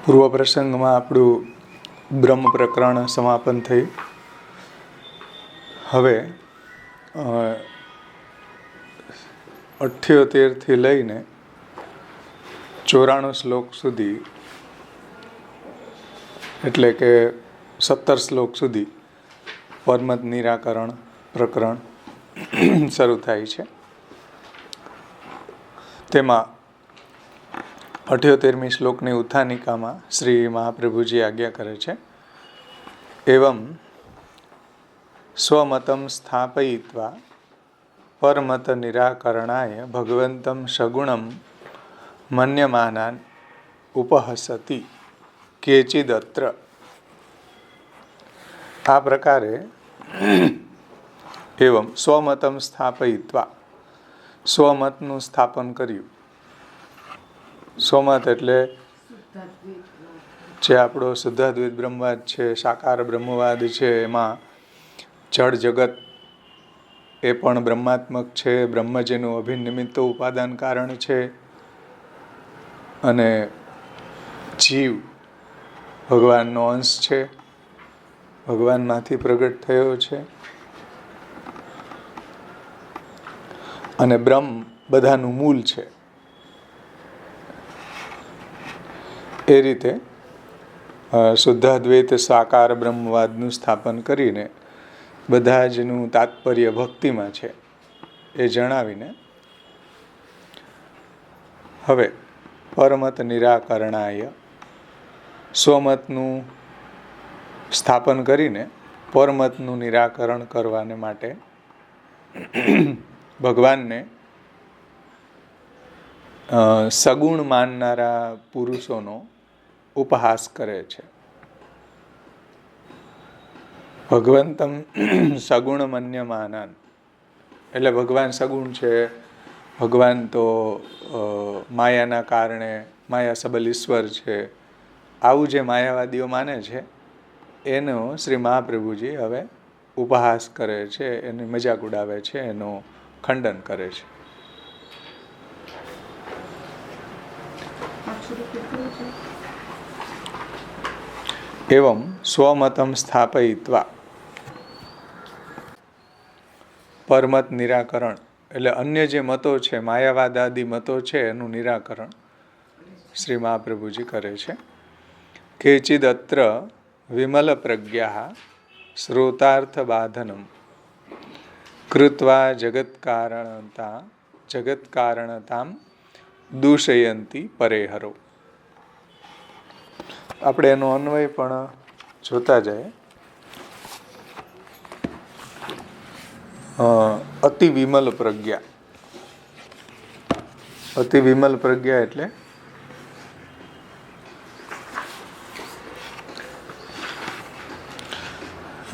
પૂર્વ પ્રસંગમાં આપણું બ્રહ્મ પ્રકરણ સમાપન થયું. હવે 78થી લઈને 94 શ્લોક સુધી, એટલે કે 17 શ્લોક સુધી પરમત નિરાકરણ પ્રકરણ શરૂ થાય છે. તેમાં 78મી શ્લોકની ઉત્થાનિકામાં શ્રી મહાપ્રભુજી આજ્ઞા કરે છે, એવં સ્વમતમ સ્થાપયિત્વા પરમત નિરાકરણાય ભગવંતમ સગુણમ મન્યમાનાન ઉપહસતિ કેચિદત્ર. આ પ્રકારે એવં સ્વમતમ સ્થાપયિત્વા, સ્વમતનું સ્થાપન કર્યું. સ્વમત એટલે જે આપણો શુદ્ધાદ્વૈત બ્રહ્મવાદ છે, સાકાર બ્રહ્મવાદ છે, એમાં જળ જગત એ પણ બ્રહ્માત્મક છે, બ્રહ્મ જેનું અભિનિમિત્ત ઉપાદાન કારણ છે, અને જીવ ભગવાનનો અંશ છે, ભગવાનમાંથી પ્રગટ થયો છે, અને બ્રહ્મ બધાનું મૂળ છે. એ રીતે શુદ્ધાદ્વૈત સાકાર બ્રહ્મવાદનું સ્થાપન કરીને બધા જનું તાત્પર્ય ભક્તિમાં છે એ જણાવીને હવે પરમત નિરાકરણાય, સ્વમતનું સ્થાપન કરીને પરમતનું નિરાકરણ કરવાને માટે ભગવાનને સગુણ માનનારા પુરુષોનો ઉપહાસ કરે છે. ભગવંતમ સગુણ મન્યમાનાન, એટલે ભગવાન સગુણ છે, ભગવાન તો માયાના કારણે માયા સબલ ઈશ્વર છે, આવું જે માયાવાદીઓ માને છે એનો શ્રી મહાપ્રભુજી હવે ઉપહાસ કરે છે, એની મજાક ઉડાવે છે, એનું ખંડન કરે છે. એવં સ્વમતમ સ્થાપયિત્વા, પરમત નિરાકરણ એટલે અન્ય જે મતો છે, માયાવાદ આદિ મતો છે, એનું નિરાકરણ શ્રી મહાપ્રભુજી કરે છે. કેચિદ અત્ર વિમલ પ્રજ્ઞા શ્રોતાર્થ બાધનમ કૃત્વા જગત્કારણતામ દૂષયંતી પરેહરો. આપણે એનો અન્વય પણ જોતા જાય. અતિ વિમલ પ્રજ્ઞા, અતિ વિમલ પ્રજ્ઞા એટલે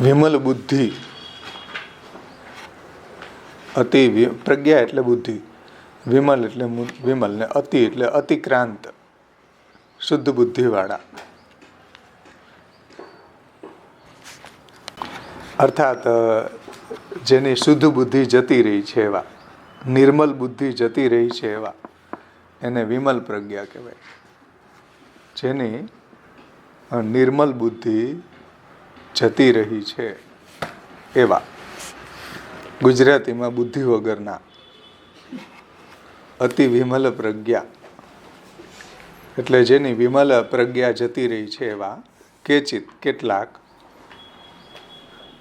વિમલ બુદ્ધિ. અતિ પ્રજ્ઞા એટલે બુદ્ધિ, વિમલ એટલે વિમલ, ને અતિ એટલે અતિક્રાંત, શુદ્ધ બુદ્ધિવાળા. અર્થાત જેની શુદ્ધ બુદ્ધિ જતી રહી છે એવા, નિર્મલ બુદ્ધિ જતી રહી છે એવા એને વિમલ પ્રજ્ઞા કહેવાય. જેની નિર્મલ બુદ્ધિ જતી રહી છે એવા, ગુજરાતીમાં બુદ્ધિ વગરના, અતિ વિમલ પ્રજ્ઞા એટલે જેની વિમલ પ્રજ્ઞા જતી રહી છે એવા કેચિત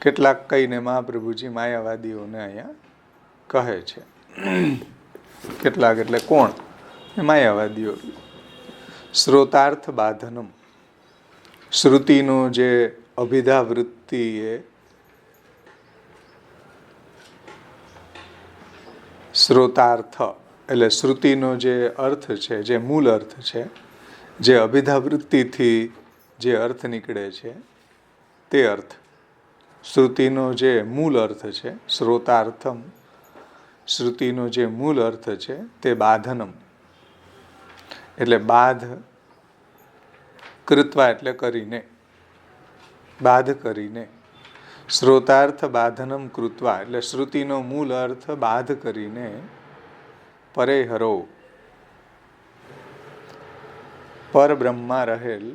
કેટલાક કહીને મહાપ્રભુજી માયાવાદીઓને અહીંયા કહે છે. કેટલાક એટલે કોણ? માયાવાદીઓ. શ્રોતાર્થ બાધનમ, શ્રુતિનો જે અભિધા વૃત્તિ એ શ્રોતાર્થ એટલે શ્રુતિનો જે અર્થ છે, જે મૂળ અર્થ છે, જે અભિધા વૃત્તિથી જે અર્થ નીકળે છે તે અર્થ, શ્રુતિનો જે મૂળ અર્થ છે, શ્રોતાર્થમ, શ્રુતિનો જે મૂળ અર્થ છે તે બાધનમ એટલે બાધ, કૃત્વા એટલે કરીને, બાધ કરીને, શ્રોતાર્થ બાધનમ કૃત્વા એટલે શ્રુતિનો મૂળ અર્થ બાધ કરીને પરેહરો પરબ્રહ્મમાં રહેલ,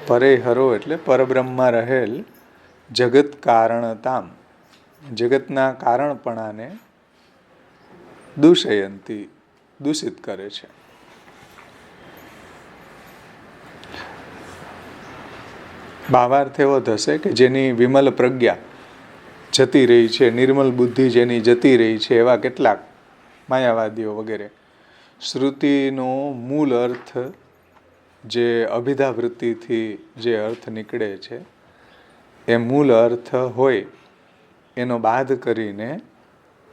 પરે હરો એટલે પરબ્રહ્મમાં રહેલ જગત કારણતામ, જગતના કારણપણાને દૂષયંતી, દૂષિત કરે છે. ભાવાર્થ એવો થશે કે જેની વિમલ પ્રજ્ઞા જતી રહી છે, નિર્મલ બુદ્ધિ જેની જતી રહી છે, એવા કેટલાક માયાવાદીઓ વગેરે શ્રુતિનો મૂળ અર્થ જે અભિધાવૃત્તિથી જે અર્થ નીકળે છે એ મૂળ અર્થ હોય એનો બાદ કરીને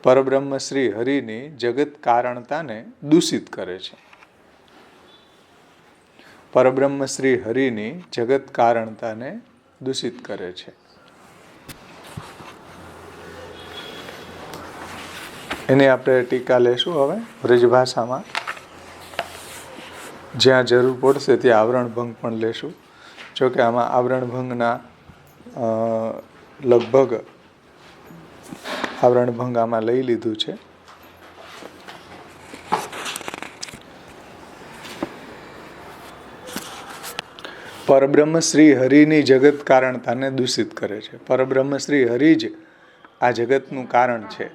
પરબ્રહ્મ શ્રી હરિની જગત કારણતાને દૂષિત કરે છે. પરબ્રહ્મ શ્રી હરિની જગત કારણતાને દૂષિત કરે છે. એની આપણે ટીકા લેશું હવે બ્રજભાષામાં. જ્યાં જરૂર પડશે ત્યાં આવરણભંગ પણ લેશું. જોકે આમાં આવરણભંગના લગભગ આવરણભંગ આમાં લઈ લીધું છે. પરબ્રહ્મ શ્રી હરિની જગત કારણતાને દૂષિત કરે છે. પરબ્રહ્મ શ્રી હરિ જ આ જગતનું કારણ છે,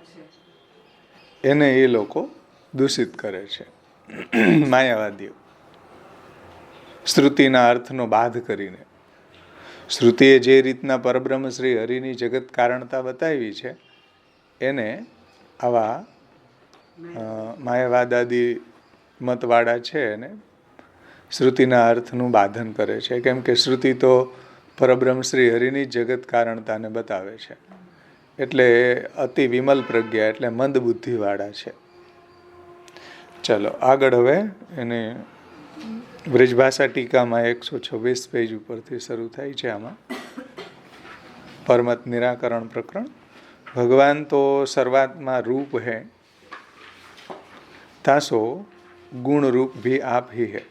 એને એ લોકો દૂષિત કરે છે માયાવાદીઓ, શ્રુતિના અર્થનો બાદ કરીને. શ્રુતિએ જે રીતના પરબ્રહ્મ શ્રી હરિની જગત કારણતા બતાવી છે એને આવા માયાવાદાદી મતવાળા છે એને શ્રુતિના અર્થનું બાધન કરે છે. કેમ કે શ્રુતિ તો પરબ્રહ્મ શ્રી હરિની જગત કારણતાને બતાવે છે, એટલે અતિ વિમલ પ્રજ્ઞા એટલે મંદ બુદ્ધિવાળા છે. ચલો આગળ હવે એને બ્રજભાષા ટીકામાં 126 પેજ ઉપરથી શરૂ થાય છે. આમાં પરમત નિરાકરણ પ્રકરણ. ભગવાન તો સર્વાત્મા રૂપ है, तासो गुण रूप भी आप ही है.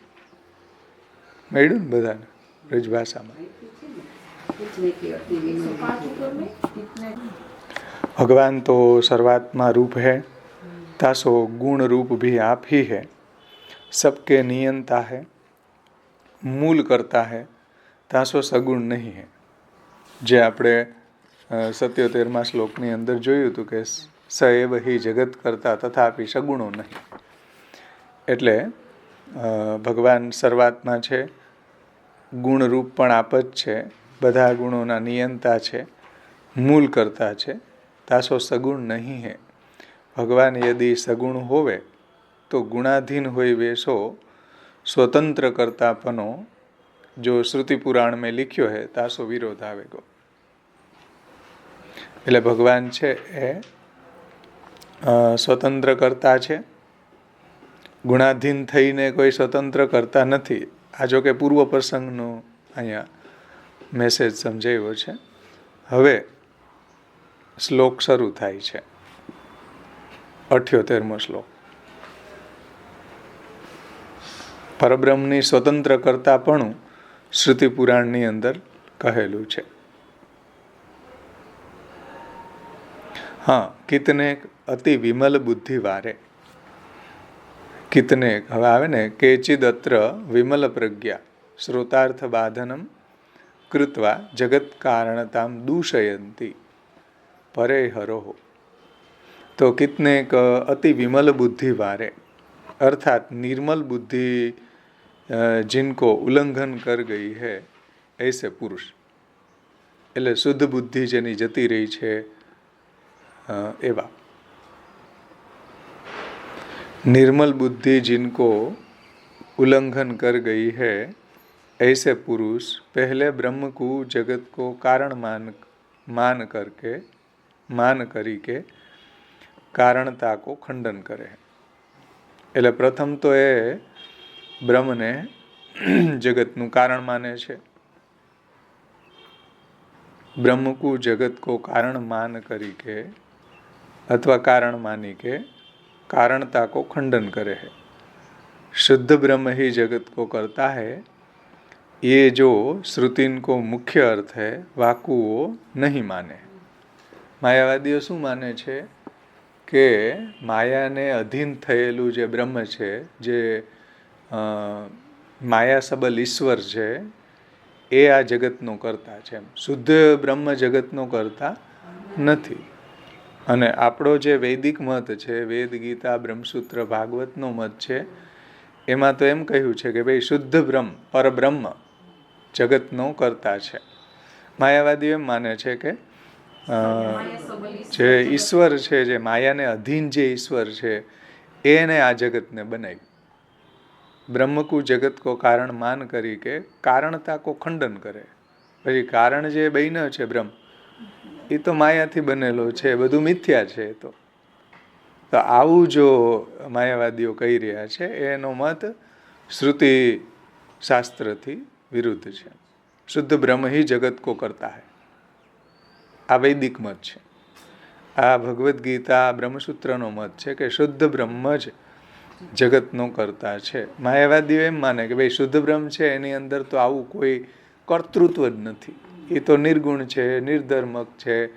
મળ્યું ને બધાને બ્રજભાષામાં? भगवान तो सर्वात्मा रूप है, तासो गुण रूप भी आप ही है, सबके नियंता है, मूल करता है, तासो सगुण नहीं है. જે આપણે 77મા શ્લોકની અંદર જોયું હતું કે સ એવ હિ જગત કરતા તથાપી સગુણો નહીં. એટલે ભગવાન સર્વાત્મા છે, ગુણરૂપ પણ આપ જ છે, બધા ગુણોના નિયંતા છે, મૂલ કરતા છે, તાસો સગુણ નહીં હે. ભગવાન યદિ સગુણ હોવે તો ગુણાધીન હોય વેસો स्वतंत्र करतापनो जो श्रुति पुराण में लिख्यो है तासो विरोध आवेगो. એટલે ભગવાન છે એ સ્વતંત્ર કરતા છે, ગુણાધીન થઈને કોઈ સ્વતંત્ર કરતા નથી. આ જો કે પૂર્વ પ્રસંગનો અહીંયા મેસેજ સમજાવ્યો છે. હવે શ્લોક શરૂ થાય છે, 78મો શ્લોક. પરબ્રહ્મની સ્વતંત્ર કરતાપણું શ્રુતિ પુરાણની અંદર કહેલું છે. હા, કિતનેક અતિ વિમલ બુદ્ધિ વારે. કિતનેક હવે આવે ને, કેચિદ અત્ર વિમલ પ્રજ્ઞા શ્રોતાર્થ બાધનમ કૃત્વા જગત કારણતામ દૂષયંતી પરે હરોહ. તો કિતનેક અતિ વિમલ બુદ્ધિ વારે अर्थात निर्मल बुद्धि जिनको उल्लंघन कर गई है ऐसे पुरुष. એટલે શુદ્ધ બુદ્ધિ જેની જતી રહી છે એવા. निर्मल बुद्धि जिनको उल्लंघन कर गई है ऐसे पुरुष पहले ब्रह्म को जगत को कारण मान करी के कारणता को खंडन करे. એટલે પ્રથમ તો એ બ્રહ્મને જગતનું કારણ માને છે. બ્રહ્મ કો જગત કો કારણ માન કરી કે અથવા કારણ માની કે कारणता को खंडन करे है. शुद्ध ब्रह्म ही जगत को करता है, ये जो श्रुतिन को मुख्य अर्थ है वाकु वो नहीं माने. માયાવાદીઓ શું માને છે કે માયાને અધીન થયેલું જે બ્રહ્મ છે, જે માયા સબલ ઈશ્વર છે એ આ જગતનો કરતા છે. શુદ્ધ બ્રહ્મ જગતનો કરતા નથી. અને આપણો જે વૈદિક મત છે, વેદ, ગીતા, બ્રહ્મસૂત્ર, ભાગવતનો મત છે, એમાં તો એમ કહ્યું છે કે ભાઈ શુદ્ધ બ્રહ્મ, પરબ્રહ્મ જગતનો કરતા છે. માયાવાદીઓ એમ માને છે કે જે ઈશ્વર છે, જે માયાને અધીન જે ઈશ્વર છે, એને આ જગતને બનાવ્યું. બ્રહ્મ કો જગત કો કારણ માન કરી કે કારણતા કો ખંડન કરે. પછી કારણ જે બન્યો છે બ્રહ્મ, એ તો માયાથી બનેલો છે, બધું મિથ્યા છે. તો આવું જો માયાવાદીઓ કહી રહ્યા છે, એનો મત શ્રુતિ શાસ્ત્રથી વિરુદ્ધ છે. શુદ્ધ બ્રહ્મ ही જગત કો કરતા है. આ વૈદિક મત છે. આ ભગવદ્ ગીતા બ્રહ્મસૂત્રનો મત છે કે શુદ્ધ બ્રહ્મ જ જગતનો કરતા છે. માયાવાદીઓ એમ માને કે ભાઈ શુદ્ધ બ્રહ્મ છે, એની અંદર તો આવું કોઈ કર્તૃત્વ જ નથી. એ તો નિર્ગુણ છે, નિર્ધર્મક છે,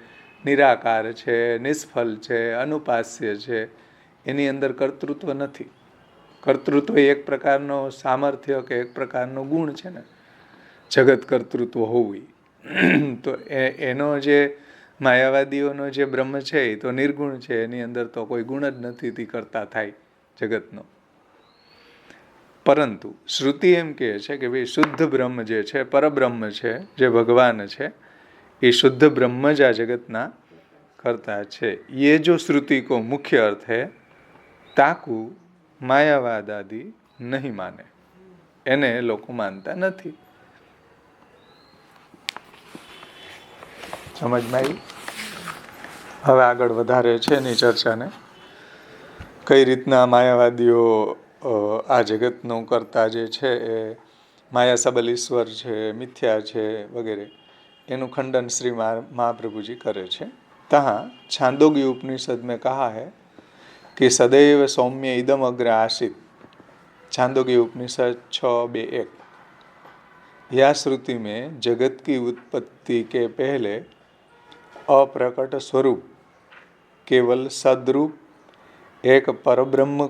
નિરાકાર છે, નિષ્ફળ છે, અનુપાસ્ય છે. એની અંદર કર્તૃત્વ નથી. કર્તૃત્વ એક પ્રકારનો સામર્થ્ય કે એક પ્રકારનો ગુણ છે ને, જગત કર્તૃત્વ હોવું. તો એનો જે માયાવાદીઓનો જે બ્રહ્મ છે એ તો નિર્ગુણ છે, એની અંદર તો કોઈ ગુણ જ નથી તે કરતા થાય જગતનો. પરંતુ શ્રુતિ એમ કહે છે કે ભાઈ શુદ્ધ બ્રહ્મ જે છે, પરબ્રહ્મ છે, જે ભગવાન છે, એ શુદ્ધ બ્રહ્મ જ આ જગતના કરતા છે. ये जो श्रुति को मुख्य अर्थ है, ताकू मायावाद आदि नहीं माने. એને લોકો માનતા નથી. સમજમાં આવી? હવે આગળ વધારે છે એની ચર્ચાને. કઈ રીતના માયાવાદીઓ આ જગતનો કરતા જે છે એ માયા સબલ ઈશ્વર છે, મિથ્યા છે વગેરે, એનું ખંડન શ્રી મહાપ્રભુજી કરે છે. तहाँ छांदोग्य उपनिषद में कहा है कि सदैव सौम्य इदम अग्र आसित. छांदोग्य उपनिषद 6:2:1. यह श्रुति में जगत की उत्पत्ति के पहले अप्रकट स्वरूप केवल सद्रूप एक परब्रह्म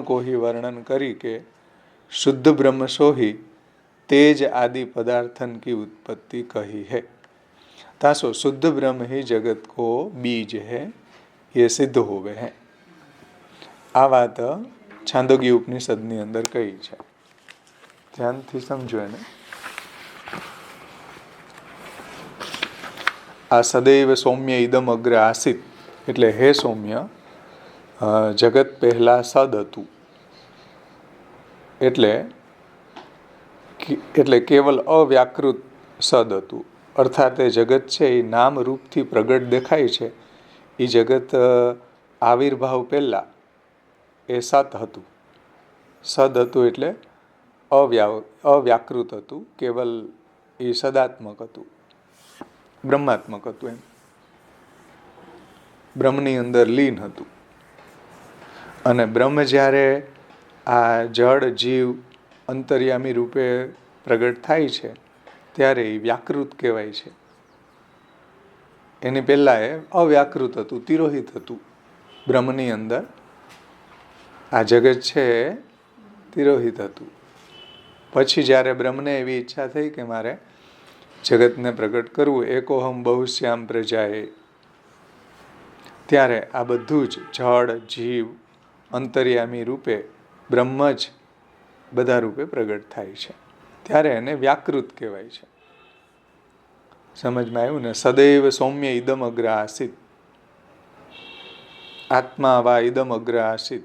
को ही वर्णन करी के शुद्ध ब्रह्म सो ही तेज आदि पदार्थन की उत्पत्ति कही है. तासो शुद्ध ब्रह्म ही जगत को बीज है, ये सिद्ध होवे हैं. आ बात छांदोग्य उपनिषदनी अंदर कही है. ध्यानथी समझो ने. आ सदैव सौम्य इदम अग्र आसित એટલે હે સૌમ્ય, જગત પહેલા સદ હતું. એટલે કેવલ અવ્યાકૃત સદ હતું. અર્થાત એ જગત છે એ નામ રૂપથી પ્રગટ દેખાય છે. એ જગત આવિર્ભાવ પહેલા એ સત હતું. સદ હતું એટલે અવ્યાકૃત હતું. કેવલ એ સદાત્મક હતું, બ્રહ્માત્મક હતું. એમ બ્રહ્મની અંદર લીન હતું. અને બ્રહ્મ જ્યારે આ જળ જીવ અંતર્યામી રૂપે પ્રગટ થાય છે ત્યારે એ વ્યાકૃત કહેવાય છે. એની પહેલા એ અવ્યાકૃત હતું, તિરોહિત હતું. બ્રહ્મની અંદર આ જગત છે એ તિરોહિત હતું. પછી જ્યારે બ્રહ્મને એવી ઈચ્છા થઈ કે મારે જગતને પ્રગટ કરવું, એકોહમ બહુશ્યામ પ્રજાએ, ત્યારે આ બધું જ જળ જીવ અંતર્યામી રૂપે બ્રહ્મ જ બધા રૂપે પ્રગટ થાય છે. ત્યારે એને વ્યાકૃત કહેવાય છે. સમજમાં આવ્યું ને? સદૈવ સૌમ્ય ઇદમ અગ્ર આસિત. આત્મા વા ઇદમ અગ્ર આસિત.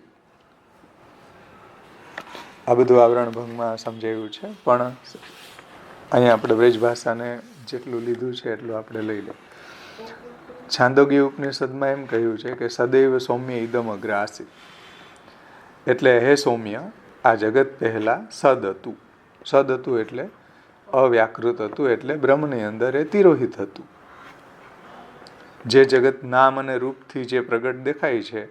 આ બધું આવરણ ભંગમાં સમજાયું છે, પણ અહીંયા આપણે બ્રજ ભાષાને જેટલું લીધું છે એટલું આપણે લઈ લઈએ. છાંદોગ્ય ઉપનિષદમાં એમ કહ્યું છે કે સદૈવ સૌમ્ય ઇદમ અગ્ર આસિત. એટલે હે સૌમ્ય, આ જગત પહેલા સદ હતું. સદ હતું એટલે અવ્યાકૃત હતું, એટલે બ્રહ્મની અંદર એ તિરોહિત હતું. જે જગત નામ અને રૂપથી જે પ્રગટ દેખાય છે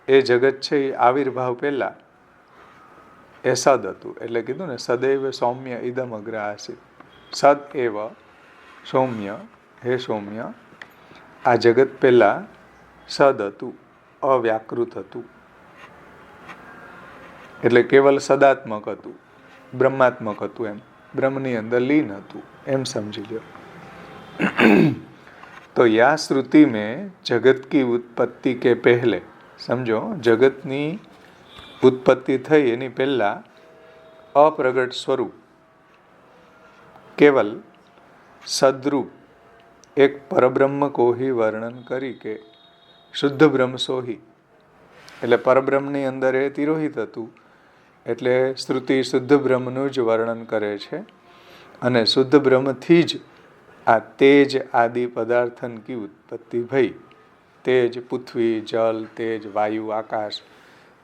એ જગત છે એ આવિર્ભાવ પહેલા એ સદ હતું. એટલે કીધું ને સદૈવ સૌમ્ય ઇદમ અગ્ર આસિત. સદ એવ સૌમ્ય, હે સૌમ્ય, આ જગત પહેલા સદ હતું, અવ્યાકૃત હતું. એટલે કેવલ સદાત્મક હતું, બ્રહ્માત્મક હતું, એમ બ્રહ્મની અંદર લીન હતું, એમ સમજી લો. તો યા શ્રુતિ में जगत की उत्पत्ति के पहले, સમજો, જગતની ઉત્પત્તિ થઈ એની પહેલા અપ્રગટ સ્વરૂપ કેવલ સદરૂપ એક પરબ્રહ્મ કો ही વર્ણન કરી કે શુદ્ધ બ્રહ્મ સોહી, એટલે પરબ્રહ્મની અંદર એ તિરોહિત હતું, એટલે શ્રુતિ શુદ્ધ બ્રહ્મનું જ વર્ણન કરે છે. અને શુદ્ધ બ્રહ્મથી જ આ તેજ આદિ પદાર્થન કી ઉત્પત્તિ ભઈ. તેજ, પૃથ્વી, જલ, તેજ, વાયુ, આકાશ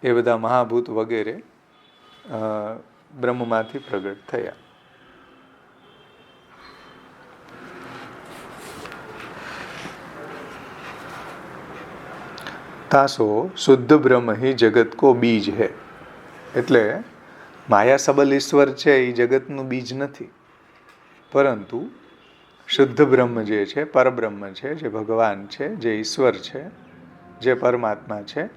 એ બધા મહાભૂત વગેરે બ્રહ્મમાંથી પ્રગટ થયા. તાસો શુદ્ધ બ્રહ્મ ही જગત કો બીજ है. એટલે માયા સબલ ઈશ્વર છે એ જગતનું બીજ નથી, પરંતુ શુદ્ધ બ્રહ્મ જે છે, પરબ્રહ્મ છે, જે ભગવાન છે, જે ઈશ્વર છે, જે પરમાત્મા છે,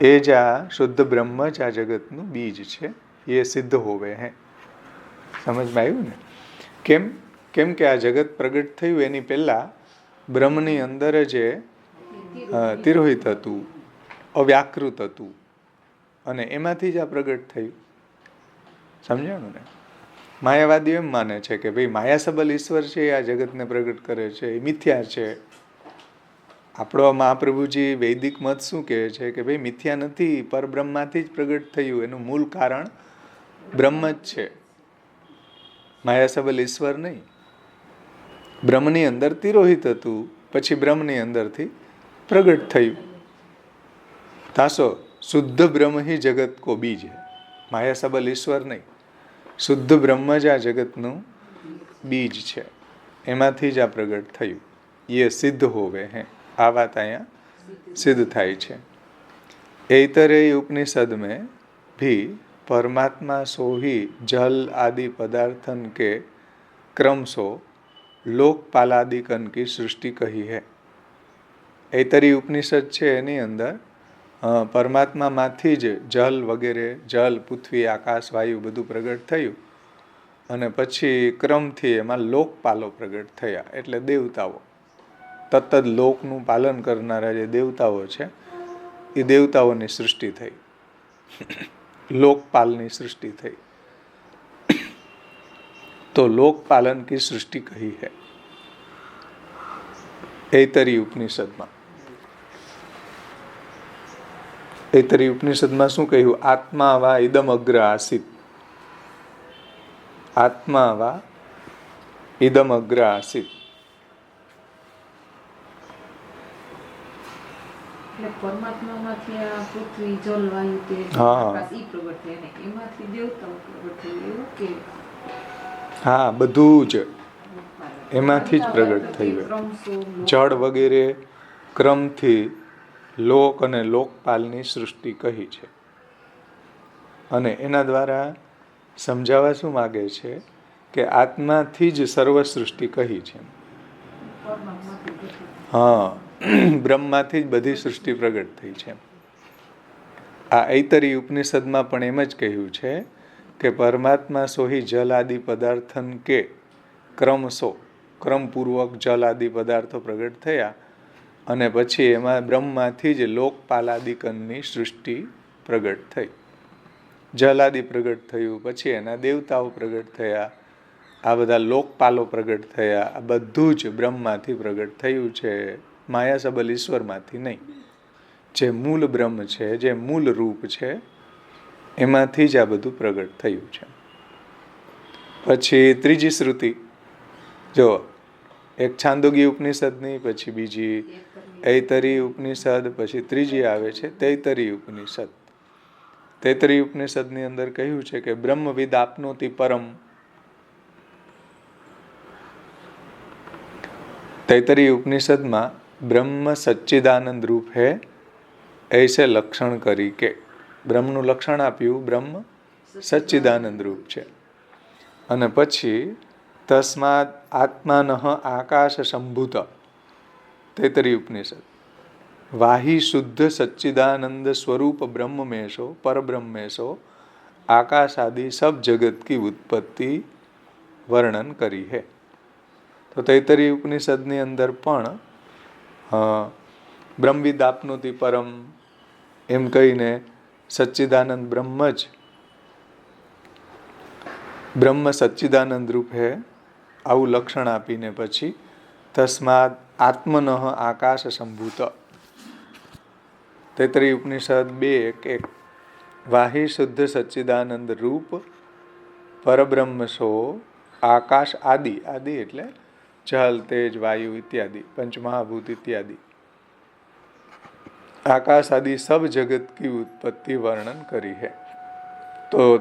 એ જ આ શુદ્ધ બ્રહ્મ જ આ જગતનું બીજ છે. એ સિદ્ધ હોવે હે. સમજમાં આવ્યું ને? કેમ કે આ જગત પ્રગટ થયું એની પહેલા બ્રહ્મની અંદર જે તિરોહિત હતું, અવ્યાકૃત હતું, અને એમાંથી જ આ પ્રગટ થયું. સમજાણું ને? માયાવાદીઓ એમ માને છે કે ભાઈ માયા સબલ ઈશ્વર છે આ જગતને પ્રગટ કરે છે, એ મિથ્યા છે. આપણો મહાપ્રભુજી વૈદિક મત શું કહે છે કે ભાઈ મિથ્યા નથી, પરબ્રહ્મમાંથી જ પ્રગટ થયું, એનું મૂળ કારણ બ્રહ્મ જ છે, માયા સબલ ઈશ્વર નહીં. બ્રહ્મની અંદર તિરોહિત હતું, પછી બ્રહ્મની અંદરથી પ્રગટ થયું. તાસો શુદ્ધ બ્રહ્મ ही જગત કો બીજ है. માયા સબલ ઈશ્વર નહીં, શુદ્ધ બ્રહ્મ જ આ જગતનું બીજ છે, એમાંથી જ આ પ્રગટ થયું. એ સિદ્ધ હોવે હે. આ વાત અહીંયા સિદ્ધ થાય છે. ऐतरेय उपनिषद में भी परमात्मा सोही जल आदि पदार्थन के क्रम सो लोकपालादिकन की सृष्टि कही है. ऐतरेय उपनिषद છે એની અંદર પરમાત્મામાંથી જ જલ વગેરે, જલ, પૃથ્વી, આકાશ, વાયુ બધું પ્રગટ થયું, અને પછી ક્રમથી એમાં લોકપાલો પ્રગટ થયા, એટલે દેવતાઓ. તત્ત લોકનું પાલન કરનારા જે દેવતાઓ છે એ દેવતાઓની સૃષ્ટિ થઈ, લોકપાલની સૃષ્ટિ થઈ. તો લોકપાલન કી સૃષ્ટિ કહી है ऐतरेय उपनिषदમાં. ऐतरेय उपनिषदમાં શું કહ્યું? આત્મા વા ઇદમ અગ્ર આસિત. આત્મા વા ઇદમ અગ્ર આસિત. પરમાત્મામાંથી આ પૃથ્વી, જલ, વાયુ, તેજ, આકાશ ઈ પ્રગટ થયા ને એમાંથી દેવતાઓ પ્રગટ થયા, એવું કે? હા, બધું જ એમાંથી જ પ્રગટ થયું. જળ વગેરે ક્રમથી લોક અને લોકપાલની સૃષ્ટિ કહી છે. અને એના દ્વારા સમજાવવા શું માગે છે કે આત્માથી જ સર્વ સૃષ્ટિ કહી છે. હા, બ્રહ્મમાંથી જ બધી સૃષ્ટિ પ્રગટ થઈ છે. આ ऐतरेय ઉપનિષદમાં પણ એમ જ કહ્યું છે કે પરમાત્મા સોહી જલ આદિ પદાર્થન કે ક્રમશો, ક્રમપૂર્વક જલ આદિ પદાર્થો પ્રગટ થયા, અને પછી એમાં બ્રહ્મમાંથી જ લોકપાલાદિકનની સૃષ્ટિ પ્રગટ થઈ. જલાદિ પ્રગટ થયું, પછી એના દેવતાઓ પ્રગટ થયા, આ બધા લોકપાલો પ્રગટ થયા. આ બધું જ બ્રહ્મમાંથી પ્રગટ થયું છે, માયા સબલ ઈશ્વરમાંથી નહીં. જે મૂળ બ્રહ્મ છે, જે મૂળ રૂપ છે, એમાંથી જ આ બધું પ્રગટ થયું છે. પછી ત્રીજી શ્રુતિ જો, એક છાંદોગી ઉપનિષદની, પછી બીજી ऐतरेय ઉપનિષદ, પછી ત્રીજી આવે છે तैतरीय ઉપનિષદ. तैतरीय ઉપનિષદની અંદર કહ્યું છે કે બ્રહ્મવિદ આપનોતિ પરમ. तैतरीय ઉપનિષદમાં બ્રહ્મ સચ્ચિદાનંદ રૂપ હે ऐसे લક્ષણ કરી કે બ્રહ્મનું લક્ષણ આપ્યું, બ્રહ્મ સચ્ચિદાનંદ રૂપ છે. અને પછી તસ્માદ આત્માનઃ આકાશ સંભૂત, तैतरीय ઉપનિષદ. વાહી શુદ્ધ સચ્ચિદાનંદ સ્વરૂપ બ્રહ્મમેશો પરબ્રહ્મેશો આકાશ આદि સબ જગત की उत्पत्ति વર્ણન કરી है। તો તૈતરીય ઉપનિષદની અંદર પણ બ્રહ્મવિદ આપનોતિ પરમ એમ કહીને સચ્ચિદાનંદ બ્રહ્મ સચ્ચિદાનંદ રૂપ હે આવું લક્ષણ આપીને પછી તસ્માદ આત્મનઃ આકાશ સંભૂત તૈતરીય ઉપનિષદ 2:1 વાહી શુદ્ધ સચ્ચિદાનંદ રૂપ પરબ્રહ્મ સો આકાશ આદિ આદિ એટલે જલ તેજ વાયુ इत्यादि पंचमहाभूत इत्यादि आकाश आदि सब जगत की उत्पत्ति वर्णन करी है। तो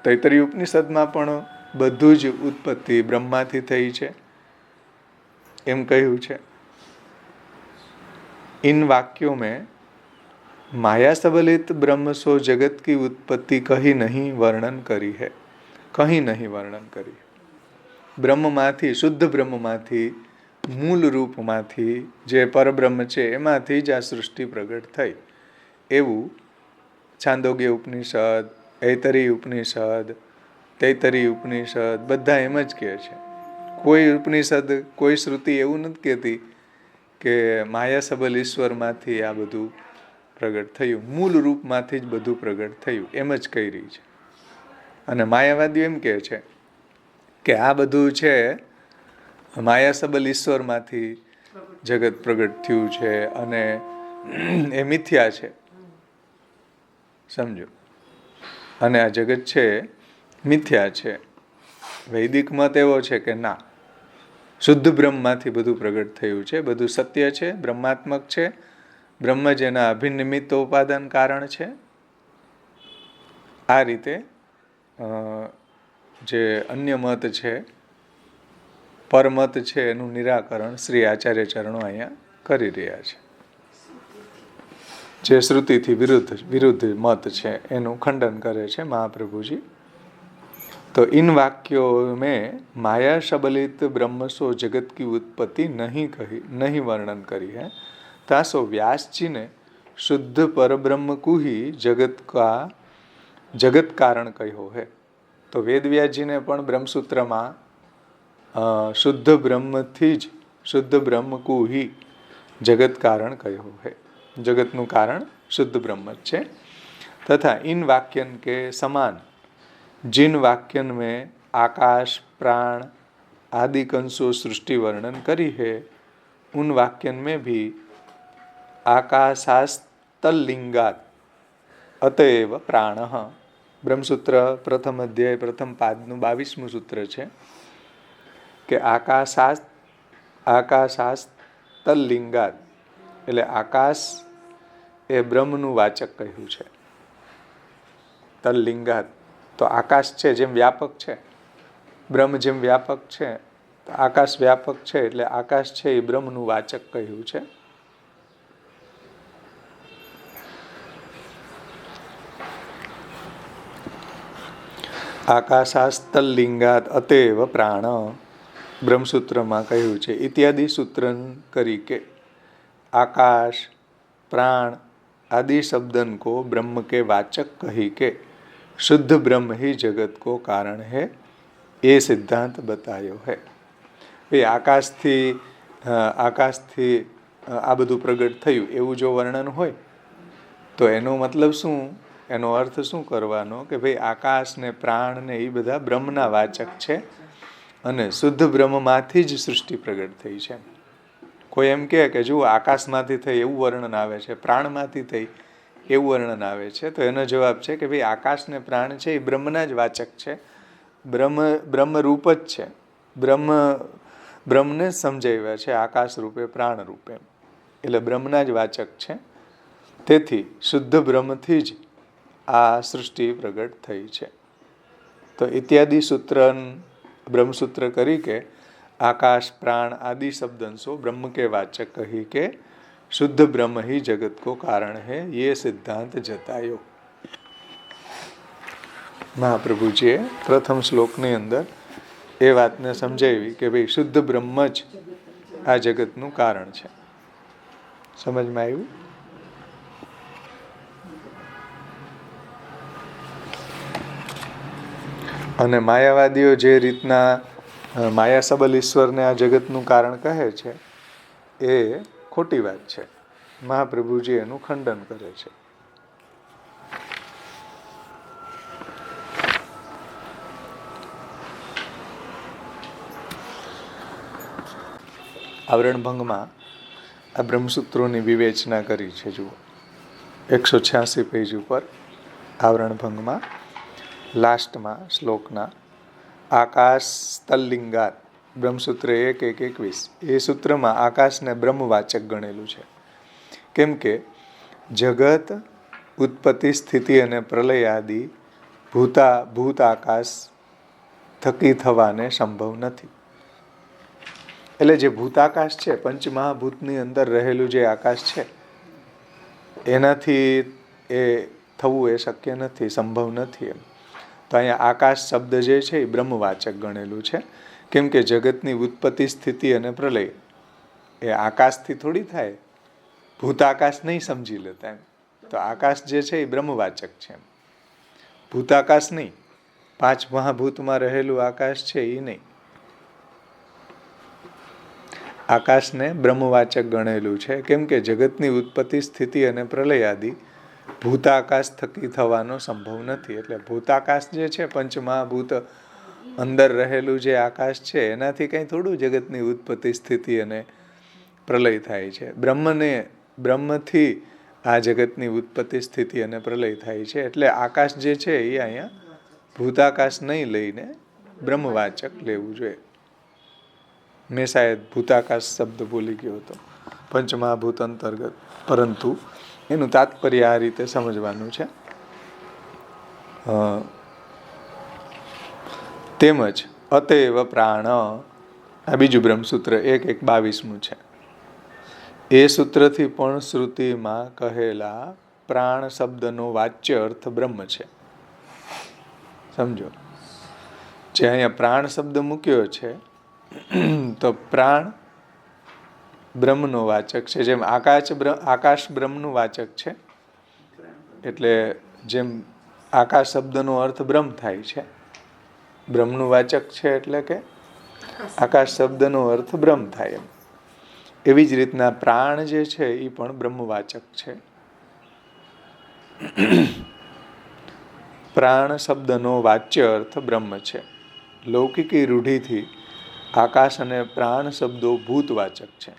तैतरीय उपनिषद में पण बधु ज उत्पत्ति ब्रह्माथी थई छे एम कह्यु छे। इन वाक्यों में माया सबलित ब्रह्म सो जगत की उत्पत्ति कहीं नहीं वर्णन करी है, कहीं नहीं वर्णन करी। બ્રહ્મમાંથી શુદ્ધ બ્રહ્મમાંથી મૂળ રૂપમાંથી જે પરબ્રહ્મ છે એમાંથી જ આ સૃષ્ટિ પ્રગટ થઈ એવું છાંદોગ્ય ઉપનિષદ, ઐતરીય ઉપનિષદ, તૈતરીય ઉપનિષદ બધા એમ જ કહે છે। કોઈ ઉપનિષદ કોઈ શ્રુતિ એવું નથી કહેતી કે માયા સબલ ઈશ્વરમાંથી આ બધું પ્રગટ થયું, મૂળ રૂપમાંથી જ બધું પ્રગટ થયું એમ જ કહી રહી છે। અને માયાવાદીઓ એમ કહે છે કે આ બધું છે માયા સબલ ઈશ્વરમાંથી જગત પ્રગટ થયું છે અને એ મિથ્યા છે, સમજો, અને આ જગત છે મિથ્યા છે। વૈદિક મત એવો છે કે ના, શુદ્ધ બ્રહ્મમાંથી બધું પ્રગટ થયું છે, બધું સત્ય છે, બ્રહ્માત્મક છે, બ્રહ્મ જ એના અભિનિમિત્ત ઉપાદાન કારણ છે। આ રીતે જે અન્ય મત છે, પરમત છે, એનું નિરાકરણ શ્રી આચાર્ય ચરણો અહીંયા કરી રહ્યા છે। જે શ્રુતિથી વિરુદ્ધ મત છે એનું ખંડન કરે છે महाप्रभु जी। तो इन वाक्यों में माया सबलित ब्रह्म सो जगत की उत्पत्ति नहीं वर्णन करी है। तासो व्यास जी ने शुद्ध परब्रह्म को ही जगत कारण कहो है। तो वेदव्यास जी ने पण ब्रह्मसूत्र में शुद्ध ब्रह्म थी ज शुद्ध ब्रह्म को ही जगत कारण कहो है। जगतनु कारण शुद्ध ब्रह्म है। तथा इन वाक्यन के समान जिन वाक्यन में आकाश प्राण आदि कंसो सृष्टि वर्णन करी है उन वाक्यन में भी आकाशास्तल्लिंगात् अतएव प्राणः ब्रह्मसूत्र प्रथम अध्याय प्रथम पादनु 22मुं सूत्र है कि आकाशास्तल्लिंगात् એટલે આકાશ એ બ્રહ્મનું વાચક કહ્યું છે। તલ્લિંગાત તો આકાશ છે જેમ વ્યાપક છે, બ્રહ્મ જેમ વ્યાપક છે, તો આકાશ વ્યાપક છે એટલે આકાશ છે એ બ્રહ્મનું વાચક કહ્યું છે। આકાશાસ્તલ્લિંગાત અતેવ પ્રાણ બ્રહ્મસૂત્રમાં કહ્યું છે। ઇત્યાદિ સૂત્રન કરી કે आकाश प्राण आदि शब्दन को ब्रह्म के वाचक कही के शुद्ध ब्रह्म ही जगत को कारण है, ये सिद्धांत बतायो है। भाई आकाश थी आ बधु प्रगट थयुं एवं जो वर्णन होय तो एनो मतलब शुं, एनो अर्थ शुं करवानो कि भाई आकाश ने प्राण ने ये बधा ब्रह्मना वाचक छे अने शुद्ध ब्रह्ममांथी ज सृष्टि प्रगट थई छे। કોઈ એમ કહે કે જુઓ આકાશમાંથી થઈ એવું વર્ણન આવે છે, પ્રાણમાંથી થઈ એવું વર્ણન આવે છે, તો એનો જવાબ છે કે ભાઈ આકાશ ને પ્રાણ છે એ બ્રહ્મના જ વાચક છે, બ્રહ્મ રૂપ જ છે, બ્રહ્મને સમજાવ્યા છે આકાશ રૂપે પ્રાણ રૂપે, એટલે બ્રહ્મના જ વાચક છે। તેથી શુદ્ધ બ્રહ્મથી જ આ સૃષ્ટિ પ્રગટ થઈ છે। તો ઇત્યાદિ સૂત્ર બ્રહ્મસૂત્ર કરી કે आकाश प्राण आदि शब्दंशो ब्रह्म के वाचक कही के शुद्ध ब्रह्म ही जगत को कारण है, ये सिद्धांत जतायो। महाप्रभु जी प्रथम श्लोक ने अंदर ए बात ने समझावी कि भाई शुद्ध ब्रह्म ज आ जगत नु कारण है। समझ में आव्युं? અને માયાવાદીઓ જે રીતના માયા સબલ ઈશ્વરને આ જગતનું કારણ કહે છે એ ખોટી વાત છે. મહાપ્રભુજી એનું ખંડન કરે છે. આવરણ ભંગમાં આ બ્રહ્મસૂત્રોની વિવેચના કરી છે. જુઓ 186 પેજ ઉપર આવરણ ભંગમાં લાસ્ટમાં શ્લોકના આકાશ તલ્લિંગાત બ્રહ્મસૂત્ર 1.1.21 એ સૂત્રમાં આકાશને બ્રહ્મવાચક ગણેલું છે. કેમ કે જગત ઉત્પત્તિ સ્થિતિ અને પ્રલય આદિ ભૂત આકાશ થકી થવાને સંભવ નથી. એટલે જે ભૂતાકાશ છે, પંચમહાભૂતની અંદર રહેલું જે આકાશ છે એનાથી એ થવું એ શક્ય નથી, સંભવ નથી. એમ તો અહીંયા આકાશ શબ્દ જે છે એ બ્રહ્મવાચક ગણેલું છે. કેમ કે જગતની ઉત્પત્તિ સ્થિતિ અને પ્રલય એ આકાશથી થોડી થાય, ભૂતાકાશ નહીં સમજી લેતા. એમ તો આકાશ જે છે એ બ્રહ્મવાચક છે, ભૂતાકાશ નહીં. 5 મહાભૂતમાં રહેલું આકાશ છે એ નહીં. આકાશને બ્રહ્મવાચક ગણેલું છે. કેમ કે જગતની ઉત્પત્તિ સ્થિતિ અને પ્રલય આદિ ભૂતાકાશ થકી થવાનો સંભવ નથી. એટલે ભૂતાકાશ જે છે, પંચમહાભૂત અંદર રહેલું જે આકાશ છે એનાથી કંઈ થોડું જગતની ઉત્પત્તિ સ્થિતિ અને પ્રલય થાય છે. બ્રહ્મથી આ જગતની ઉત્પત્તિ સ્થિતિ અને પ્રલય થાય છે. એટલે આકાશ જે છે એ અહીંયા ભૂતાકાશ નહીં લઈને બ્રહ્મવાચક લેવું જોઈએ. મેં શાયદ ભૂતાકાશ શબ્દ બોલી ગયો હતો પંચમહાભૂત અંતર્ગત, પરંતુ એનું તાત્પર્ય આ રીતે સમજવાનું છે. તેમજ અતએવ પ્રાણ, આ બીજું બ્રહ્મસૂત્ર 1.1.22 છે. એ સૂત્રથી પણ શ્રુતિમાં કહેલા પ્રાણ શબ્દનો વાચ્ય અર્થ બ્રહ્મ છે. સમજો, જે અહીંયા પ્રાણ શબ્દ મૂક્યો છે તો પ્રાણ બ્રહ્મનો વાચક છે. જેમ આકાશ બ્રહ્મનું વાચક છે, એટલે જેમ આકાશ શબ્દનો અર્થ બ્રહ્મ થાય છે, બ્રહ્મનું વાચક છે એટલે કે આકાશ શબ્દનો અર્થ બ્રહ્મ થાય. એવી જ રીતના પ્રાણ જે છે એ પણ બ્રહ્મવાચક છે. પ્રાણ શબ્દનો વાચ્ય અર્થ બ્રહ્મ છે. લૌકિકી રૂઢિથી આકાશ અને પ્રાણ શબ્દો ભૂતવાચક છે.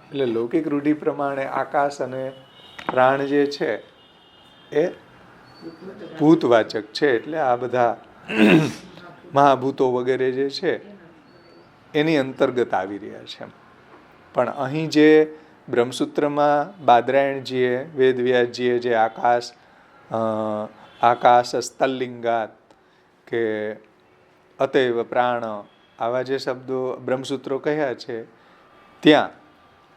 એટલે લૌકિક રૂઢિ પ્રમાણે આકાશ અને પ્રાણ જે છે એ ભૂતવાચક છે. એટલે આ બધા મહાભૂતો વગેરે જે છે એની અંતર્ગત આવી રહ્યા છે. પણ અહીં જે બ્રહ્મસૂત્રમાં બાદરાયણજીએ, વેદવ્યાસજીએ જે આકાશ સ્તલ્લિંગાત કે અતએવ પ્રાણ આવા જે શબ્દો બ્રહ્મસૂત્રો કહ્યા છે, ત્યાં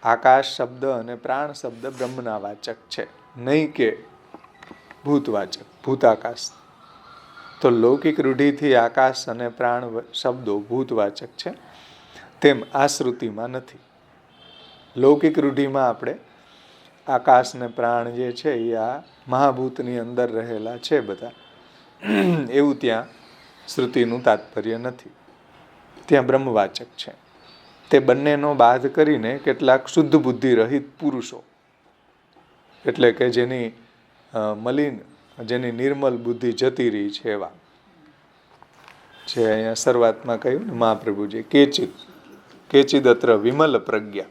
આકાશ શબ્દ અને પ્રાણ શબ્દ બ્રહ્મના વાચક છે, નહીં કે ભૂતવાચક, ભૂતાકાશ. તો લૌકિક રૂઢિથી આકાશ અને પ્રાણ શબ્દો ભૂતવાચક છે, તેમ આ શ્રુતિમાં નથી. લૌકિક રૂઢિમાં આપણે આકાશ ને પ્રાણ જે છે એ આ મહાભૂતની અંદર રહેલા છે બધા, એવું ત્યાં શ્રુતિનું તાત્પર્ય નથી. ત્યાં બ્રહ્મવાચક છે. તે બંનેનો બાદ કરીને કેટલાક શુદ્ધ બુદ્ધિ રહિત પુરુષો, એટલે કે જેની નિર્મલ બુદ્ધિ જતી રહી છે એવા, જે અહીંયા શરૂઆતમાં કહ્યું ને મહાપ્રભુજી, કેચિદ અત્ર વિમલ પ્રજ્ઞા,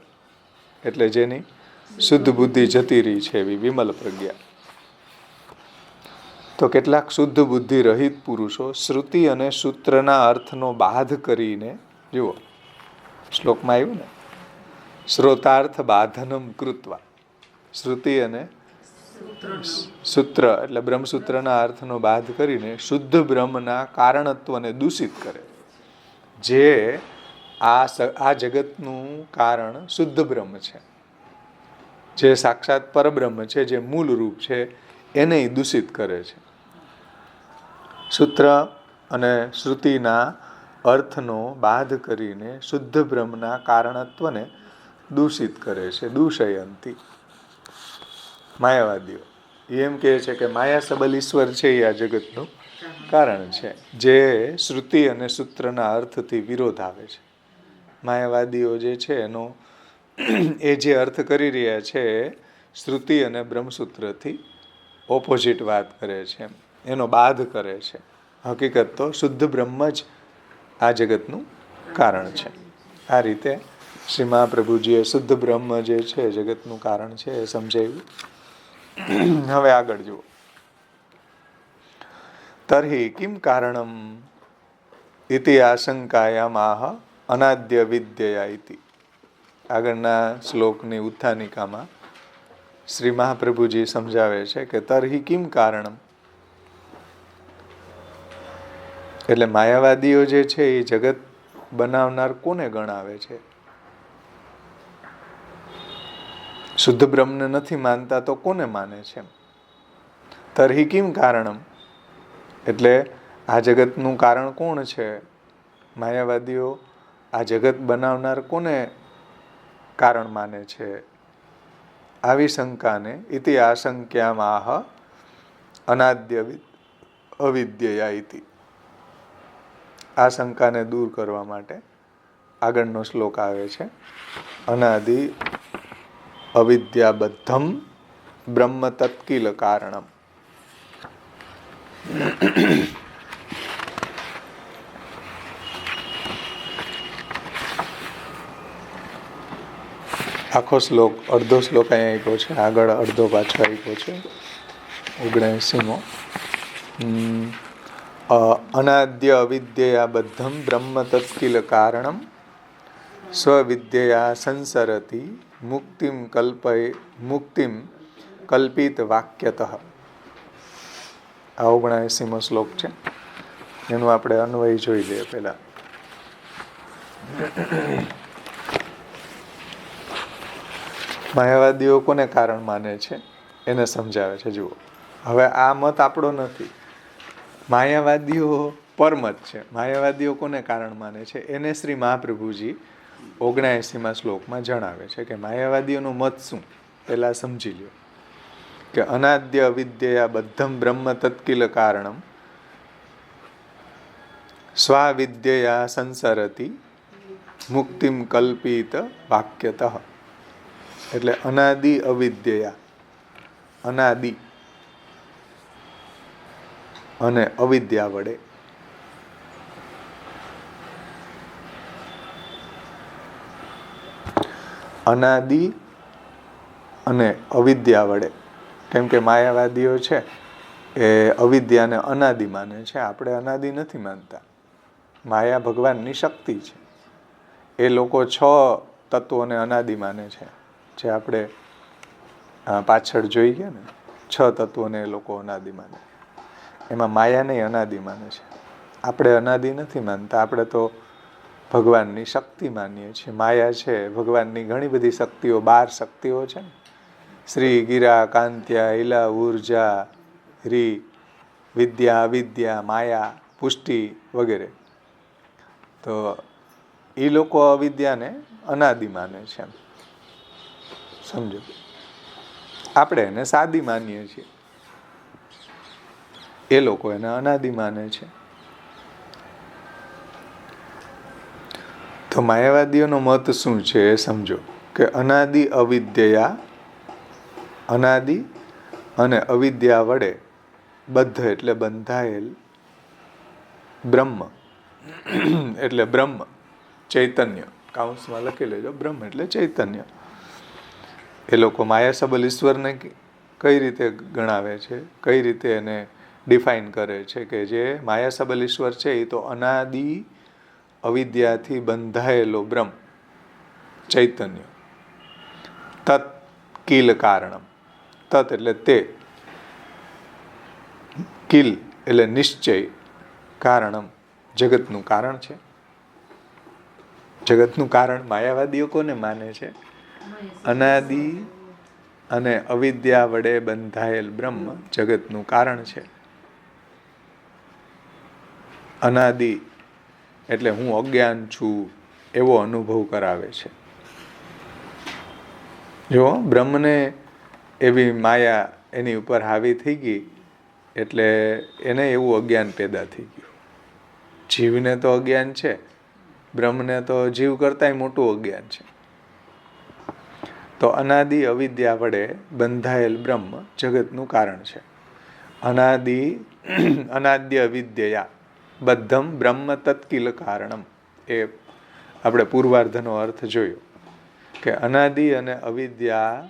એટલે જેની શુદ્ધ બુદ્ધિ જતી રહી છે એવી વિમલ પ્રજ્ઞા. તો કેટલાક શુદ્ધ બુદ્ધિ રહિત પુરુષો શ્રુતિ અને સૂત્રના અર્થનો બાધ કરીને, જુઓ શ્લોકમાં આવ્યું ને, શ્રોતાર્થ બાધનમ કૃત્વા, શ્રુતિ અને સૂત્ર એટલે બ્રહ્મસૂત્રના અર્થનો બાધ કરીને શુદ્ધ બ્રહ્મના કારણત્વને દૂષિત કરે. જે આ જગતનું કારણ શુદ્ધ બ્રહ્મ છે, જે સાક્ષાત પરબ્રહ્મ છે, જે મૂળ રૂપ છે, એને દૂષિત કરે છે. સૂત્ર અને શ્રુતિના અર્થનો બાધ કરીને શુદ્ધ બ્રહ્મના કારણત્વને દૂષિત કરે છે. દૂષયંતી માયાવાદીઓ એમ કહે છે કે માયા સબલ ઈશ્વર છે એ આ જગતનું કારણ છે, જે શ્રુતિ અને સૂત્રના અર્થથી વિરોધ આવે છે. માયાવાદીઓ જે છે એનો એ જે અર્થ કરી રહ્યા છે શ્રુતિ અને બ્રહ્મસૂત્રથી ઓપોઝિટ વાત કરે છે, એનો બાદ કરે છે. હકીકત તો શુદ્ધ બ્રહ્મ જ આ જગતનું કારણ છે. આ રીતે શ્રી મહાપ્રભુજીએ શુદ્ધ બ્રહ્મ જે છે જગતનું કારણ છે એ સમજાવ્યું. હવે આગળ જુઓ. તર્હિ કિમ કારણમ ઇતિ આશંકાયામ આહ અનાદ્ય વિદ્યયા ઇતિ. આગળના શ્લોકની ઉત્થાનિકામાં શ્રી મહાપ્રભુજી સમજાવે છે કે તર્હિ કિમ કારણમ, એટલે માયાવાદીઓ જે છે એ જગત બનાવનાર કોને ગણાવે છે? શુદ્ધ બ્રહ્મને નથી માનતા તો કોને માને છે? તર્હિ કિમ કારણમ, એટલે આ જગતનું કારણ કોણ છે? માયાવાદીઓ આ જગત બનાવનાર કોને કારણ માને છે? આવી શંકાને ઇતિ આશંક્યામ આહ અનાદ્ય અવિદ્યયા ઇતિ. આ શંકાને દૂર કરવા માટે આગળનો શ્લોક આવે છે. અનાદિ અવિદ્યાબદ્ધમ બ્રહ્મ તત્કિલ કારણમ. આખો શ્લોક, અડધો શ્લોક અહીંયા આપ્યો છે, આગળ અડધો પાછો આપ્યો છે 79મો. અનાદ્ય અવિદ્યયાબદ્ધમ બ્રહ્મ તત્કિલ કારણમ સ્વવિદ્યયા સંસરતિ મુક્તિમ કલ્પિત વાક્યતઃ. આ 79મો શ્લોક છે. એનું આપણે અન્વય જોઈ લઈએ પહેલા. માયાવાદીઓ કોને કારણ માને છે એને સમજાવે છે. જુઓ, હવે આ મત આપણો નથી. માયાવાદીઓ પરમત છે. માયાવાદીઓ કોને કારણ માને છે એને શ્રી મહાપ્રભુજી 79મા શ્લોકમાં જણાવે છે કે માયાવાદીઓનું મત શું, પહેલા સમજી લ્યો. કે અનાદ્ય અવિદ્યયા બધ્ધમ બ્રહ્મ તત્કિલ કારણમ સ્વાવિદ્યયા સંસરતિ મુક્તિમ કલ્પિત વાક્યતઃ. એટલે અનાદિ અવિદ્યયા, અનાદિ અને અવિદ્યા વડે અનાદિ અને અવિદ્યા વડે, કેમ કે માયાવાદીઓ છે એ અવિદ્યાને અનાદિ માને છે. આપણે અનાદિ નથી માનતા. માયા ભગવાનની શક્તિ છે. એ લોકો 6 તત્વોને અનાદિ માને છે, જે આપણે પાછળ જોઈ ગયા ને. 6 તત્વોને એ લોકો અનાદિ માને. એમાં માયાને અનાદિ માને છે. આપણે અનાદિ નથી માનતા. આપણે તો ભગવાનની શક્તિ માનીએ છીએ. માયા છે ભગવાનની ઘણી બધી શક્તિઓ, 12 શક્તિઓ છે ને. શ્રી ગિરા કાંત્યા ઈલા ઉર્જા રી વિદ્યા અવિદ્યા માયા પુષ્ટિ વગેરે. તો એ લોકો અવિદ્યાને અનાદિ માને છે, સમજો. આપણે એને સાદી માનીએ છીએ, એ લોકો એને અનાદિ માને છે. તો માયાવાદીઓનો મત શું છે એ સમજો. કે અનાદિ અવિદ્યયા, અનાદિ અને અવિદ્યા વડે બદ્ધ એટલે બંધાયેલ, બ્રહ્મ એટલે બ્રહ્મ ચૈતન્ય, કાઉન્સમાં લખી લેજો, બ્રહ્મ એટલે ચૈતન્ય. એ લોકો માયા સબલ ઈશ્વરને કઈ રીતે ગણાવે છે, કઈ રીતે એને ડિફાઇન કરે છે? કે જે માયા સબલ ઈશ્વર છે એ તો અનાદિ અવિદ્યાથી બંધાયેલો બ્રહ્મ ચૈતન્ય. તત કિલ કારણમ, તત એટલે તે, કિલ એટલે નિશ્ચય, કારણમ જગતનું કારણ છે. જગતનું કારણ માયાવાદીઓ કોને માને છે? અનાદિ અને અવિદ્યા વડે બંધાયેલ બ્રહ્મ જગતનું કારણ છે. અનાદિ એટલે હું અજ્ઞાન છું એવો અનુભવ કરાવે છે. જો બ્રહ્મને એવી માયા એની ઉપર હાવી થઈ ગઈ એટલે એને એવું અજ્ઞાન પેદા થઈ ગયું. જીવને તો અજ્ઞાન છે, બ્રહ્મને તો જીવ કરતાંય મોટું અજ્ઞાન છે. તો અનાદિ અવિદ્યા વડે બંધાયેલ બ્રહ્મ જગતનું કારણ છે. અનાદ્ય અવિદ્યા બદ્ધમ બ્રહ્મ તત્કિલ કારણમ. એ આપણે પૂર્વાર્ધનો અર્થ જોયો કે અનાદિ અને અવિદ્યા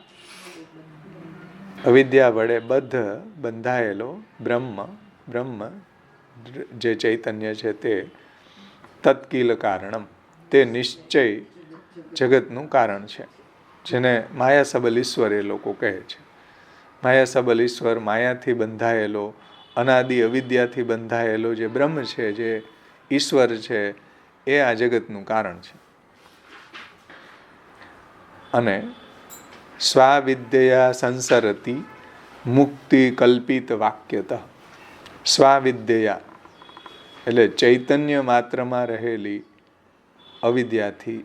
વડે બંધાયેલો બ્રહ્મ જે ચૈતન્ય છે તે તત્કિલ કારણમ, તે નિશ્ચય જગતનું કારણ છે. જેને માયા સબલ ઈશ્વર એ લોકો કહે છે. માયા સબલ ઈશ્વર, માયાથી બંધાયેલો, અનાદિ અવિદ્યાથી બંધાયેલો જે બ્રહ્મ છે, જે ઈશ્વર છે, એ આ જગતનું કારણ છે. અને સ્વાવિદ્યા સંસરતી મુક્તિ કલ્પિત વાક્યતઃ. સ્વાવિદ્યા એટલે ચૈતન્ય માત્રમાં રહેલી અવિદ્યાથી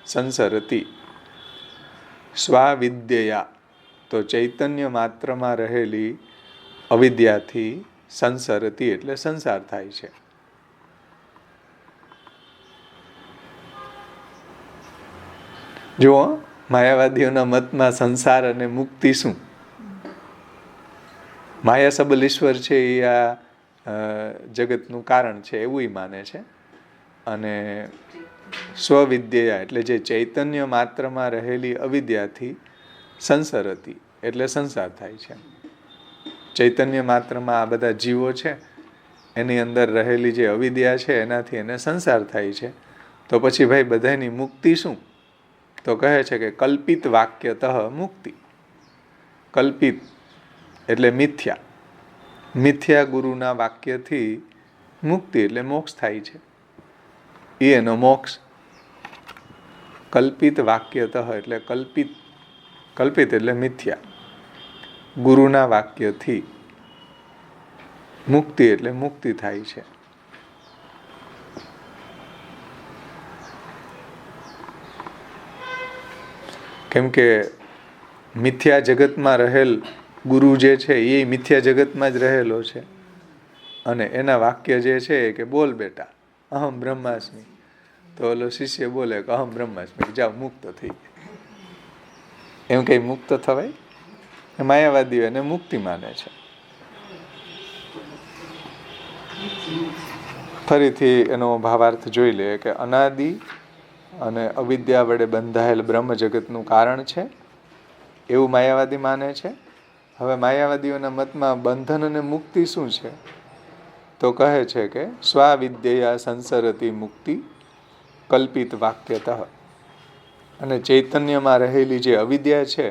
સંસરતી. સ્વાવિદ્યા તો ચૈતન્ય માત્રમાં રહેલી અવિદ્યાથી સંસરતી એટલે સંસાર થાય છે. જુઓ, માયાવાદીઓના મતમાં સંસાર અને મુક્તિ શું? માયા સબલ ઈશ્વર છે એ આ જગતનું કારણ છે એવું માને છે. અને સ્વવિદ્યા એટલે જે ચૈતન્ય માત્રમાં રહેલી અવિદ્યાથી સંસરતી એટલે સંસાર થાય છે. ચૈતન્ય માત્રમાં આ બધા જીવો છે એની અંદર રહેલી જે અવિદ્યા છે એનાથી એને સંસાર થાય છે. તો પછી ભાઈ બધાની મુક્તિ શું? તો કહે છે કે કલ્પિત વાક્યતઃ મુક્તિ. કલ્પિત એટલે મિથ્યા. મિથ્યા ગુરુના વાક્યથી મુક્તિ એટલે મોક્ષ થાય છે. એનો મોક્ષ. કલ્પિત વાક્યતઃ એટલે કલ્પિત એટલે મિથ્યા. ગુરુના વાક્યથી મુક્તિ એટલે મુક્તિ થાય છે. કેમ કે મિથ્યા જગતમાં રહેલ ગુરુ જે છે એ મિથ્યા જગતમાં જ રહેલો છે. અને એના વાક્ય જે છે કે બોલ બેટા અહમ બ્રહ્માસ્મિ. તો ઓલો શિષ્ય બોલે કે અહમ બ્રહ્માસ્મિ, જાઓ મુક્ત થઈ ગયા. એમ કઈ મુક્ત થવાય? માયાવાદીઓ એને મુક્તિ માને છે. ફરીથી એનો ભાવાર્થ જોઈ લે કે અનાદિ અને અવિદ્યા વડે બંધાયેલ બ્રહ્મ જગતનું કારણ છે એવું માયાવાદી માને છે. હવે માયાવાદીઓના મતમાં બંધન અને મુક્તિ શું છે? તો કહે છે કે સ્વાવિદ્યા સંસરતી મુક્તિ કલ્પિત વાક્યતઃ. અને ચૈતન્યમાં રહેલી જે અવિદ્યા છે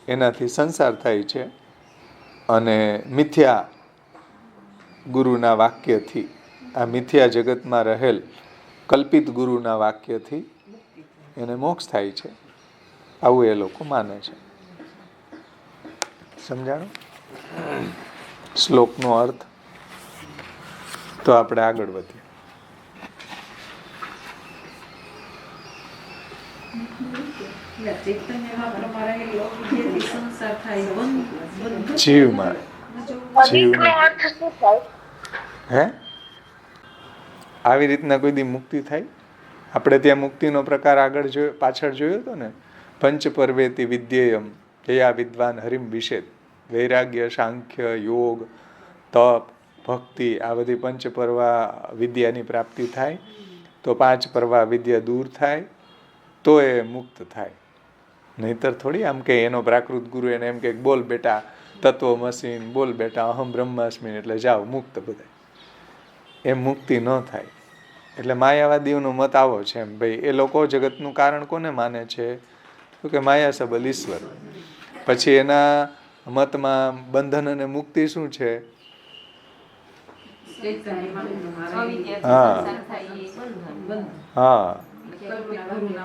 એનાથી સંસાર થાય છે. અને મિથ્યા ગુરુના વાક્યથી, આ મિથ્યા જગતમાં રહેલ કલ્પિત ગુરુના વાક્યથી એને મોક્ષ થાય છે. આવું એ લોકો માને છે. સમજાણું? શ્લોકનો અર્થ. તો આપણે આગળ વધીએ. જીવમાં હે આવી રીતના કોઈ દી મુક્તિ થાય? આપણે ત્યાં મુક્તિનો પ્રકાર આગળ પાછળ જોયો હતો ને. પંચ પર્વેતિ વિદ્યેયમ જયા વિદ્વાન હરિમ વિષેદ. વૈરાગ્ય, સાંખ્ય, યોગ, તપ, ભક્તિ, આ બધી પંચ પર્વા વિદ્યાની પ્રાપ્તિ થાય. તો પાંચ પર્વા વિદ્યા દૂર થાય તો એ મુક્ત થાય. નહીતર થોડી આમ કે એનો પ્રાકૃત ગુરુ એને એમ કે બોલ બેટા તત્વમસી, બોલ બેટા અહમ બ્રહ્માસ્મિ એટલે જાઓ મુક્ત બધા. એમ મુક્તિ ન થાય. એટલે માયાવાદીઓનો મત આવો છે એમ ભાઈ. એ લોકો જગતનું કારણ કોને માને છે? તો કે માયા સબલ ઈશ્વર. પછી એના મતમાં બંધન અને મુક્તિ શું છે? હા,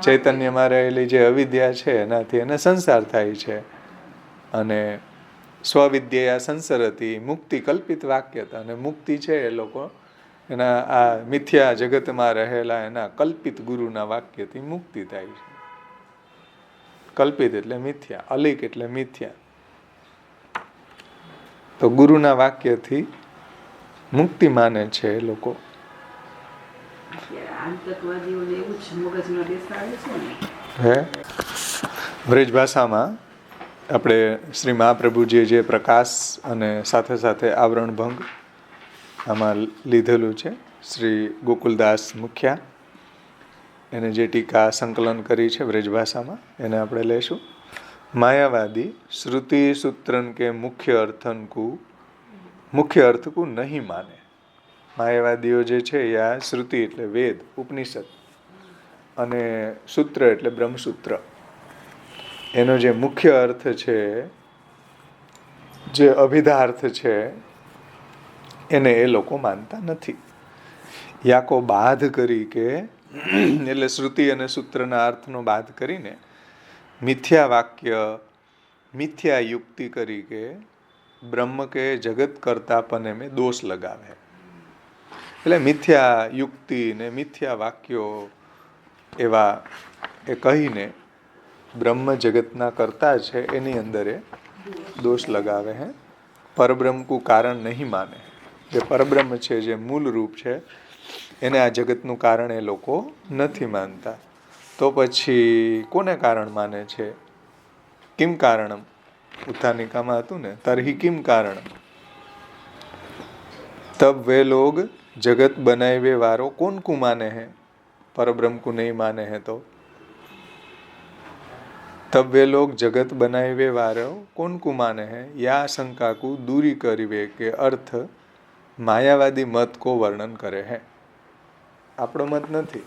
ચૈતન્યમાં રહેલી જે અવિદ્યા છે એનાથી એને સંસાર થાય છે. અને સ્વવિદ્યા સંસરતી મુક્તિ કલ્પિત વાક્યતા. અને મુક્તિ છે એ લોકો એના આ મિથ્યા જગતમાં રહેલા એના કલ્પિત ગુરુના વાક્યથી મુક્તિ થાય છે. કલ્પિત એટલે મિથ્યા, અલિક એટલે મિથ્યા. તો ગુરુના વાક્યથી મુક્તિ માને છે એ લોકો. હે બ્રજ ભાષામાં આપણે શ્રી મહાપ્રભુજીએ જે પ્રકાશ અને સાથે સાથે આવરણ ભંગ આમાં લીધેલું છે, શ્રી ગોકુલદાસ મુખ્યા એને જે ટીકા સંકલન કરી છે બ્રજભાષામાં એને આપણે લઈશું. માયાવાદી શ્રુતિ સૂત્રન કે મુખ્ય અર્થ કો નહીં માને. માયાવાદીઓ જે છે એ આ શ્રુતિ એટલે વેદ ઉપનિષદ અને સૂત્ર એટલે બ્રહ્મસૂત્ર એનો જે મુખ્ય અર્થ છે, જે અભિધાર્થ છે, એને એ લોકો માનતા નથી. યાકો બાધ કરી કે એટલે શ્રુતિ અને સૂત્રના અર્થનો બાદ કરીને મિથ્યા વાક્ય મિથ્યા યુક્તિ કરી કે બ્રહ્મ કે જગત કરતા પણ એમે દોષ લગાવે. એટલે મિથ્યા યુક્તિ ને મિથ્યા વાક્યો એવા એ કહીને બ્રહ્મ જગતના કરતા છે એની અંદર એ દોષ લગાવે હે. પરબ્રહ્મ કો કારણ નહીં માને. જે પરબ્રહ્મ છે, જે મૂળ રૂપ છે, એને આ જગતનું કારણ એ લોકો નથી માનતા. તો પછી કોને કારણ માને છે? કિમ કારણમ ઉત્થાનિકામાં હતું ને, તરહી કિમ કારણ તબ વે લોગ જગત બનાવે વારો કોણ કુ માને હે? परब्रह्म को नहीं माने हैं तो तब वे लोग जगत बनावे वारो कौन को माने हैं? या शंका को दूरी करीवे के अर्थ मायावादी मत को वर्णन करे है. આપણો મત નથી.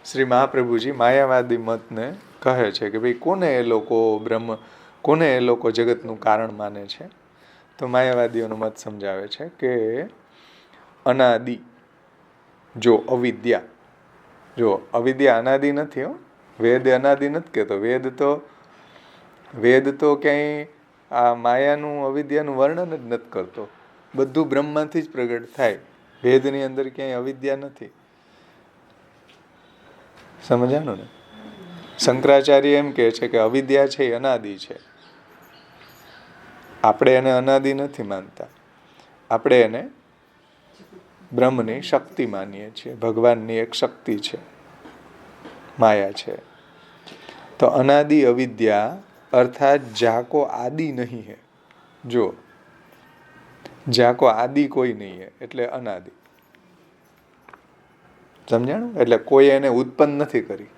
શ્રી મહાપ્રભુજી માયાવાદી મતને કહે છે કે ભાઈ કોને એ લોકો બ્રહ્મ, કોને એ લોકો જગતનું કારણ માને છે? તો માયાવાદીઓનો મત સમજાવે છે કે અનાદિ, જો અવિદ્યા, જો અવિદ્યા અનાદિ નથી હો, વેદ અનાદિ નથી કહેતો. વેદ તો ક્યાંય આ માયાનું અવિદ્યાનું વર્ણન જ નથી કરતો. બધું બ્રહ્મમાંથી જ પ્રગટ થાય. વેદની અંદર ક્યાંય અવિદ્યા નથી. સમજાણું ને? શંકરાચાર્ય એમ કહે છે કે અવિદ્યા છે એ અનાદિ છે. આપણે એને અનાદિ નથી માનતા. આપણે એને બ્રહ્મની શક્તિ માનીએ છીએ. ભગવાનની એક શક્તિ છે, માયા છે. તો અનાદિ અવિદ્યા અર્થાત જાકો આદિ નહીં હે. જો જાકો આદિ કોઈ નહીં હે એટલે અનાદિ. સમજાણું? એટલે કોઈ એને ઉત્પન્ન નથી કરી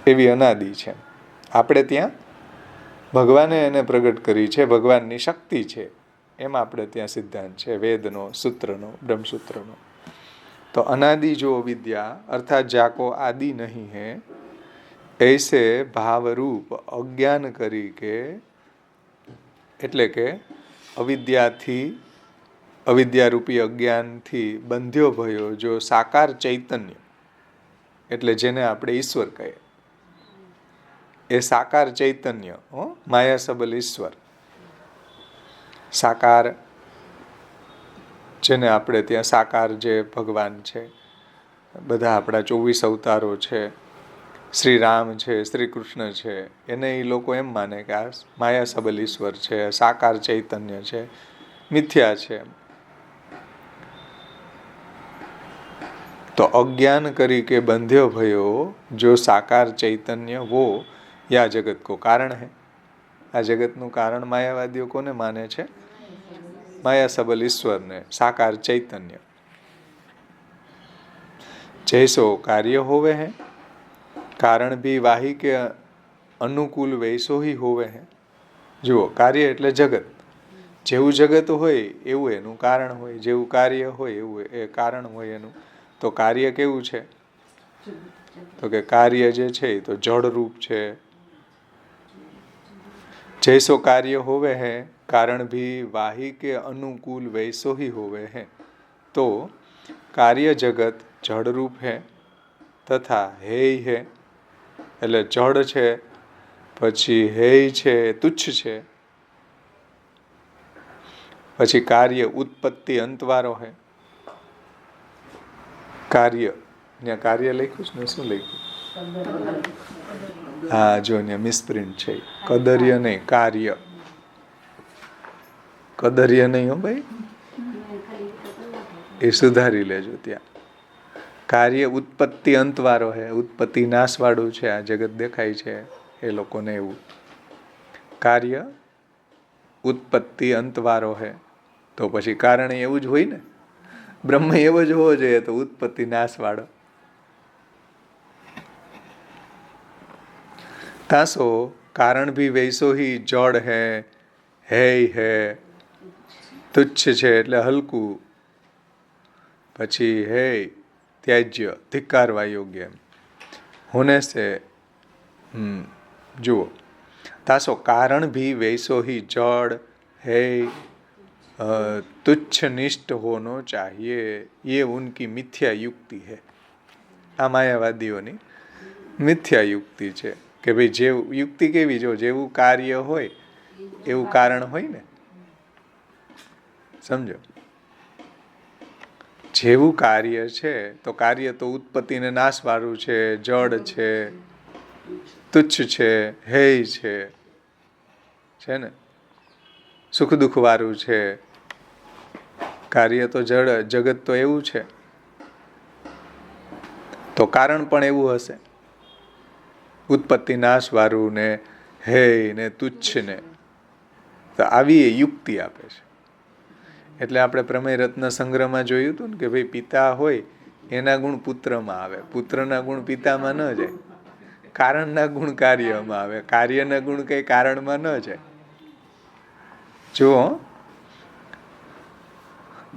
એવી અનાદિ છે. આપણે ત્યાં ભગવાને એને પ્રગટ કરી છે, ભગવાનની શક્તિ છે, એમ આપણે ત્યાં સિદ્ધાંત છે વેદનો, સૂત્રનો, બ્રહ્મસૂત્રનો. તો અનાદિ જો વિદ્યા અર્થાત જાકો આદિ નહીં હે, ऐसे ભાવરૂપ અજ્ઞાન કરી કે, એટલે કે અવિદ્યાથી, અવિદ્યારૂપી અજ્ઞાનથી બંધ્યો ભયો જો સાકાર ચૈતન્ય, એટલે જેને આપણે ઈશ્વર કહીએ, એ સાકાર ચૈતન્ય, માયા સબલ ઈશ્વર, સાકાર જેને આપણે ત્યાં સાકાર જે ભગવાન છે, બધા આપણા 24 અવતારો છે, શ્રી રામ છે, શ્રી કૃષ્ણ છે, એને એ લોકો એમ માને કે આ માયા સબલ ઈશ્વર છે, સાકાર ચૈતન્ય છે, મિથ્યા છે. તો અજ્ઞાન કરી કે બંધ્યો ભયો જો સાકાર ચૈતન્ય वो या जगत को कारण है. આ જગતનું કારણ માયાવાદીઓ કોને માને છે? માયા સબલ ઈશ્વરને, સાકાર ચૈતન્ય. જૈસો કાર્ય હોવે હે કારણ ભી વાહી કે અનુકૂળ વૈસો ही હોવે હે. જુઓ, કાર્ય એટલે જગત. જેવું જગત હોય એવું એનું કારણ હોય, જેવું કાર્ય હોય એવું એ કારણ હોય એનું. તો કાર્ય કેવું છે? તો કે કાર્ય જે છે એ તો જડ રૂપ છે. जैसो कार्य होवे है कारण भी वाही के अनुकूल वैसो ही होवे है. तो कार्य जगत जड़ रूप है तथा हेय है, એટલે જડ છે, પછી હેય છે, તુચ્છ છે, પછી કાર્ય ઉત્પત્તિ અંતવારો है. કાર્ય ને કાર્ય લખ્યું છે ને શું લખ્યું? હા જો ને મિસપ્રિન્ટ છે. કદર્ય નહીં, કાર્ય. કદરીએ નહીં હો ભાઈ, એ સુધારી લેજો. ત્યાં કાર્ય ઉત્પત્તિ અંતવાળો છે, ઉત્પત્તિ નાશવાળું છે. આ જગત દેખાય છે એ લોકોને એવું. કાર્ય ઉત્પત્તિ અંતવાળો છે તો પછી કારણ એવું જ હોય ને. બ્રહ્મ એવો જ હોવો જોઈએ તો ઉત્પત્તિ નાશવાળો. तासो कारण भी वैसो ही जड़ है तुच्छ છે એટલે હલકું, પછી હે ત્યાજ્ય ધિક્કારવા યોગ્ય होने से જુઓ तासो कारण भी वैसो ही जड़ है तुच्छ निष्ठ होना चाहिए, ये उनकी मिथ्या युक्ति है. આ માયાવાદીઓની મિથ્યા યુક્તિ છે કે ભાઈ જે યુક્તિ કેવી, જો જેવું કાર્ય હોય એવું કારણ હોય ને. સમજો, જેવું કાર્ય છે તો કાર્ય તો ઉત્પત્તિ ને નાશ વાળું છે, જડ છે, તુચ્છ છે, હેય છે ને, સુખ દુઃખ વાળું છે. કાર્ય તો જગત તો એવું છે તો કારણ પણ એવું હશે, ઉત્પત્તિ નાશ વાળું ને હે ને તુચ્છ ને. તો આવી યુક્તિ આપે છે. એટલે આપણે પ્રમેય રત્ન સંગ્રહમાં જોયું હતું ને કે ભાઈ પિતા હોય એના ગુણ પુત્રમાં આવે, પુત્રના ગુણ પિતામાં ન જાય, કારણના ગુણ કાર્યમાં આવે, કાર્યના ગુણ કઈ કારણમાં ન જાય. જુઓ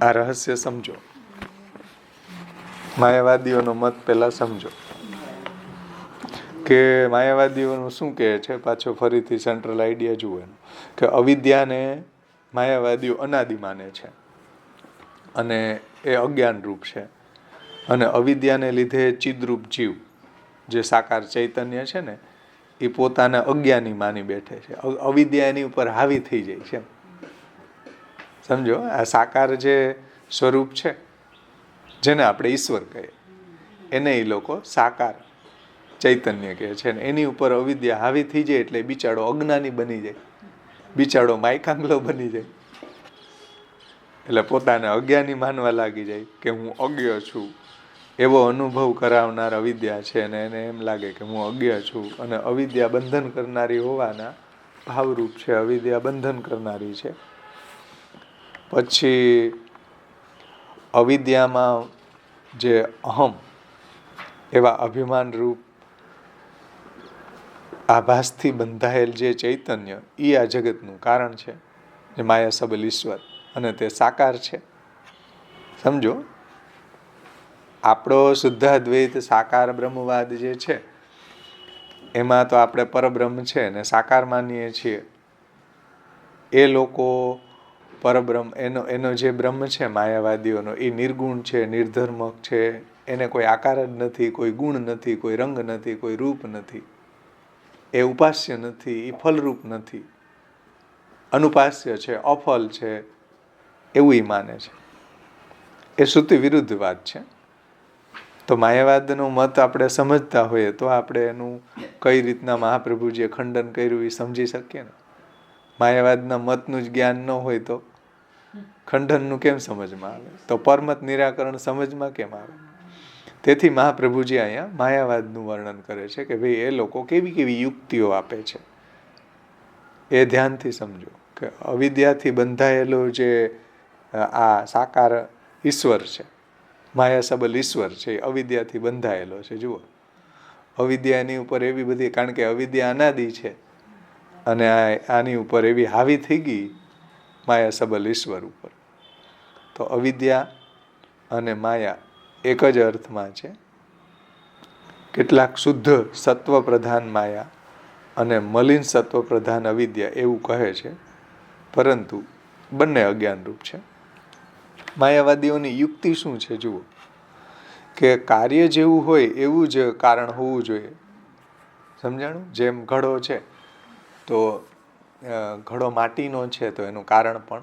આ રહસ્ય સમજો. માયાવાદીઓનો મત પહેલા સમજો કે માયાવાદીઓનું શું કહે છે. પાછો ફરીથી સેન્ટ્રલ આઈડિયા જુઓ કે અવિદ્યાને માયાવાદીઓ અનાદિ માને છે અને એ અજ્ઞાન રૂપ છે, અને અવિદ્યાને લીધે ચિદરૂપ જીવ જે સાકાર ચૈતન્ય છે ને એ પોતાના અજ્ઞાની માની બેઠે છે. અવિદ્યા એની ઉપર હાવી થઈ જાય છે. સમજો, આ સાકાર જે સ્વરૂપ છે જેને આપણે ઈશ્વર કહીએ એને એ લોકો સાકાર ચૈતન્ય કહે છે, ને એની ઉપર અવિદ્યા હાવી થઈ જાય એટલે બિચારો અજ્ઞાની બની જાય, બિચારો માયકાંગલો બની જાય. એટલે પોતાને અજ્ઞાની માનવા લાગી જાય કે હું અજ્ઞ છું, એવો અનુભવ કરાવનાર અવિદ્યા છે, અને એને એમ લાગે કે હું અજ્ઞ છું. અને અવિદ્યા બંધન કરનારી હોવાના ભાવરૂપ છે, અવિદ્યા બંધન કરનારી છે. પછી અવિદ્યામાં જે અહમ એવા અભિમાન રૂપ આભાસથી બંધાયેલ જે ચૈતન્ય એ આ જગતનું કારણ છે, જે માયા સબલ ઈશ્વર, અને તે સાકાર છે. સમજો, આપણો શુદ્ધાદ્વૈત સાકાર બ્રહ્મવાદ જે છે એમાં તો આપણે પરબ્રહ્મ છે ને સાકાર માનીએ છીએ. એ લોકો પરબ્રહ્મ એનો જે બ્રહ્મ છે માયાવાદીઓનો એ નિર્ગુણ છે, નિર્ધર્મક છે, એને કોઈ આકાર જ નથી, કોઈ ગુણ નથી, કોઈ રંગ નથી, કોઈ રૂપ નથી, એ ઉપાસ્ય નથી, એ ફલરૂપ નથી, અનુપાસ્ય છે, અફલ છે, એવું એ માને છે. એ શ્રુતિ વિરુદ્ધ વાત છે. તો માયાવાદનો મત આપણે સમજતા હોઈએ તો આપણે એનું કઈ રીતના મહાપ્રભુજીએ ખંડન કર્યું એ સમજી શકીએ ને. માયાવાદના મતનું જ જ્ઞાન ન હોય તો ખંડનનું કેમ સમજમાં આવે, તો પરમત નિરાકરણ સમજમાં કેમ આવે. તેથી મહાપ્રભુજી અહીંયા માયાવાદનું વર્ણન કરે છે કે ભાઈ એ લોકો કેવી કેવી યુક્તિઓ આપે છે. એ ધ્યાનથી સમજો કે અવિદ્યાથી બંધાયેલો જે આ સાકાર ઈશ્વર છે, માયા સબલ ઈશ્વર છે, એ અવિદ્યાથી બંધાયેલો છે. જુઓ, અવિદ્યા એની ઉપર એવી બધી, કારણ કે અવિદ્યા અનાદિ છે અને આની ઉપર એવી હાવી થઈ ગઈ માયા સબલ ઈશ્વર ઉપર. તો અવિદ્યા અને માયા એક જ અર્થમાં છે. કેટલાક શુદ્ધ સત્વ પ્રધાન માયા અને મલિન સત્વ પ્રધાન અવિદ્યા એવું કહે છે, પરંતુ બંને અજ્ઞાનરૂપ છે. માયાવાદીઓની યુક્તિ શું છે જુઓ, કે કાર્ય જેવું હોય એવું જ કારણ હોવું જોઈએ. સમજાણું? જેમ ઘડો છે તો ઘડો માટીનો છે તો એનું કારણ પણ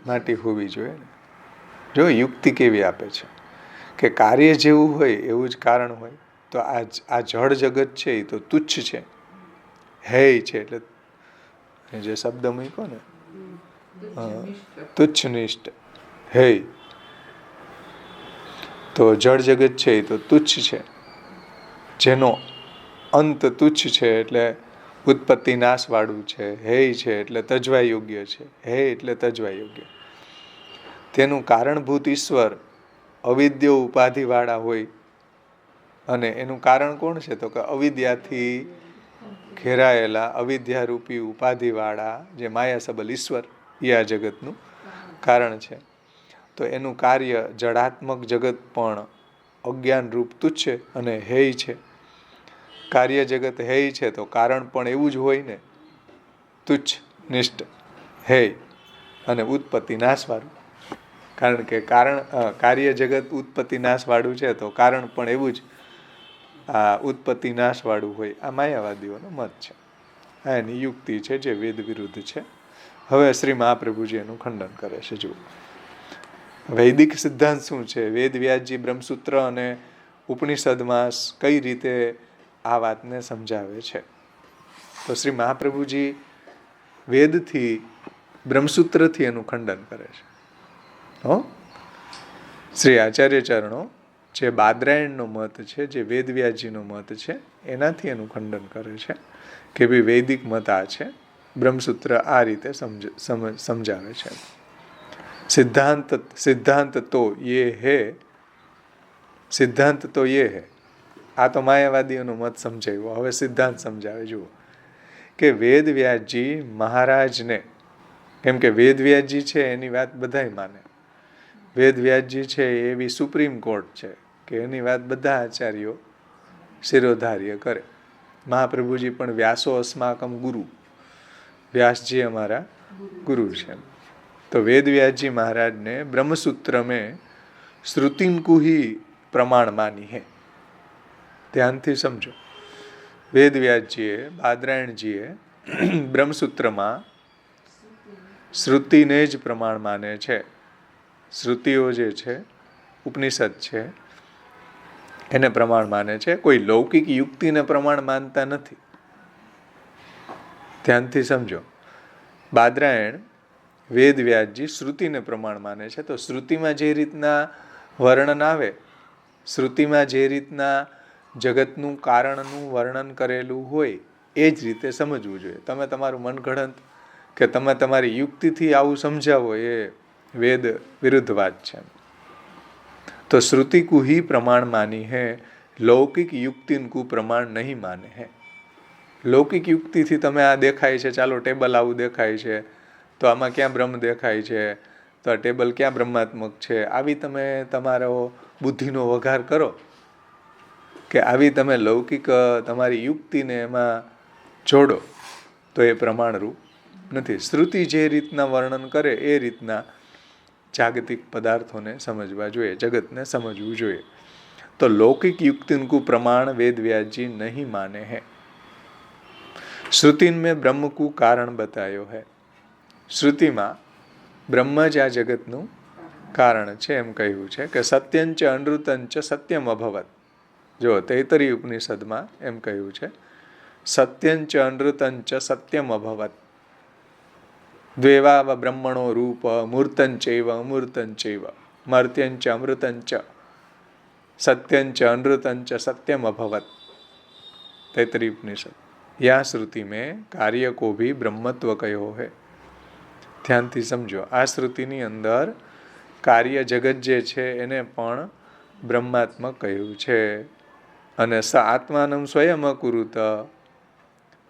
માટી હોવી જોઈએ ને. જો યુક્તિ કેવી આપે છે કે કાર્ય જેવું હોય એવું જ કારણ હોય. તો આ જળ જગત છે એ તો તુચ્છ છે, હે છે, એટલે જે શબ્દ મૂક્યો ને તુચ્છનિષ્ઠ હે. તો જળ જગત છે એ તો તુચ્છ છે, જેનો અંત તુચ્છ છે એટલે ઉત્પત્તિ નાશ વાળું છે. હે છે એટલે તજવા યોગ્ય છે. હે એટલે તજવા યોગ્ય. તેનું કારણભૂત ઈશ્વર અવિદ્ય ઉપાધિ વાળા હોય, અને એનું કારણ કોણ છે તો કે અવિદ્યાથી ઘેરાયેલા અવિદ્યારૂપી ઉપાધિ વાળા જે માયા સબલ ઈશ્વર એ આ જગતનું કારણ છે. તો એનું કાર્ય જડાત્મક જગત પણ અજ્ઞાન રૂપ તુચ્છ છે અને હેય છે. કાર્ય જગત હેય છે તો કારણ પણ એવું જ હોય ને, તુચ્છ નિષ્ઠ હેય અને ઉત્પત્તિ નાશવાળું. કારણ કે કાર્ય જગત ઉત્પત્તિ નાશવાળું છે તો કારણ પણ એવું જ આ ઉત્પત્તિ નાશવાળું હોય. આ માયાવાદીઓનો મત છે. આ એની યુક્તિ છે જે વેદ વિરુદ્ધ છે. હવે શ્રી મહાપ્રભુજી એનું ખંડન કરે છે. જુઓ, વૈદિક સિદ્ધાંત શું છે? વેદ વ્યાસજી બ્રહ્મસૂત્ર અને ઉપનિષદમાં કઈ રીતે આ વાતને સમજાવે છે. તો શ્રી મહાપ્રભુજી વેદથી બ્રહ્મસૂત્રથી એનું ખંડન કરે છે. શ્રી આચાર્ય ચરણો જે બાદરાયણનો મત છે, જે વેદવ્યાસજીનો મત છે, એનાથી એનું ખંડન કરે છે કે ભાઈ વૈદિક મત આ છે, બ્રહ્મસૂત્ર આ રીતે સમજાવે છે. સિદ્ધાંત તો યે હે. સિદ્ધાંત તો યે હે. આ તો માયાવાદીઓનો મત સમજાવ્યો. હવે સિદ્ધાંત સમજાવે. જુઓ કે વેદવ્યાસજી મહારાજને, કેમ કે વેદવ્યાસજી છે એની વાત બધાય માને. વેદવ્યાસજી છે એવી સુપ્રીમ કોર્ટ છે કે એની વાત બધા આચાર્યો શિરોધાર્ય કરે. મહાપ્રભુજી પણ વ્યાસો અસ્માકમ ગુરુ, વ્યાસજી અમારા ગુરુ છે. તો વેદવ્યાસજી મહારાજને બ્રહ્મસૂત્ર में श्रुतिनको ही प्रमाण मानी है. ધ્યાનથી સમજો. વેદવ્યાસજીએ બાદરાયણજીએ બ્રહ્મસૂત્રમાં શ્રુતિને જ પ્રમાણ માને છે. શ્રુતિઓ જે છે, ઉપનિષદ છે, એને પ્રમાણ માને છે. કોઈ લૌકિક યુક્તિને પ્રમાણ માનતા નથી. ધ્યાનથી સમજો. બાદરાયણ વેદવ્યાસજી શ્રુતિને પ્રમાણ માને છે. તો શ્રુતિમાં જે રીતના વર્ણન આવે, શ્રુતિમાં જે રીતના જગતનું કારણનું વર્ણન કરેલું હોય એ જ રીતે સમજવું જોઈએ. તમે તમારું મનગઢંત કે તમે તમારી યુક્તિથી આવું સમજાવો એ વેદ વિરુદ્ધ વાત છે. તો શ્રુતિ કુ ही प्रमाण मानी है, लौकिक युक्ति को प्रमाण नहीं माने है. લૌકિક યુક્તિથી તમે આ દેખાય છે, ચાલો ટેબલ આવું દેખાય છે, તો આમાં ક્યાં બ્રહ્મ દેખાય છે, તો આ ટેબલ ક્યાં બ્રહ્માત્મક છે, આવી તમે તમારો બુદ્ધિનો વઘાર કરો કે આવી તમે લૌકિક તમારી યુક્તિને એમાં જોડો તો એ પ્રમાણરૂપ નથી. શ્રુતિ જે રીતના વર્ણન કરે એ રીતના જાગતિક પદાર્થોને સમજવા જોઈએ, જગતને સમજવું જોઈએ. તો લૌकिक युक्ति को प्रमाण वेद व्यास जी नहीं माने हैं. श्रुति में ब्रह्म को कारण बतायो है. શ્રુતિમાં બ્રહ્મ જ આ જગતનું કારણ છે એમ કહ્યું છે કે સત્યંચ અનૃતંચ સત્યમ અભવત. જો તૈતરી ઉપનિષદમાં એમ કહ્યું છે સત્યંચ અનૃતંચ સત્યમ અભવત. દ્વેવાવ બ્રહ્મણો રૂપ મૂર્તંચૈવ અમૂર્તંચૈવ મર્ત્યંચ અમૃતંચ सत्यंच अनृतंच सत्यम अभवत. तैतरी उपनिषद. या श्रुति में कार्य को भी ब्रह्मत्व कहो है. ધ્યાનથી સમજો. આ શ્રુતિની અંદર કાર્ય જગત જે છે એને પણ બ્રહ્માત્મક કહ્યું છે. અને સ આત્માનમ સ્વયં અકુરુત.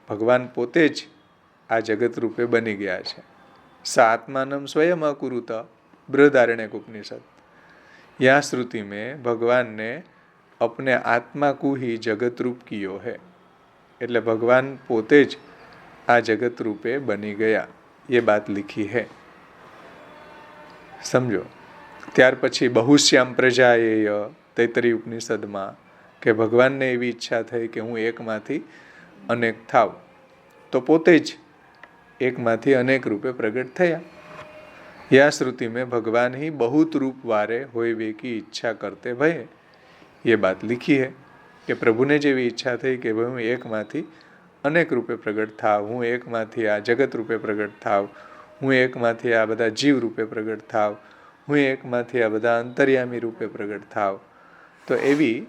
ભગવાન પોતે જ આ જગત રૂપે બની ગયા છે. સ આત્માનમ સ્વયં અકુરુત. બૃહદારણ્યક उपनिषद. यहाँ श्रुति में भगवान ने अपने आत्मा को ही जगत रूप कियो है. એટલે ભગવાન પોતે જ આ જગત રૂપે બની ગયા, ये बात लिखी है. समझो. ત્યાર પછી બહુશ્યામ પ્રજાએય તૈતરી ઉપનિષદમાં કે ભગવાનને એવી ઈચ્છા થઈ કે હું એકમાંથી અનેક થાવ, તો પોતે જ એકમાંથી અનેક રૂપે પ્રગટ થયા. या श्रुति में भगवान ही बहुत रूप वारे होवे की इच्छा करते भये, ये बात लिखी है कि प्रभुने जेवी इच्छा थी कि હું એકમાંથી અનેક રૂપે પ્રગટ થાવ, હું એકમાંથી આ જગત રૂપે પ્રગટ થાવ, હું એકમાંથી આ બધા જીવ રૂપે પ્રગટ થાવ, હું એકમાંથી આ બધા અંતર્યામી રૂપે પ્રગટ થાવ. તો એવી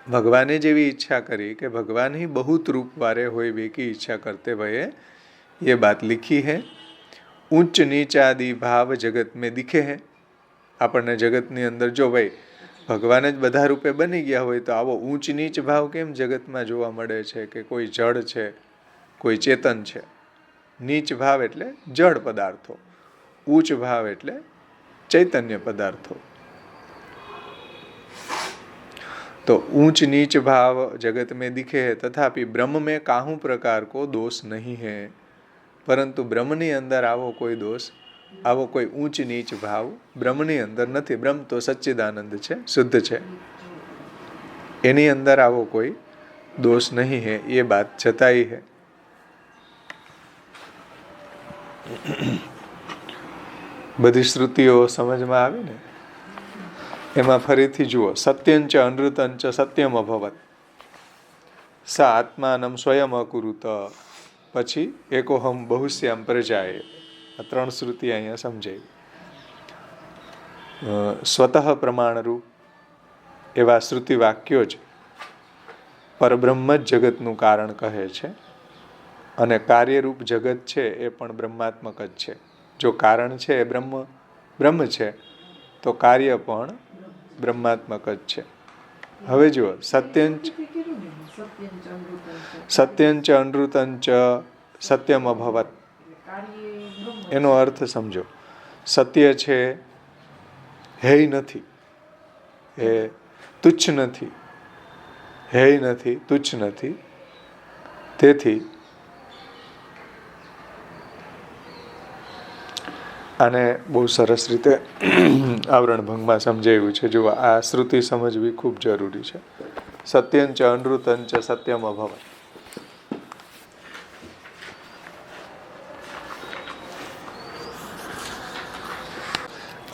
ભગવાને જેવી ઈચ્છા કરી કે ભગવાન ही बहुत रूप वारे होए वे की इच्छा करते भये ये बात लिखी है. ઊંચ નીચ આદિ ભાવ જગત में दिखे है. આપણને જગતની અંદર જો ભાઈ ભગવાન જ બધા રૂપે બની ગયા હોય તો આવો ઊંચ નીચ ભાવ કેમ જગતમાં જોવા મળે છે કે કોઈ જડ છે, કોઈ ચેતન છે. નીચ ભાવ એટલે જડ પદાર્થો, ઊંચ ભાવ એટલે ચૈતન્ય પદાર્થો. तो ऊंच नीच भाव जगत में दिखे है तथापि ब्रह्म में काहू प्रकार को दोष नहीं है. परंतु ब्रह्मनी अंदर आवो कोई दोष, आवो कोई ऊंच नीच भाव ब्रह्मनी अंदर નથી. બ્રહ્મ તો સચ્ચિદાનંદ છે, શુદ્ધ છે, એની અંદર આવો કોઈ दोष नहीं है. ये बात છતાંય है. બધી શ્રુતિઓ સમજમાં આવી ને. એમાં ફરીથી જુઓ, સત્યંચ અનૃતંચ સત્યમ અભવત સ આત્માનમ સ્વયં અકુરુત. પછી એકોહમ બહુશ્યામ પ્રજાએ. આ 3 શ્રુતિ અહીંયા સમજાય. સ્વતઃ પ્રમાણરૂપ એવા શ્રુતિ વાક્યો જ પરબ્રહ્મ જ જગતનું કારણ કહે છે. અને કાર્યરૂપ જગત છે એ પણ બ્રહ્માત્મક જ છે. જો કારણ છે એ બ્રહ્મ છે તો કાર્ય પણ બ્રહ્માત્મક જ છે. હવે જુઓ, સત્યંચ અનૃતંચ સત્યમ અભવત એનો અર્થ સમજો. સત્ય છે હેય નથી, એ તુચ્છ નથી, હેય નથી, તુચ્છ નથી. તેથી આને બહુ સરસ રીતે આવરણ ભંગમાં સમજાવ્યું છે. જો આ શ્રુતિ સમજવી ખૂબ જરૂરી છે. સત્યંચ અનૃતંચ સત્યમ અભવત.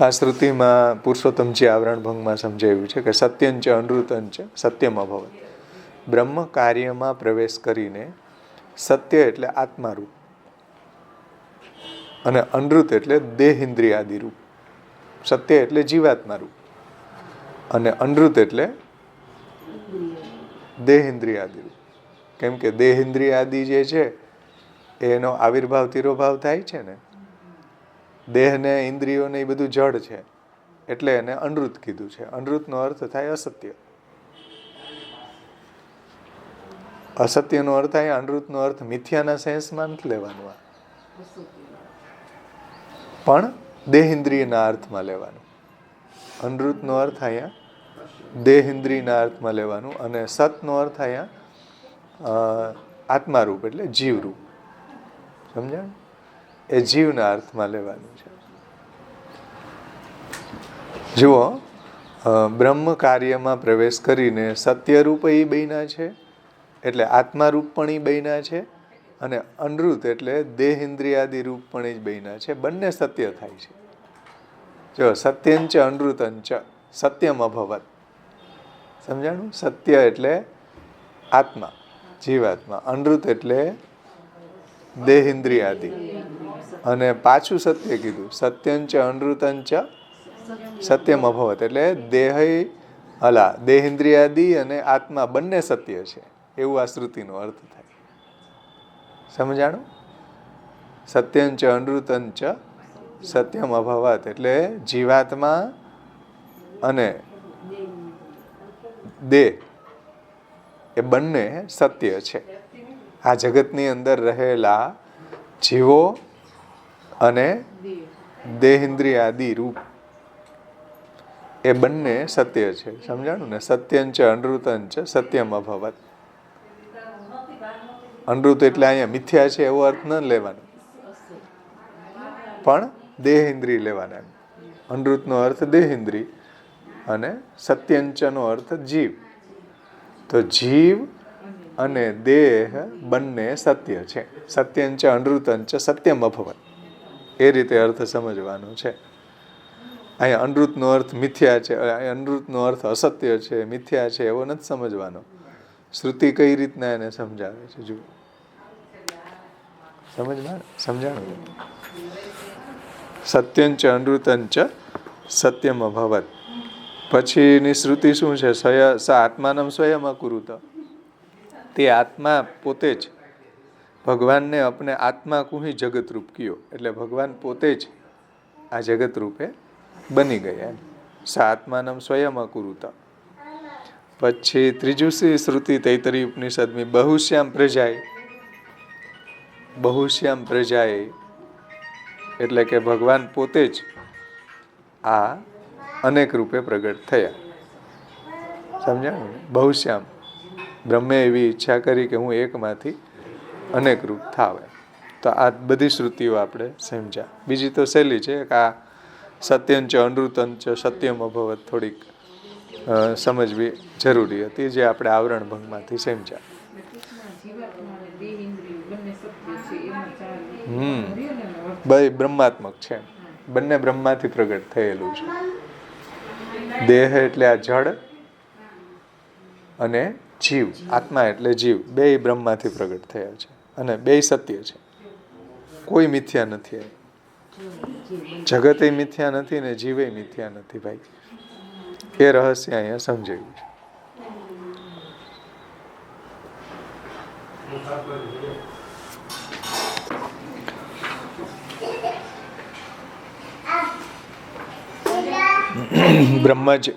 આ શ્રુતિમાં પુરુષોત્તમજી આવરણ ભંગમાં સમજાવ્યું છે કે સત્યંચ અનૃતંચ સત્યમ અભવત. બ્રહ્મ કાર્યમાં પ્રવેશ કરીને સત્ય એટલે આત્મારૂપ અને અનૃત એટલે દેહેન્દ્રિયાદિ રૂપ. સત્ય એટલે જીવાત્મા રૂપ અને અનૃત એટલે દેહેન્દ્રિયાદિ રૂપ. કેમ કે દેહેન્દ્રિયાદિ જે છે એનો આવિર્ભાવ તિરોભાવ થાય છે ને. દેહ ને ઇન્દ્રિયો ને એ બધું જડ છે એટલે એને અનૃત કીધું છે. અનૃતનો અર્થ થાય અસત્ય. અસત્યનો અર્થ થાય અનૃતનો અર્થ મિથ્યાના સેન્સમાં નથી લેવાનો, પણ દેહેન્દ્રિયના અર્થમાં લેવાનું. અનૃતનો અર્થ અહીંયા દેહેન્દ્રિયના અર્થમાં લેવાનું અને સતનો અર્થ અહીંયા આત્મારૂપ એટલે જીવરૂપ. સમજાણ? એ જીવના અર્થમાં લેવાનું છે. જુઓ, બ્રહ્મ કાર્યમાં પ્રવેશ કરીને સત્યરૂપ એ બન્યા છે એટલે આત્મારૂપ પણ એ બન્યા છે અને અનૃત એટલે દેહેન્દ્રિયાદિ રૂપ પણ જ બન્યા છે. બંને સત્ય થાય છે. જો સત્યંચ અનૃતંચ સત્યમ અભવત. સમજાણું? સત્ય એટલે આત્મા, જીવાત્મા. અનૃત એટલે દેહેન્દ્રિયાદિ. અને પાછું સત્ય કીધું, સત્યંચ અનૃતંચ સત્યમ અભવત એટલે દેહેન્દ્રિયાદિ અને આત્મા બંને સત્ય છે એવું આ શ્રુતિનો અર્થ થાય. સમજાણું? સત્યંચ અનૃતંચ સત્યમ અભવત એટલે જીવાત્મા અને દેહ એ બંને સત્ય છે. આ જગતની અંદર રહેલા જીવો અને દેહેન્દ્રિયાદિ રૂપ એ બંને સત્ય છે. સમજાણું ને? સત્યંચ અનૃતંચ સત્યમ અભવત. અનૃત એટલે અહીંયા મિથ્યા છે એવો અર્થ ન લેવાનો, પણ દેહેન્દ્રિય લેવાના. અનૃતનો અર્થ દેહેન્દ્રિય અને સત્યંચનો અર્થ જીવ. તો જીવ અને દેહ બંને સત્ય છે. સત્યંચ અનૃતંચ સત્યમ અભવત એ રીતે અર્થ સમજવાનો છે. અહીંયા અનૃતનો અર્થ મિથ્યા છે, અનૃતનો અર્થ અસત્ય છે, મિથ્યા છે એવો નથી સમજવાનો. શ્રુતિ કઈ રીતના એને સમજાવે છે જુઓ. સમજાણું? સત્યંચ અનૃતંચ સત્યમ અભવત. પછીની શ્રુતિ શું છે? સ આત્માનમ સ્વયં અકુરુત. તે આત્મા પોતે જ ભગવાનને અપને આત્મા કુહી જગત રૂપ કયો, એટલે ભગવાન પોતે જ આ જગત રૂપે બની ગયા એમ. સ આત્માનમ સ્વયં અકુરુત. પછી ત્રીજું શ્રુતિ તૈતરી ઉપનિષદની બહુશ્યામ પ્રજાએ. બહુશ્યામ પ્રજાએ એટલે કે ભગવાન પોતે જ આ અનેક રૂપે પ્રગટ થયા. સમજાણું? બહુશ્યામ, બ્રહ્મે એવી ઈચ્છા કરી કે હું એકમાંથી અનેક રૂપ થાવ. તો આ બધી શ્રુતિઓ આપણે સમજ્યા. બીજી તો સહેલી છે કે આ સત્યંચ અનૃતંચ સત્યમ અભવત થોડીક સમજવી જરૂરી હતી, જે આપણે આવરણ ભંગમાંથી સમજ્યા. બ્રહ્માત્મક છે, બંને બ્રહ્માથી પ્રગટ થયેલું છે. દેહ એટલે આ જડ અને જીવ, આત્મા એટલે જીવ, બે બ્રહ્માથી પ્રગટ થયા છે અને બે સત્ય છે. કોઈ મિથ્યા નથી. જગત એ મિથ્યા નથી ને જીવે મિથ્યા નથી ભાઈ. એ રહસ્ય અહીંયા સમજાયું છે. બ્રહ્મ જ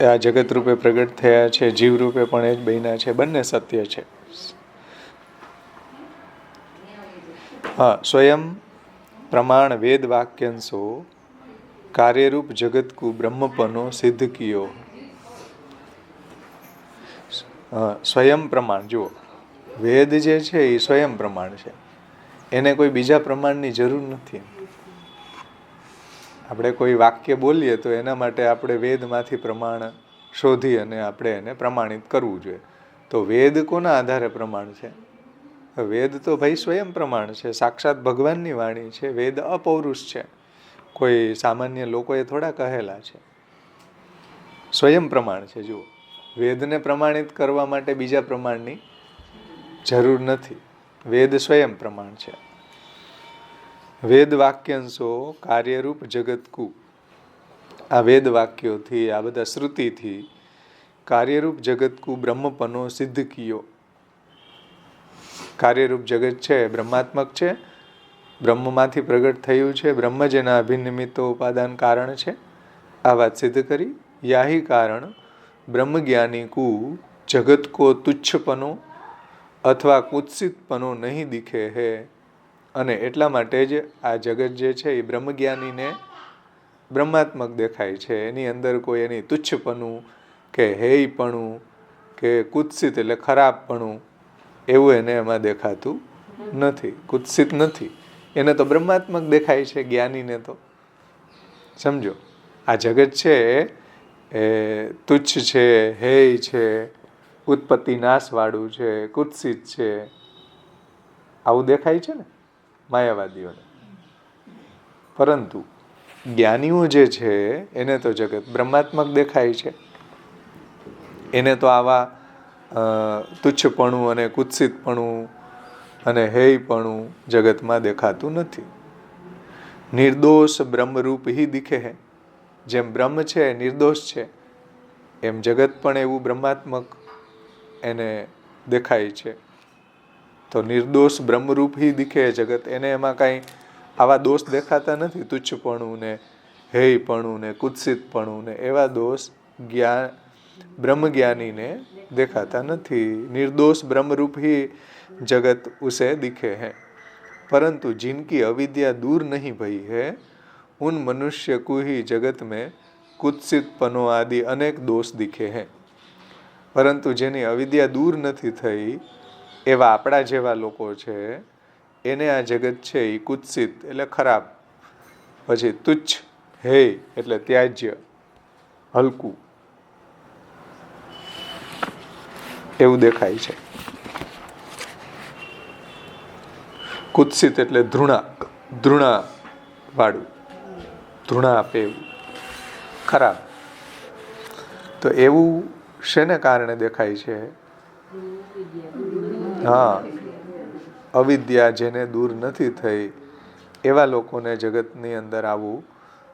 આ જગત રૂપે પ્રગટ થયા છે, જીવ રૂપે પણ એ જ બન્યા છે, બંને સત્ય છે. હા, સ્વયં પ્રમાણ વેદ વાક્યંશો કાર્યરૂપ જગત કુ બ્રહ્મપનો સિદ્ધ કિયો. સ્વયં પ્રમાણ, જુઓ, વેદ જે છે એ સ્વયં પ્રમાણ છે, એને કોઈ બીજા પ્રમાણની જરૂર નથી. આપણે કોઈ વાક્ય બોલીએ તો એના માટે આપણે વેદમાંથી પ્રમાણ શોધી અને આપણે એને પ્રમાણિત કરવું જોઈએ. તો વેદ કોના આધારે પ્રમાણ છે? વેદ તો ભાઈ સ્વયં પ્રમાણ છે, સાક્ષાત ભગવાનની વાણી છે. વેદ અપૌરુષ છે, કોઈ સામાન્ય લોકોએ થોડા કહેલા છે. સ્વયં પ્રમાણ છે. જુઓ, વેદને પ્રમાણિત કરવા માટે બીજા પ્રમાણની જરૂર નથી. વેદ સ્વયં પ્રમાણ છે. વેદ વાક્યંશો કાર્યરૂપ જગતકુ, આ વેદ વાક્યોથી, આ બધા શ્રુતિથી કાર્યરૂપ જગતકુ બ્રહ્મપનો સિદ્ધ કિયો. કાર્યરૂપ જગત છે બ્રહ્માત્મક છે, બ્રહ્મમાંથી પ્રગટ થયું છે. બ્રહ્મ જેના અભિનિમિત્તો ઉપાદાન કારણ છે, આ વાત સિદ્ધ કરી. યાહી કારણ બ્રહ્મજ્ઞાની કુ જગત કો તુચ્છપનો અથવા કુત્સિતપનો નહીં દિખે હે. અને એટલા માટે જ આ જગત જે છે એ બ્રહ્મજ્ઞાનીને બ્રહ્માત્મક દેખાય છે. એની અંદર કોઈ એની તુચ્છપણું કે હેયપણું કે કુત્સિત એટલે ખરાબપણું એવું એને એમાં દેખાતું નથી, કુત્સિત નથી. એને તો બ્રહ્માત્મક દેખાય છે જ્ઞાનીને. તો સમજો, આ જગત છે એ તુચ્છ છે, હેય છે, ઉત્પત્તિ નાશવાળું છે, કુત્સિત છે, આવું દેખાય છે ને માયાવાદીઓને. પરંતુ જ્ઞાનીઓ જે છે એને તો જગત બ્રહ્માત્મક દેખાય છે. એને તો આવા તુચ્છપણું અને કુત્સિતપણું અને હેયપણું જગતમાં દેખાતું નથી. નિર્દોષ બ્રહ્મરૂપ હી દિખે હે. જેમ બ્રહ્મ છે નિર્દોષ છે, એમ જગત પણ એવું બ્રહ્માત્મક એને દેખાય છે. તો નિર્દોષ બ્રહ્મરૂપ હી દિખે જગત, એને એમાં કાંઈ આવા દોષ દેખાતા નથી. તુચ્છપણું ને હેયપણું ને કુત્સિતપણું ને એવા દોષ બ્રહ્મજ્ઞાનીને દેખાતા નથી. નિર્દોષ બ્રહ્મરૂપ હી जगत उसे दिखे हैं, परंतु जिनकी अविद्या दूर नहीं भई है उन मनुष्य को ही जगत में कुत्सितपनो आदि अनेक दोष दिखे हैं. પરંતુ જેની અવિદ્યા દૂર નથી થઈ એવા આપણા જેવા લોકો છે, એને આ જગત છે એ કુત્સિત એટલે ખરાબ, પછી તુચ્છ, હેય એટલે ત્યાજ્ય, હલકું એવું દેખાય છે. કુત્સિત એટલે ધૃણા વાળું, ધૃણા આપે એવું, ખરાબ. તો એવું શેને કારણે દેખાય છે? હા, અવિદ્યા જેને દૂર નથી થઈ એવા લોકોને જગતની અંદર આવું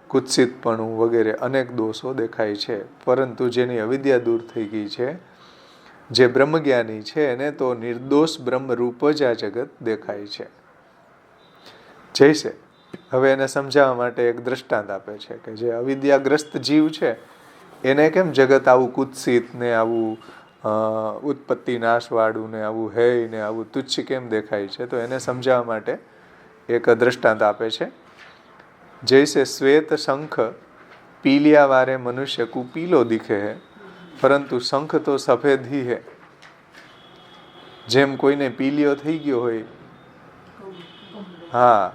કુત્સિતપણું વગેરે અનેક દોષો દેખાય છે. પરંતુ જેની અવિદ્યા દૂર થઈ ગઈ છે, જે બ્રહ્મજ્ઞાની છે, એને તો નિર્દોષ બ્રહ્મરૂપ જ આ જગત દેખાય છે. જૈસે હવે એને સમજાવવા માટે એક દ્રષ્ટાંત આપે છે કે જે અવિદ્યાગ્રસ્ત જીવ છે એને કેમ જગત આવું કુત્સિત ને આવું ઉત્પત્તિ નાશવાળું ને આવું હેય ને આવું તુચ્છ કેમ દેખાય છે, તો એને સમજાવવા માટે એક દ્રષ્ટાંત આપે છે. जैसे श्वेत शंख पीलिया वारे मनुष्य को पीलो दिखे है, परंतु शंख तो सफेद ही है. જેમ કોઈને પીલિયો થઈ ગયો હોય, હા,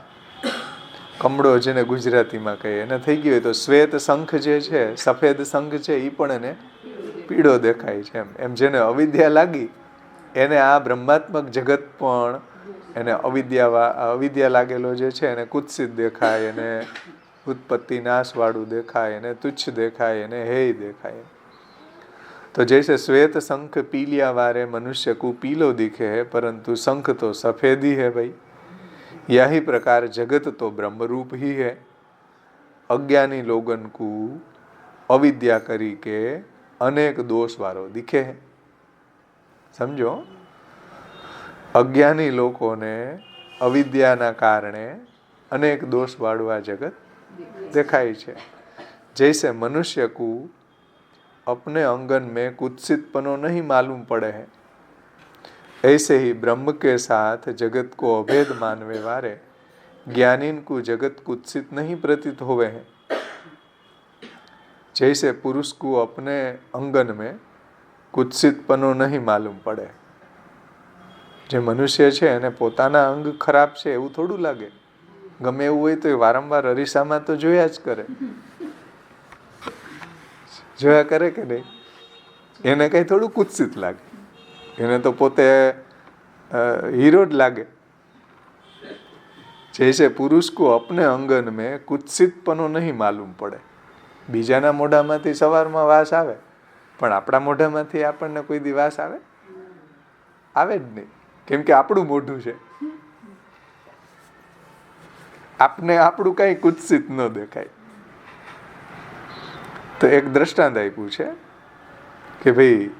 કમળો જેને ગુજરાતીમાં કહીએ, એને થઈ ગયો હોય તો શ્વેત શંખ જે છે, સફેદ શંખ છે, એ પણ એને પીળો દેખાય છે. એમ જેને અવિદ્યા લાગી એને આ બ્રહ્માત્મક જગત પણ એને અવિદ્યા લાગેલો જે છે એને કુત્સિત દેખાય, એને ઉત્પત્તિ નાશવાળું દેખાય, એને તુચ્છ દેખાય, એને હેય દેખાય. तो जैसे श्वेत शंख पीलिया वारे मनुष्य को पीलो दिखे है, परंतु शंख तो सफेद ही है भाई. यही प्रकार जगत तो ब्रह्म रूप ही है. अज्ञानी लोगन को अविद्या करी के अनेक दोष वारो दिखे है. समझो, અજ્ઞાની લોકોને અવિદ્યાના કારણે અનેક દોષ વાળું આ જગત દેખાય છે. जैसे मनुष्य को अपने अंगन में कुत्सितपनो नहीं मालूम पड़े है, ऐसे ही ब्रह्म के साथ जगत को अभेद मानवे वारे ज्ञानी को जगत कुत्सित नहीं प्रतीत होवे हैं. जैसे पुरुष को अपने अंगन में कुत्सितपनो नहीं मालूम પડે. જે મનુષ્ય છે એને પોતાના અંગ ખરાબ છે એવું થોડું લાગે. ગમે એવું હોય તો એ વારંવાર અરીસામાં તો જોયા જ કરે, જોયા કરે કે નહીં? એને કઈ થોડું કુત્સિત લાગે, એને તો પોતે હીરો જ લાગે. जैसे पुरुष को अपने अंगन में कुत्सितपनो नहीं मालूम પડે. બીજાના મોઢામાંથી સવારમાં વાસ આવે, પણ આપણા મોઢામાંથી આપણને કોઈ દી વાસ આવે? આવે જ નહીં, કેમ કે આપણું મોઢું છે. આપને આપણું કઈ કુત્સિત ન દેખાય. તો એક દ્રષ્ટાંત આપ્યું છે કે ભાઈ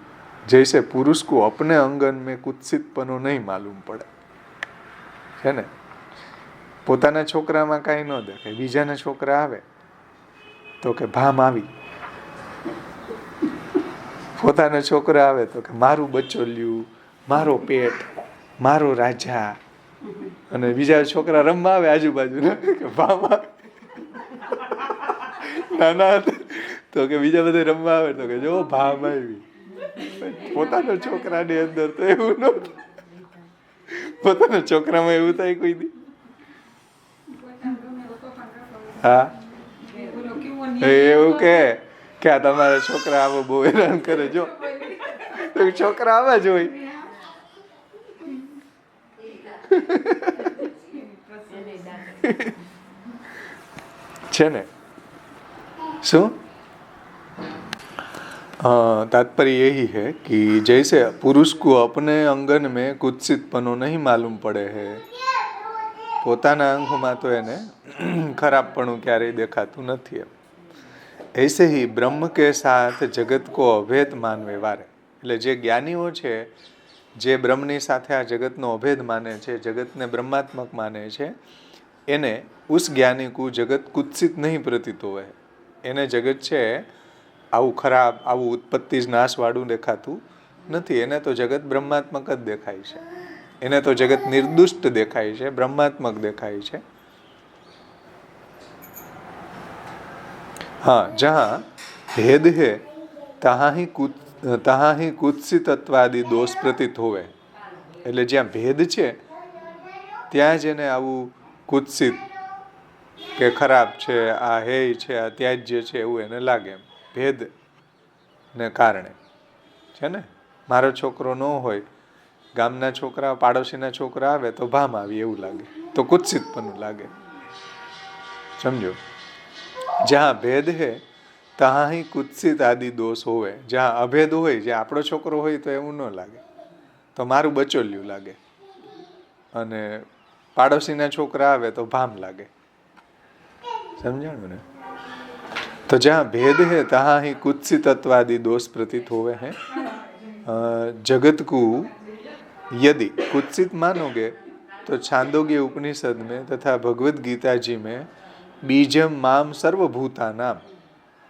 જૈસે પુરુષ को अपने अंगन में कुत्सितपनो नहीं मालूम પડે છે ને. પોતાના છોકરામાં કઈ ન દેખાય, બીજાના છોકરા આવે તો કે ભામ આવી. પોતાના છોકરા આવે તો કે મારું બચોલ્યું, મારો પેટ, મારો રાજા. અને બીજા છોકરા રમવા આવે આજુબાજુ કે ભામ આવે. નાના તો કે બીજા બધા રમવા આવે તો કે જો ભામ આવી. પોતાના છોકરાની અંદર તો એવું ન, પોતાના છોકરામાં એવું થાય કોઈ દી? હા, એવું કે આ તમારા છોકરા આવો બહુ હેરાન કરે, જો તો છોકરા આવા જ હોય. છે ને શું तात्पर्य यही है कि जैसे पुरुष को अपने अंगन में कुत्सितपनो नहीं मालूम पड़े है, પોતાના અંગમાં તો એને ખરાબપણું ક્યારેય દેખાતું નથી. ऐसे ही ब्रह्म के साथ जगत को अभेद मानवे वारे, એટલે જે જ્ઞાનીઓ છે જે બ્રહ્મની સાથે આ જગતનો અભેદ માને છે, જગતને બ્રહ્માત્મક માને છે, એને ઉસ જ્ઞાની કો જગત કુત્સિત નહીં પ્રતીત હોવે. એને જગત છે આવું ખરાબ, આવું ઉત્પત્તિ નાશવાળું દેખાતું નથી. એને તો જગત બ્રહ્માત્મક જ દેખાય છે. એને તો જગત નિર્દુષ્ટ દેખાય છે, બ્રહ્માત્મક દેખાય છે. हाँ, जहाँ भेद है तहाँ ही कुत्सितत्वादि दोष प्रतीत होवे. એટલે જ્યાં ભેદ છે ત્યાં જ એને આવું કુત્સિત કે ખરાબ છે, આ હેય છે, આ ત્યાજ્ય છે એવું એને લાગે. ભેદ ને કારણે છે ને. મારો છોકરો ન હોય, ગામના છોકરા, પાડોશીના છોકરા આવે તો ભામ આવી એવું લાગે, તો કુત્સિતપણું લાગે. સમજો, જ્યાં ભેદ હે તહાં હી કુત્સિત આદિ દોષ હોવે. જ્યાં અભેદ હોય, જ્યાં આપણો છોકરો હોય તો એવું ન લાગે, તો મારું બચોલ્યું લાગે. અને પાડોશીના છોકરા આવે તો ભામ લાગે. સમજાણું ને? તો જ્યાં ભેદ है तहाँ ही कुत्सित तत्वादि दोष प्रतीत होवे हैं. जगत को यदि कुत्सित मानोगे तो छांदोग्य उपनिषद में तथा भगवत गीता जी में बीजम माम सर्वभूता नाम,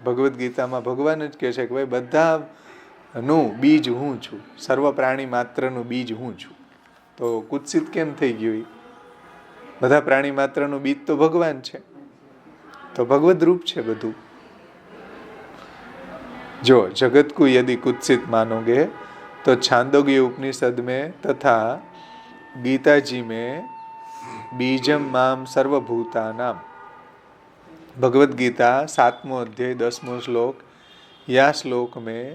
ભગવદ્ ગીતામાં ભગવાન જ કહે છે કે ભાઈ બધાનું બીજ હું છું, સર્વ પ્રાણી માત્રનું બીજ હું છું. તો કુત્સિત કેમ થઈ ગયું? બધા પ્રાણી માત્રનું બીજ તો ભગવાન છે, તો ભગવદ રૂપ છે બધું. जो जगत को यदि कुत्सित मानोगे तो छांदोग्य उपनिषद में तथा गीता जी में बीजम माम सर्वभूतानाम, भगवत गीता 7वां अध्याय 10वां श्लोक, या श्लोक में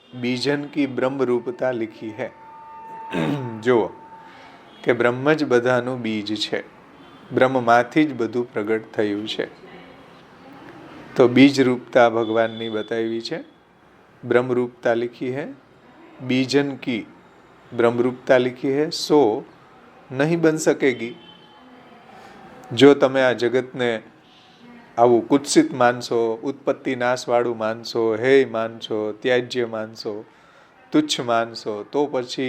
बीजन की ब्रह्म रूपता लिखी है. जो કે બ્રહ્મ જ બધાનું બીજ છે, બ્રહ્મમાંથી જ બધું પ્રગટ થયું છે. તો બીજ રૂપતા ભગવાનની બતાવી છે, ब्रह्म रूपता लिखी है, बीजन की ब्रह्म रूपता लिखी है. सो नहीं बन सकेगी. જો તમે આ જગતને આવું કુત્સિત માનશો, ઉત્પત્તિ નાશવાળું માનશો, હેય માનશો, ત્યાજ્ય માનશો, તુચ્છ માનશો, તો પછી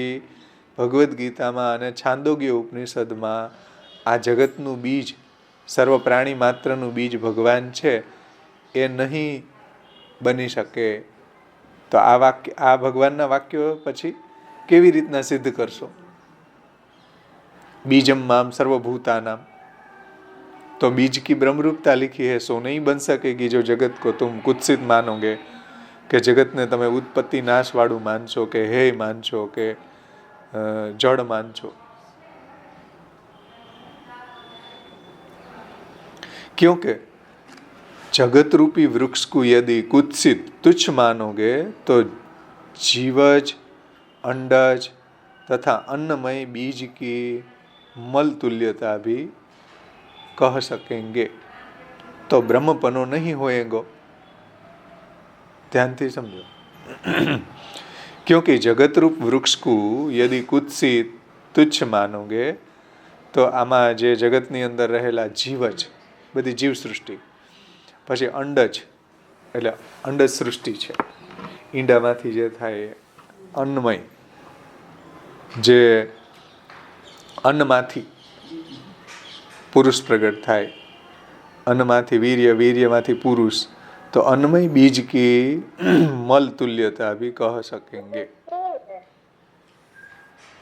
ભગવદ્ ગીતામાં અને છાંદોગ્ય ઉપનિષદમાં આ જગતનું બીજ, સર્વ પ્રાણી માત્રનું બીજ ભગવાન છે એ નહીં બની શકે. તો આ વાક્ય, આ ભગવાનના વાક્યો પછી કેવી રીતના સિદ્ધ કરશો? बीजम माम सर्वभूतानाम, तो बीज की ब्रह्मरूपता लिखी है, सो नहीं बन सकेगी जो जगत को तुम कुत्सित मानोगे, કે જગતને તમે ઉત્પત્તિ નાશવાળું માનશો, કે હે માનશો, કે જડ માનશો. क्योंकि जगत रूपी वृक्ष को यदि कुत्सित तुच्छ मानोगे तो जीवज, अंडज तथा अन्नमय बीज की मल तुल्यता भी कह सकेंगे, तो ब्रह्मपनो नहीं होएगा. ध्यान थी समझो. क्योंकि जगत रूप वृक्ष को यदि कुत्सित तुच्छ मानोगे तो आमा जे जगतनी अंदर रहेला जीवज, बधी जीव सृष्टि, પછી અંડજ એટલે અંડજ સૃષ્ટિ છે, ઈંડામાંથી જે થાય અન્નમય, જે અન્નમાંથી પુરુષ પ્રગટ થાય, અન્નમાંથી વીર્ય, વીર્યમાંથી પુરુષ, તો अन्नमय बीज की मल तुल्यता भी कह सकेंगे.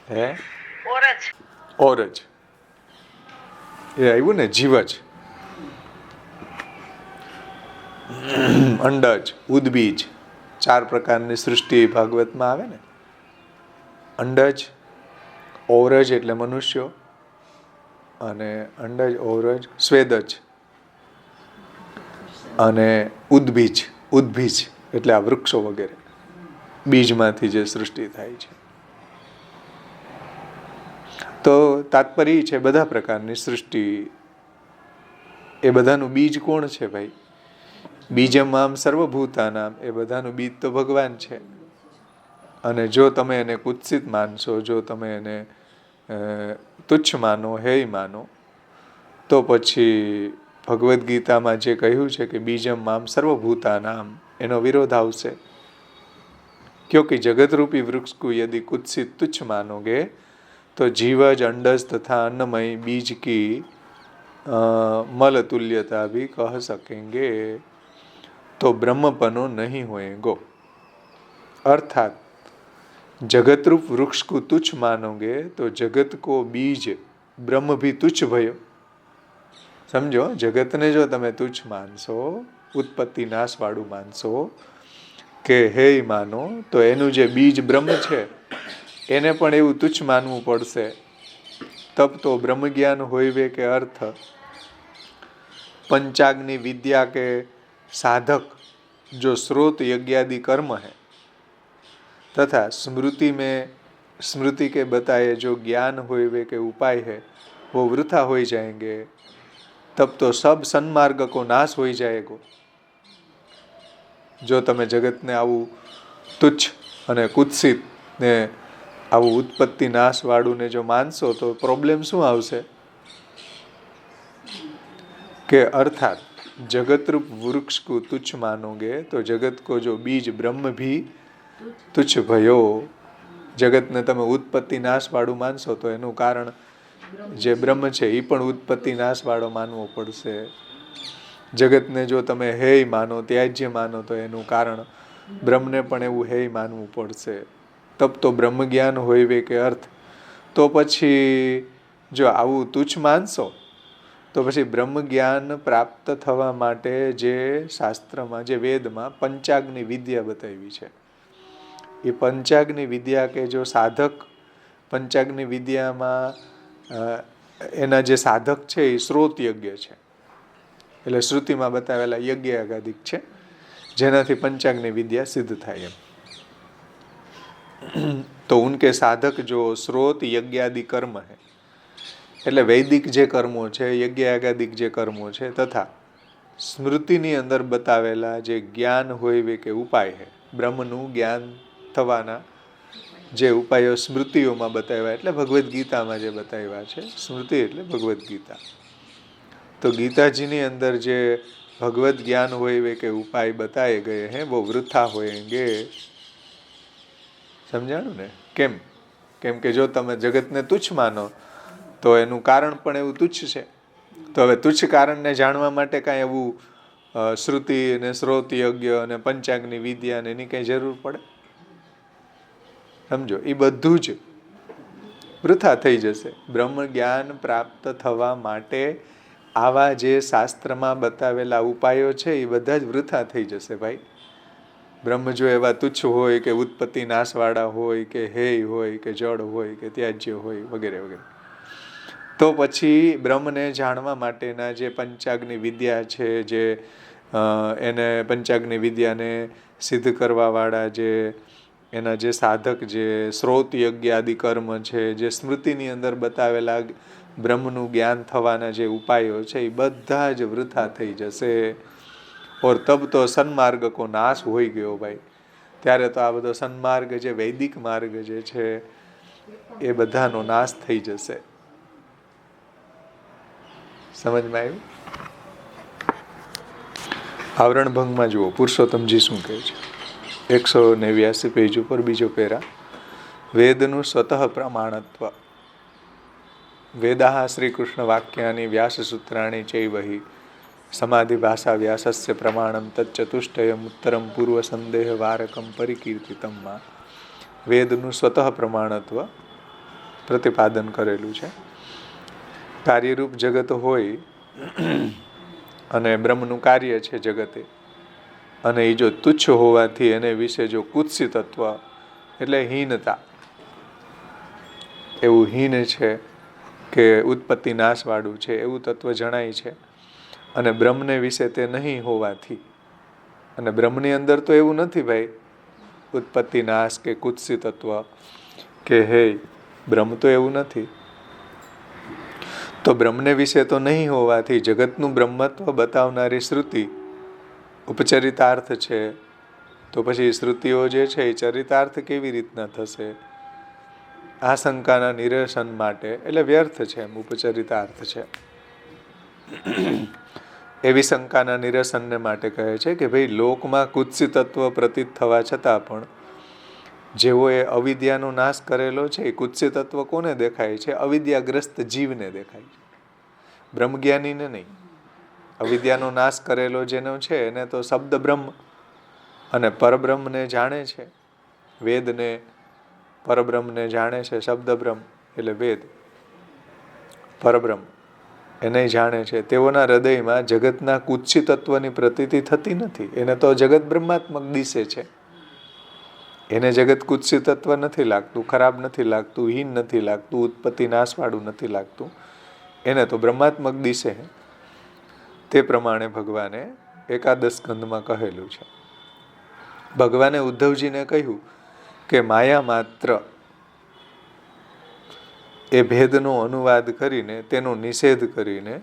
है ઓરજ એ આવ્યું ને, જીવજ, અંડજ, ઉદ્બીજ, 4 પ્રકારની સૃષ્ટિ ભાગવતમાં આવે ને. અંડજ, ઓરજ એટલે મનુષ્યો, અને અંડજ, ઓરજ, સ્વેદજ, અને ઉદ્બીજ, ઉદ્બીજ એટલે આ વૃક્ષો વગેરે, બીજમાંથી જે સૃષ્ટિ થાય છે. તો તાત્પર્ય છે બધા પ્રકારની સૃષ્ટિ, એ બધાનું બીજ કોણ છે ભાઈ? બીજમામ સર્વભૂતાનામ, એ બધાનું બીજ તો ભગવાન છે. અને જો તમે એને કુત્સિત માનશો, જો તમે એને તુચ્છ માનો, હેય માનો, તો પછી ભગવદ્ ગીતામાં જે કહ્યું છે કે બીજમામ સર્વભૂતાનામ, એનો વિરોધ આવશે. क्योंकि जगत रूपी वृक्ष को यदि कुत्सित तुच्छ मानोगे तो जीवज, अंडज तथा अन्नमय बीज की मल तुल्यता भी कह सकेंगे, तो ब्रह्मपनो नहीं होएगो. अर्थात जगत रूप वृक्ष को तुच्छ मानोगे तो जगत को बीज ब्रह्म भी तुच्छ भयो. समझो, जगतने जो તમે તુચ્છ માનશો, ઉત્પત્તિ નાશ વાળું માનશો, કે હે માનો, તો એનું જે બીજ બ્રહ્મ છે એને પણ એવું તુચ્છ માનવું પડશે. તબ તો બ્રહ્મ જ્ઞાન હોઈવે કે અર્થ पंचाग्नि विद्या के साधक जो स्रोत यज्ञादि कर्म है तथा स्मृति के बताए जो ज्ञान होइवे के उपाय है वो वृथा हो जाएंगे. तब तो सब सन्मार्ग को नाश हो जाएगो. जो તમે જગતને આવું તુચ્છ અને કુત્સિત ને આવું ઉત્પત્તિ નાશ વાળું ને જો માનશો તો પ્રોબ્લેમ શું આવશે કે અर्थात जगत रूप वृक्ष को तुच्छ मानोगे तो जगत को जो बीज ब्रह्म भी तुच्छ भयो. જગતને તમે ઉત્પત્તિ નાશ વાળું માનશો તો એનું કારણ જે બ્રહ્મ છે એ પણ ઉત્પત્તિ નાશ વાળો માનવો પડશે. જગતને જો તમે હેય માનો, ત્યાજ્ય માનો તો એનું કારણ બ્રહ્મને પણ એવું હેય માનવું પડશે. તબ તો બ્રહ્મ જ્ઞાન હોય કે અર્થ. તો પછી જો આવું તુચ્છ માનશો તો પછી બ્રહ્મ જ્ઞાન પ્રાપ્ત થવા માટે જે શાસ્ત્રમાં, જે વેદમાં પંચાગ્નિ વિદ્યા બતાવી છે, એ પંચાગ્નિ વિદ્યા કે જો સાધક પંચાગ્નિ વિદ્યામાં એના જે સાધક છે એ શ્રોત યજ્ઞ છે. એટલે શ્રુતિમાં બતાવેલા યજ્ઞ યાગાદિક છે જેનાથી પંચાગ્નિ વિદ્યા સિદ્ધ થાય એમ. તો ઉનકે સાધક જો શ્રોત યજ્ઞાદિ કર્મ હૈ, એટલે વૈદિક જે કર્મો છે, યજ્ઞ યાગાદિક જે કર્મો છે, તથા સ્મૃતિની અંદર બતાવેલા જે જ્ઞાન હોય કે ઉપાય છે, બ્રહ્મનું જ્ઞાન થવાના જે ઉપાયો સ્મૃતિઓમાં બતાવ્યા, એટલે ભગવદ્ ગીતામાં જે બતાવ્યા છે, સ્મૃતિ એટલે ભગવદ્ ગીતા. તો ગીતાજીની અંદર જે ભગવદ્ જ્ઞાન હોય કે ઉપાય બતાએ ગયે હે વો વૃથા હોયેંગે. સમજાણું ને? કેમ? કેમ કે જો તમે જગતને તુચ્છ માનો તો એનું કારણ પણ એવું તુચ્છ છે. તો હવે તુચ્છ કારણને જાણવા માટે કાંઈ એવું શ્રુતિ અને શ્રોત યજ્ઞ અને પંચાગ્નિ વિદ્યા ને એની કઈ જરૂર પડે? સમજો, એ બધું જ વૃથા થઈ જશે. બ્રહ્મ જ્ઞાન પ્રાપ્ત થવા માટે આવા જે શાસ્ત્રમાં બતાવેલા ઉપાયો છે એ બધા જ વૃથા થઈ જશે ભાઈ. બ્રહ્મ જો એવા તુચ્છ હોય કે ઉત્પત્તિ નાશવાળા હોય કે હેય હોય કે જડ હોય કે ત્યાજ્ય હોય વગેરે વગેરે, તો પછી બ્રહ્મને જાણવા માટેના જે પંચાગ્નિ વિદ્યા છે, જે એને પંચાગ્નિ વિદ્યાને સિદ્ધ કરવાવાળા જે એના જે સાધક, જે શ્રોત યજ્ઞ આદિ કર્મ છે, જે સ્મૃતિની અંદર બતાવેલા બ્રહ્મનું જ્ઞાન થવાના જે ઉપાયો છે, એ બધા જ વૃથા થઈ જશે. ઓર તબ તો સન્માર્ગ કો નાશ હોઈ ગયો ભાઈ. ત્યારે તો આ બધો સન્માર્ગ, જે વૈદિક માર્ગ જે છે, એ બધાનો નાશ થઈ જશે. સમજમાં આવ્યું? આવરણ ભંગમાં જુઓ પુરુષોત્તમજી શું કહે છે. 189 પેજ ઉપર બીજો પેરા. વેદનું સ્વતઃ પ્રમાણત્વ. વેદાઃ શ્રી કૃષ્ણ વાક્યાની વ્યાસ સૂત્રાણી ચૈવહિ સમાધિ ભાષા વ્યાસસ્ય પ્રમાણમ તચ્ચતુષ્ટયમ ઉત્તરમ પૂર્વ સંદેહ વારકમ પરિકીર્તિતમ. વેદનું સ્વતઃ પ્રમાણત્વ પ્રતિપાદન કરેલું છે. કાર્યરૂપ જગત હોય અને બ્રહ્મનું કાર્ય છે જગતે, અને એ જો તુચ્છ હોવાથી એને વિશે જો કુત્સિતત્વ એટલે હીનતા, એવું હીન છે કે ઉત્પત્તિ નાશવાળું છે એવું તત્વ જણાય છે. અને બ્રહ્મને વિશે તે નહીં હોવાથી, અને બ્રહ્મની અંદર તો એવું નથી ભાઈ ઉત્પત્તિ નાશ કે કુત્સિતત્વ કે હે બ્રહ્મ તો એવું નથી. તો બ્રહ્મને વિશે તો નહીં હોવાથી જગતનું બ્રહ્મત્વ બતાવનારી શ્રુતિ ઉપચરિતાર્થ છે. તો પછી શ્રુતિઓ જે છે એ ચરિતાર્થ કેવી રીતના થશે? આ શંકાના નિરસન માટે, એટલે વ્યર્થ છે એમ, ઉપચરિતાર્થ છે. એવી શંકાના નિરસનને માટે કહે છે કે ભાઈ લોકમાં કુત્સિતત્વ પ્રતીત થવા છતાં પણ જેઓએ અવિદ્યાનો નાશ કરેલો છે એ કુત્સિતત્વ કોને દેખાય છે? અવિદ્યાગ્રસ્ત જીવને દેખાય છે, બ્રહ્મજ્ઞાનીને નહીં. અવિદ્યાનો નાશ કરેલો જેનો છે એને તો શબ્દ બ્રહ્મ અને પરબ્રહ્મને જાણે છે. વેદને પરબ્રહ્મને જાણે છે, શબ્દ બ્રહ્મ એટલે વેદ, પરબ્રહ્મ એને જાણે છે. તેઓના હૃદયમાં જગતના કુત્સિતત્વની પ્રતીતિ થતી નથી. એને તો જગત બ્રહ્માત્મક દિશે છે. એને જગત કુત્સિતત્વ નથી લાગતું, ખરાબ નથી લાગતું, હીન નથી લાગતું, ઉત્પત્તિ નાશવાળું નથી લાગતું. એને તો બ્રહ્માત્મક દિશે. તે પ્રમાણે ભગવાને એકાદશ સ્કંદમાં કહેલું છે. ભગવાને ઉદ્ધવજીને કહ્યું કે માયા માત્ર એ ભેદનો અનુવાદ કરીને, તેનો નિષેધ કરીને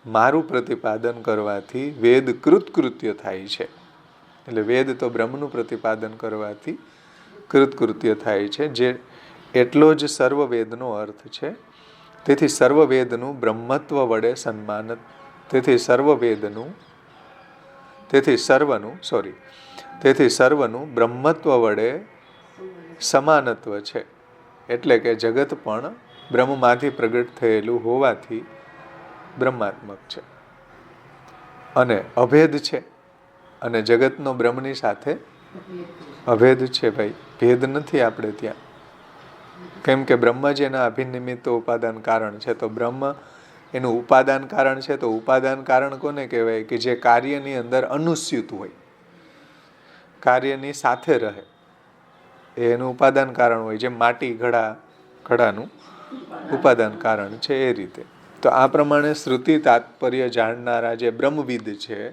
મારું પ્રતિપાદન કરવાથી વેદ કૃતકૃત્ય થાય છે. એટલે વેદ તો બ્રહ્મનું પ્રતિપાદન કરવાથી કૃતકૃત્ય થાય છે. જે એટલો જ સર્વવેદનો અર્થ છે. તેથી સર્વવેદનું બ્રહ્મત્વ વડે સન્માન, તેથી સર્વનું બ્રહ્મત્વ વડે સમાનત્વ છે. એટલે કે જગત પણ બ્રહ્મમાંથી પ્રગટ થયેલું હોવાથી બ્રહ્માત્મક છે અને અભેદ છે. અને જગતનો બ્રહ્મની સાથે અભેદ છે ભાઈ, ભેદ નથી આપણે ત્યાં. કેમ કે બ્રહ્મ જ એના અભિનિમિત્ત ઉપાદાન કારણ છે. તો બ્રહ્મ એનું ઉપાદાન કારણ છે. તો ઉપાદાન કારણ કોને કહેવાય? કે જે કાર્યની અંદર અનુસ્યુત હોય, કાર્યની સાથે રહે, એનું ઉપાદાન કારણ હોય. જેમ માટી ઘડાનું ઉપાદાન કારણ છે એ રીતે. તો આ પ્રમાણે શ્રુતિ તાત્પર્ય જાણનારા જે બ્રહ્મવિદ છે,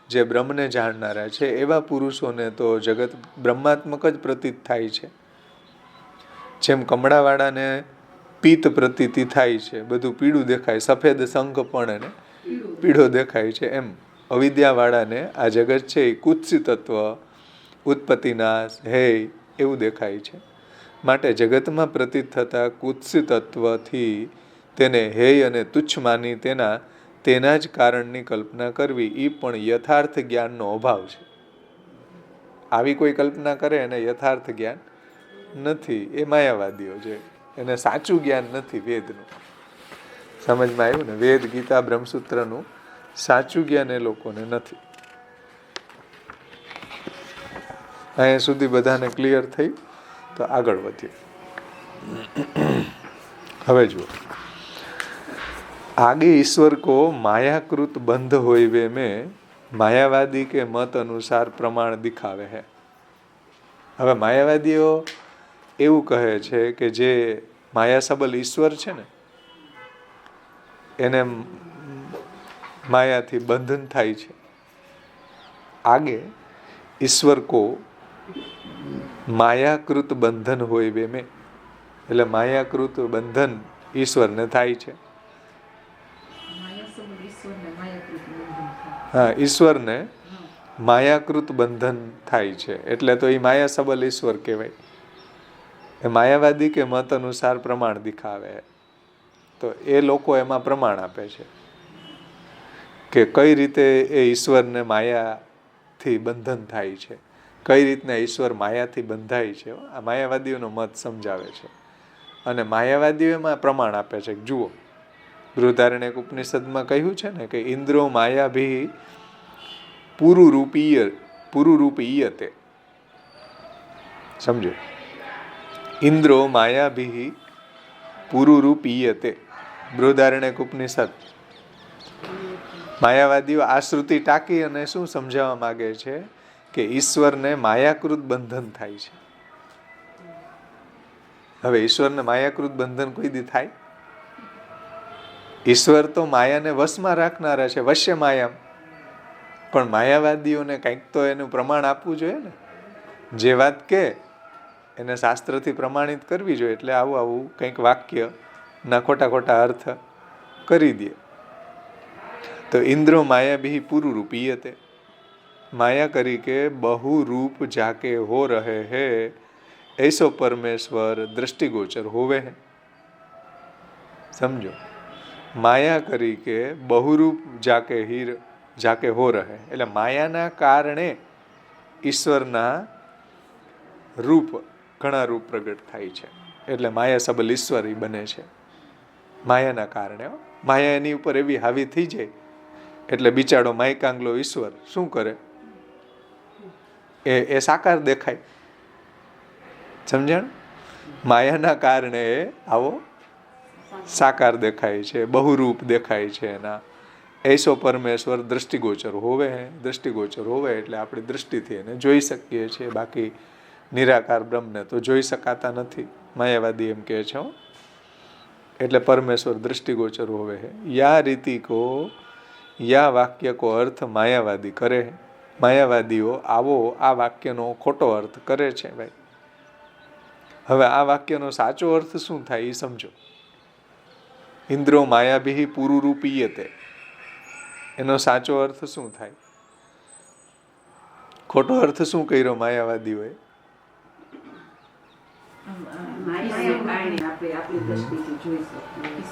જે બ્રહ્મને જાણનારા છે, એવા પુરુષોને તો જગત બ્રહ્માત્મક જ પ્રતીત થાય છે. જેમ કમળાવાળાને પિત્ત પ્રતીતિ થાય છે, બધું પીળું દેખાય, સફેદ શંખ પણ એને પીળો દેખાય છે. એમ અવિદ્યાવાળાને આ જગત છે એ કુત્સિત તત્વ, ઉત્પત્તિનાશ, હેય એવું દેખાય છે. માટે જગતમાં પ્રતીત થતા કુત્સિત તત્વથી તેને હેય અને તુચ્છ માની તેના જ કારણની કલ્પના કરવી એ પણ યથાર્થ જ્ઞાનનો અભાવ છે. આવી કોઈ કલ્પના કરે એને યથાર્થ જ્ઞાન નથી, એ માયાવાદીઓ છે. એને સાચું જ્ઞાન નથી વેદનું. સમજમાં આવ્યું ને? વેદ, ગીતા, બ્રહ્મસૂત્રનું સાચું જ્ઞાન એ લોકોને નથી. અહીંયા સુધી બધાને ક્લિયર થઈ? તો આગળ વધીએ. હવે જુઓ, आगे ईश्वर को मायाकृत बंध होइवे में मायावादी के मत अनुसार प्रमाण दिखावे है. હવે માયાવાદીઓ એવું કહે છે કે જે માયાસબલ ઈશ્વર છે ને, એને માયાથી બંધન થાય છે. આગે ઈશ્વર કો માયાકૃત બંધન હોइवे में, એટલે માયાકૃત બંધન ઈશ્વરને થાય છે. હા, ઈશ્વરને માયાકૃત બંધન થાય છે. એટલે તો એ માયા સબલ ઈશ્વર કહેવાય. એ માયાવાદી કે મત અનુસાર પ્રમાણ દિખાવે. તો એ લોકો એમાં પ્રમાણ આપે છે કે કઈ રીતે એ ઈશ્વરને માયાથી બંધન થાય છે, કઈ રીતના ઈશ્વર માયાથી બંધાય છે. આ માયાવાદીઓનો મત સમજાવે છે. અને માયાવાદીઓ એમાં પ્રમાણ આપે છે. જુઓ, બૃહદારણ્યક ઉપનિષદમાં કહ્યું છે ને કે ઇન્દ્રો માયાભી પુરુરૂપીયતે. સમજો, ઇન્દ્રો માયાભી પુરુરૂપીયતે. બૃહદારણ્યક ઉપનિષદ. માયાવાદીઓ આ શ્રુતિ ટાંકી અને શું સમજાવવા માંગે છે કે ઈશ્વરને માયાકૃત બંધન થાય છે. હવે ઈશ્વરને માયાકૃત બંધન કોઈ દી થાય? ઈશ્વર તો માયાને વશમાં રાખનારા છે, વશ્ય માયા. પણ માયાવાદીઓને કંઈક તો એનું પ્રમાણ આપવું જોઈએ ને. જે વાત કે એને શાસ્ત્રથી પ્રમાણિત કરવી જોઈએ. એટલે આવું કંઈક વાક્ય ના ખોટા અર્થ કરી દે. તો ઇન્દ્રો માયાભી પુરુરૂપીયતે, માયા કરી કે બહુ રૂપ જાકે હો રહે હે ऐसो परमेश्वर दृष्टिगोचर होवे है. समझो, माया કરી કે બહુરૂપ જાકે હો રહે, એટલે માયાના કારણે ઈશ્વરના રૂપ, ઘણા રૂપ પ્રગટ થાય છે. એટલે માયા સબલ ઈશ્વર બને છે માયાના કારણે. માયા એની ઉપર એવી હાવી થઈ જાય એટલે બિચારો માયકાંગલો ઈશ્વર શું કરે? એ સાકાર દેખાય. સમજણ? માયાના કારણે આવો સાકાર દેખાય છે, બહુરૂપ દેખાય છે એના. એસો પરમેશ્વર દ્રષ્ટિગોચર હોવે હે. દ્રષ્ટિગોચર હોવે એટલે આપણી દ્રષ્ટિથી એને જોઈ શકીએ છીએ. બાકી નિરાકાર બ્રહ્મને તો જોઈ શકાતા નથી, માયાવાદી એમ કહે છે. એટલે પરમેશ્વર દ્રષ્ટિગોચર હોવે હે. યા રીતિ કો, યા વાક્ય કો અર્થ માયાવાદી કરે. માયાવાદીઓ આ વાક્યનો ખોટો અર્થ કરે છે ભાઈ. હવે આ વાક્યનો સાચો અર્થ શું થાય એ સમજો. ઇન્દ્રો માયાભી પુરુરૂપીયતે, એનો સાચો અર્થ શું થાય? ખોટો અર્થ શું કર્યો માયાવાદીઓએ?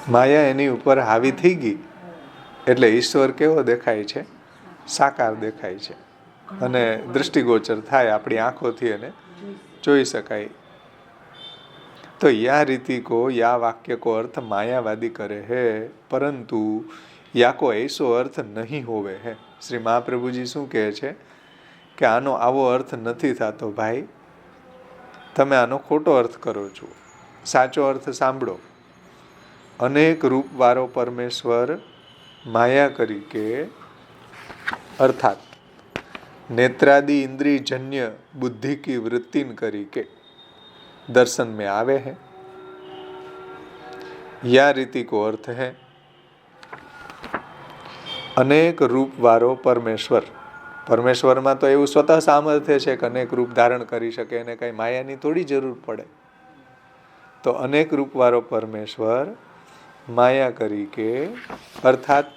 માયા એની ઉપર હાવી થઈ ગઈ એટલે ઈશ્વર કેવો દેખાય છે? સાકાર દેખાય છે અને દૃષ્ટિગોચર થાય, આપણી આંખોથી એને જોઈ શકાય. તો યા રીતિ કો યા વાક્ય કો અર્થ માયાવાદી કરે હે, પરંતુ યા કો ऐसो અર્થ નહીં હોવે હે. શ્રી મહાપ્રભુજી શું કહે છે કે આનો આવો અર્થ નથી થતો ભાઈ, તમે આનો ખોટો અર્થ કરો છો. સાચો અર્થ સાંભળો. અનેક રૂપવાળો પરમેશ્વર માયા કરી કે અર્થાત नेत्रादि इंद्रिय जन्य बुद्धि की वृत्ति करी के दर्शन में आवे है. या रीति को अर्थ है अनेक रूप वारो परमेश्वर. પરમેશ્વરમાં તો એવું સ્વતઃ સામર્થ્ય છે કે અનેક રૂપ ધારણ કરી શકે, એને કઈ માયાની થોડી જરૂર પડે. તો અનેક રૂપવાળો પરમેશ્વર માયા કરી કે અર્થાત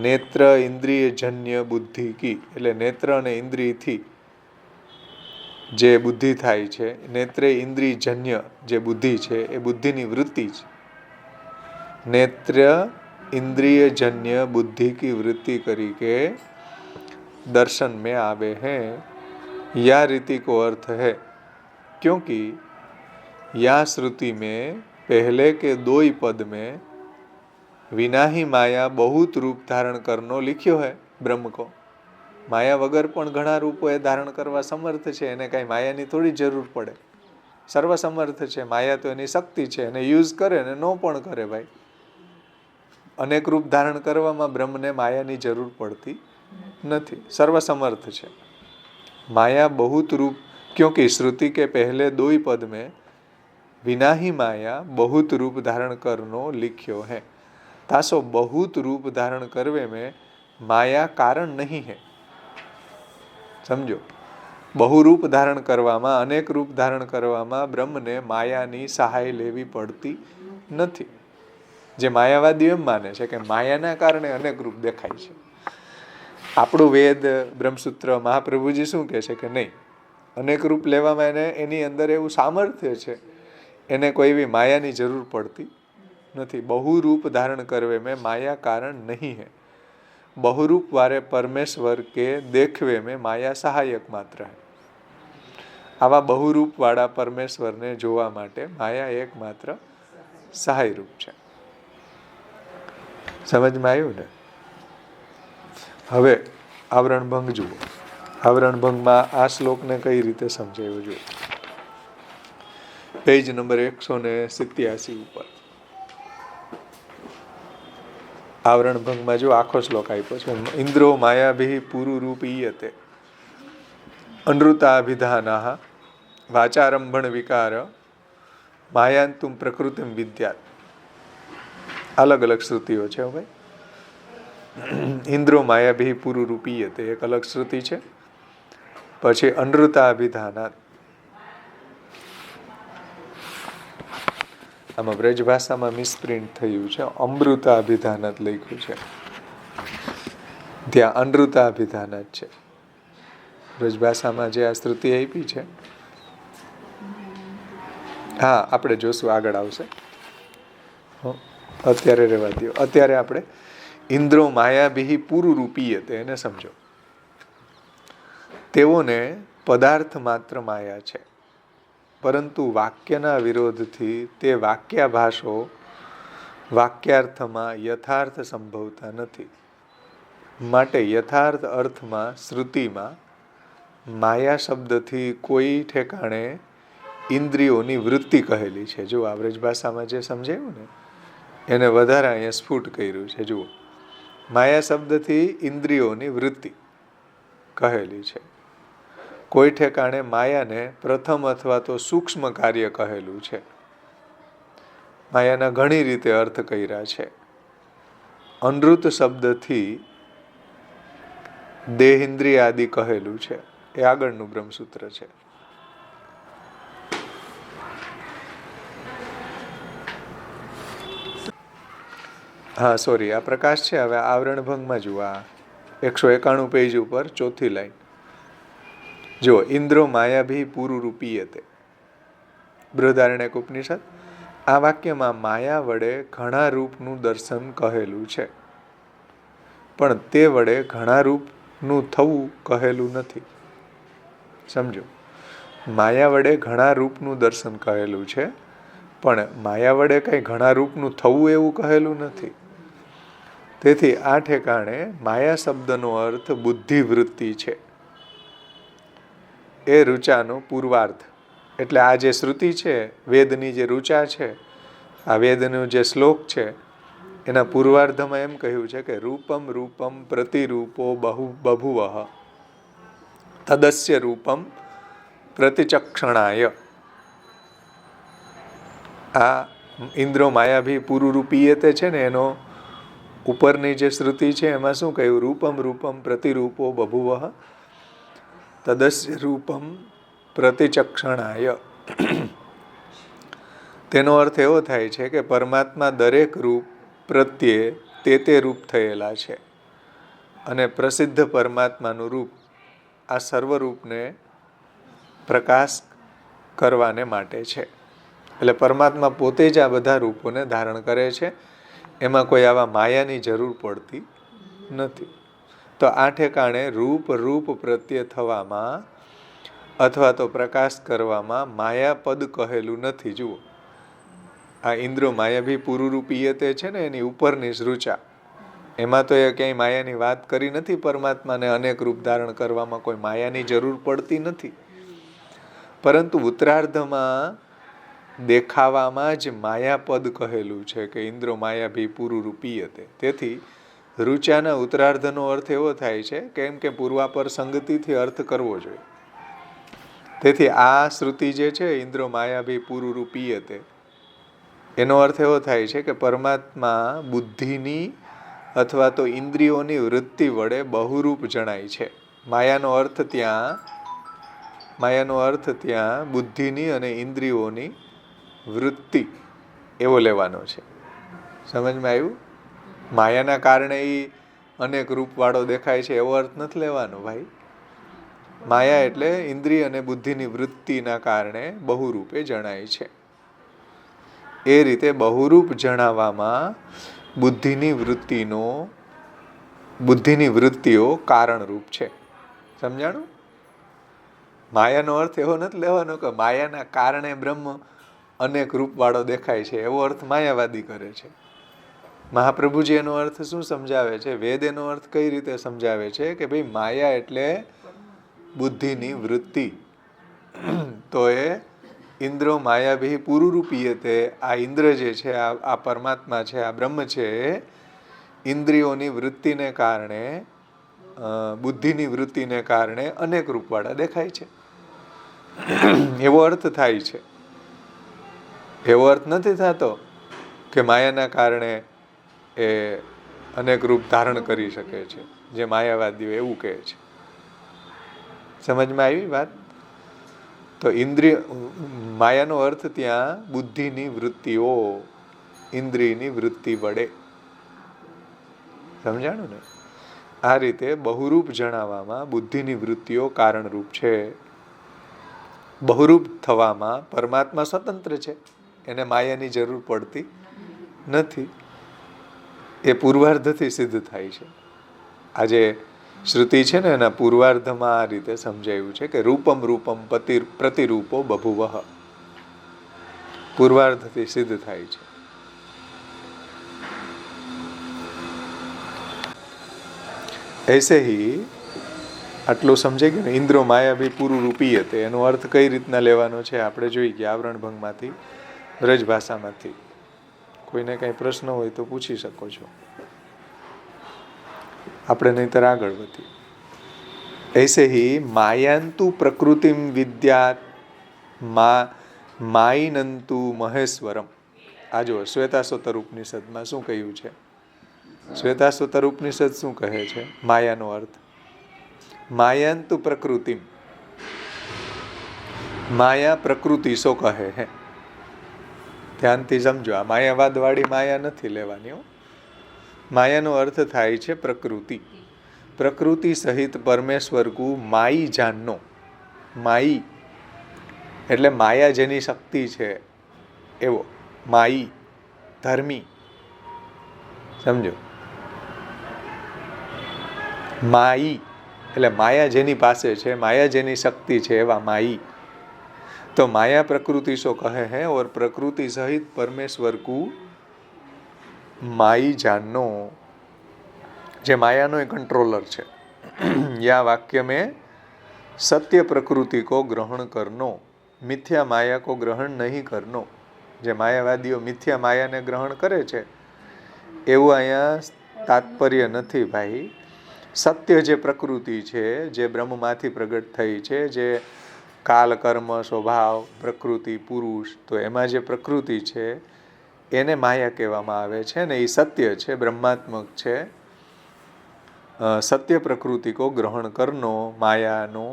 નેત્ર ઇન્દ્રિય જન્ય બુદ્ધિ કી, એટલે નેત્ર અને ઇન્દ્રિયથી જે બુદ્ધિ થાય છે, નેત્રે ઇન્દ્રિય જન્ય જે બુદ્ધિ છે એ બુદ્ધિની વૃત્તિ છે. નેત્ર इंद्रिय जन्य बुद्धि की वृत्ति करी के दर्शन में आवे हैं. या रीति को अर्थ है क्योंकि या श्रुति में पहले के दो ही पद में विना ही माया बहुत रूप धारण करनो लिख्यो है. ब्रह्म को माया वगर पण घणा रूपो ए धारण करवा समर्थ छे, એને કઈ માયાની થોડી જરૂર પડે. સર્વ સમર્થ છે, માયા તો એની શક્તિ છે, એને યુઝ કરે ને નો પણ કરે ભાઈ. અનેક રૂપ ધારણ કરવામાં બ્રહ્મને માયાની જરૂર પડતી નથી, સર્વસમર્થ છે. माया बहुत रूप, क्योंकि श्रुति के पहले दो ही पद में विना ही माया बहुत रूप धारण करनो लिख्यो है. तासो बहुत रूप धारण करवे में माया कारण नहीं है. समझो, बहुरूप धारण કરવામાં, અનેક રૂપ ધારણ કરવામાં બ્રહ્મને માયાની સહાય લેવી પડતી નથી. જે માયાવાદીઓ એમ માને છે કે માયાના કારણે અનેક રૂપ દેખાય છે. આપણું વેદ બ્રહ્મસૂત્ર મહાપ્રભુજી શું કહે છે કે નહીં, અનેક રૂપ લેવામાં એને એની અંદર એવું સામર્થ્ય છે, એને કોઈ એવી માયાની જરૂર પડતી નથી. બહુરૂપ ધારણ કરવે મેં માયા કારણ નહીં હે. बहुरूप वारे परमेश्वर के देखवे में माया सहायक मात्र है. आवा बहुरूप वाला परमेश्वर ने जोवा माटे माया एकमात्र सहाय रूप છે. સમજમાં આવ્યું ને? હવે આવરણ ભંગ જુઓ. આવરણ ભંગમાં આ શ્લોકને કઈ રીતે સમજાવ્યો જુઓ. પેજ નંબર 187 ઉપર આવરણ ભંગમાં જો આખો શ્લોક આપ્યો છે. ઇન્દ્રો માયાભિ પુરુરૂપીયતે અનૃતાભિધાનાઃ વાચારંભણ વિકાર માયાંતુમ પ્રકૃતિમ વિદ્યાત. અલગ અલગ શ્રુતિઓ છે ભાઈ. ઇન્દ્રો માયાભિ પુરુરૂપીયતે એક અલગ શ્રુતિ છે. પછી અનૃતાભિધાનાત, આમાં બ્રજ ભાષામાં મિસપ્રિન્ટ થયું છે, અમૃતાભિધાનાત લખ્યું છે, ત્યાં અનૃતાભિધાનાત છે. બ્રજ ભાષામાં જે આ શ્રુતિ આપી છે, હા આપણે જોશું, આગળ આવશે, અત્યારે રહેવા દો. અત્યારે આપણે ઇન્દ્રો માયાભિ પુરુરૂપીયતે એને સમજો. તેઓને પદાર્થ માત્ર માયા છે, પરંતુ વાક્યના વિરોધથી તે વાક્યાભાષો વાક્યાર્થમાં યથાર્થ સંભવતા નથી. માટે યથાર્થ અર્થમાં શ્રુતિમાં માયા શબ્દથી કોઈ ઠેકાણે ઇન્દ્રિયોની વૃત્તિ કહેલી છે. જો આવરેજ ભાષામાં જે સમજાયું ને એને વધારે અહીંયા સ્ફુટ કર્યું છે. જુઓ, માયા શબ્દથી ઇન્દ્રિયોની વૃત્તિ કહેલી છે. કોઈ ઠેકાણે માયાને પ્રથમ અથવા તો સૂક્ષ્મ કાર્ય કહેલું છે. માયાના ઘણી રીતે અર્થ કર્યા છે. અનૃત શબ્દથી દેહેન્દ્રિય આદિ કહેલું છે. એ આગળનું બ્રહ્મસૂત્ર છે. હા સોરી, આ પ્રકાશ છે. હવે આવરણ ભંગમાં જુઓ, આ 191 પેજ ઉપર ચોથી લાઈન જો. ઇન્દ્રો માયાભિ પુરુરૂપીયતે, બૃહદારણ્યક ઉપનિષદ. આ વાક્યમાં માયા વડે ઘણા રૂપનું દર્શન કહેલું છે, પણ તે વડે ઘણા રૂપનું થવું કહેલું નથી. સમજો, માયા વડે ઘણા રૂપનું દર્શન કહેલું છે, પણ માયા વડે કંઈ ઘણા રૂપનું થવું એવું કહેલું નથી. તેથી આ ઠેકાણે માયા શબ્દનો અર્થ બુદ્ધિવૃત્તિ છે. એ ઋચાનો પૂર્વાર્થ. એટલે આ જે શ્રુતિ છે, વેદની જે ઋચા છે, આ વેદનો જે શ્લોક છે, એના પૂર્વાર્ધમાં એમ કહ્યું છે કે રૂપમ રૂપમ પ્રતિરૂપો બભુવઃ તદસ્ય રૂપમ પ્રતિચક્ષણાય. આ ઇન્દ્રો માયાભી પુરુરૂપીયતે છે ને, એનો ઉપરની જે શ્રુતિ છે એમાં શું કહ્યું? રૂપમ રૂપમ પ્રતિરૂપો બભુવઃ તદસ્ય રૂપમ પ્રતિચક્ષણાય. તેનો અર્થ એવો થાય છે કે પરમાત્મા દરેક રૂપ પ્રત્યે તે રૂપ થયેલા છે, અને પ્રસિદ્ધ પરમાત્માનું રૂપ આ સર્વરૂપને પ્રકાશ કરવાને માટે છે. એટલે પરમાત્મા પોતે જ આ બધા રૂપોને ધારણ કરે છે, એમાં કોઈ આવા માયાની જરૂર પડતી નથી. તો આ ઠેકાણે રૂપ પ્રત્યે થવામાં અથવા તો પ્રકાશ કરવામાં માયાપદ કહેલું નથી. જુઓ, આ ઇન્દ્રો માયાભી પુરુરૂપીયતે છે ને, એની ઉપરની શ્રુચા, એમાં તો એ ક્યાંય માયાની વાત કરી નથી. પરમાત્માને અનેક રૂપ ધારણ કરવામાં કોઈ માયાની જરૂર પડતી નથી. પરંતુ ઉત્તરાર્ધમાં દેખાવામાં જ માયાપદ કહેલું છે કે ઇન્દ્રો માયાભી પુરુરૂપીયતે. તેથી ઋચાના ઉત્તરાર્ધનો અર્થ એવો થાય છે કેમ કે પૂર્વાપર સંગતિથી અર્થ કરવો જોઈએ. તેથી આ શ્રુતિ જે છે ઇન્દ્રો માયાભી પુરુરૂપીયતે, એનો અર્થ એવો થાય છે કે પરમાત્મા બુદ્ધિની અથવા તો ઇન્દ્રિયોની વૃત્તિ વડે બહુરૂપ જણાય છે. માયાનો અર્થ ત્યાં બુદ્ધિની અને ઇન્દ્રિયોની વૃત્તિ એવો લેવાનો છે. સમજમાં આવ્યું? માયાના કારણે એ અનેક રૂપવાળો દેખાય છે એવો અર્થ નથી લેવાનો ભાઈ. માયા એટલે ઇન્દ્રિય અને બુદ્ધિની વૃત્તિના કારણે બહુરૂપે જણાય છે. એ રીતે બહુરૂપ જણાવવામાં બુદ્ધિની વૃત્તિઓ કારણરૂપ છે. સમજાણું? માયાનો અર્થ એવો નથી લેવાનો કે માયાના કારણે બ્રહ્મ અનેક રૂપવાળો દેખાય છે, એવો અર્થ માયાવાદી કરે છે. મહાપ્રભુજી એનો અર્થ શું સમજાવે છે? વેદ એનો અર્થ કઈ રીતે સમજાવે છે કે ભાઈ માયા એટલે બુદ્ધિની વૃત્તિ. તો એ ઇન્દ્રો માયાભી પુરુરૂપીયતે, આ ઇન્દ્ર જે છે, આ પરમાત્મા છે, આ બ્રહ્મ છે, ઇન્દ્રિયોની વૃત્તિને કારણે, બુદ્ધિની વૃત્તિને કારણે અનેક રૂપવાળા દેખાય છે, એવો અર્થ થાય છે. એવો અર્થ નથી થતો કે માયાના કારણે એ અનેક રૂપ ધારણ કરી શકે છે, જે માયાવાદીઓ એવું કહે છે. સમજમાં આવી વાત? તો માયાનો અર્થ ત્યાં બુદ્ધિની વૃત્તિઓ, ઇન્દ્રિયની વૃત્તિ વડે. સમજાણું ને? આ રીતે બહુરૂપ જણાવવામાં બુદ્ધિની વૃત્તિઓ કારણરૂપ છે. બહુરૂપ થવામાં પરમાત્મા સ્વતંત્ર છે, એને માયાની જરૂર પડતી નથી. એ પૂર્વાર્ધથી સિદ્ધ થાય છે. આજે શ્રુતિ છે ને, એના પૂર્વાર્ધમાં આ રીતે સમજાયું છે કે રૂપમ રૂપમ પ્રતિરૂપો બભુવઃ. પૂર્વાર્ધથી સિદ્ધ થાય છે. ऐसे ही આટલું સમજાઈ ગયું ને? ઇન્દ્રો માયાભી પુરુરૂપીયતે એનો અર્થ કઈ રીતના લેવાનો છે આપણે જોઈ ગયા આવરણભંગમાંથી, વ્રજ ભાષામાંથી. કોઈને કઈ પ્રશ્ન હોય તો પૂછી શકો છો, આપણે નહીતર આગળ વધી. ऐसे ही मायांतु प्रकृतिम विद्यात मायिनंतु महेश्वरम. આ જો શ્વેતાસોતર ઉપનિષદમાં શું કહ્યું છે? શ્વેતાસોતર ઉપનિષદ શું કહે છે? માયાનો અર્થ માયાંતુ પ્રકૃતિમ. માયા પ્રકૃતિ શો કહે હે? ધ્યાનથી સમજો, આ માયાવાદ વાળી માયા નથી લેવાની. માયાનો અર્થ થાય છે પ્રકૃતિ. પ્રકૃતિ સહિત પરમેશ્વર કુ માઈ જાનનો. માઈ એટલે માયા જેની શક્તિ છે એવો માઈ ધર્મી, સમજો. માઈ એટલે માયા જેની પાસે છે, માયા જેની શક્તિ છે એવા માઈ. तो माया प्रकृति सो कहे हैं और प्रकृति सहित परमेश्वर को माई जानो, जे माया नो कंट्रोलर छे. या वाक्य में सत्य प्रकृति को ग्रहण करनो, मिथ्या माया को ग्रहण नहीं करनो. जे मायावादीओ मिथ्या माया ने ग्रहण करे छे एवं अहींया तात्पर्य नथी भाई. सत्य जे प्रकृति छे, जे ब्रह्ममांथी प्रगट थई छे, जे काल कर्म स्वभाव प्रकृति पुरुष, तो एमां जे प्रकृति छे एने माया कहेवामां आवे छे ने. ए सत्य छे, ब्रह्मात्मक छे. सत्य प्रकृति को ग्रहण करनो मायानो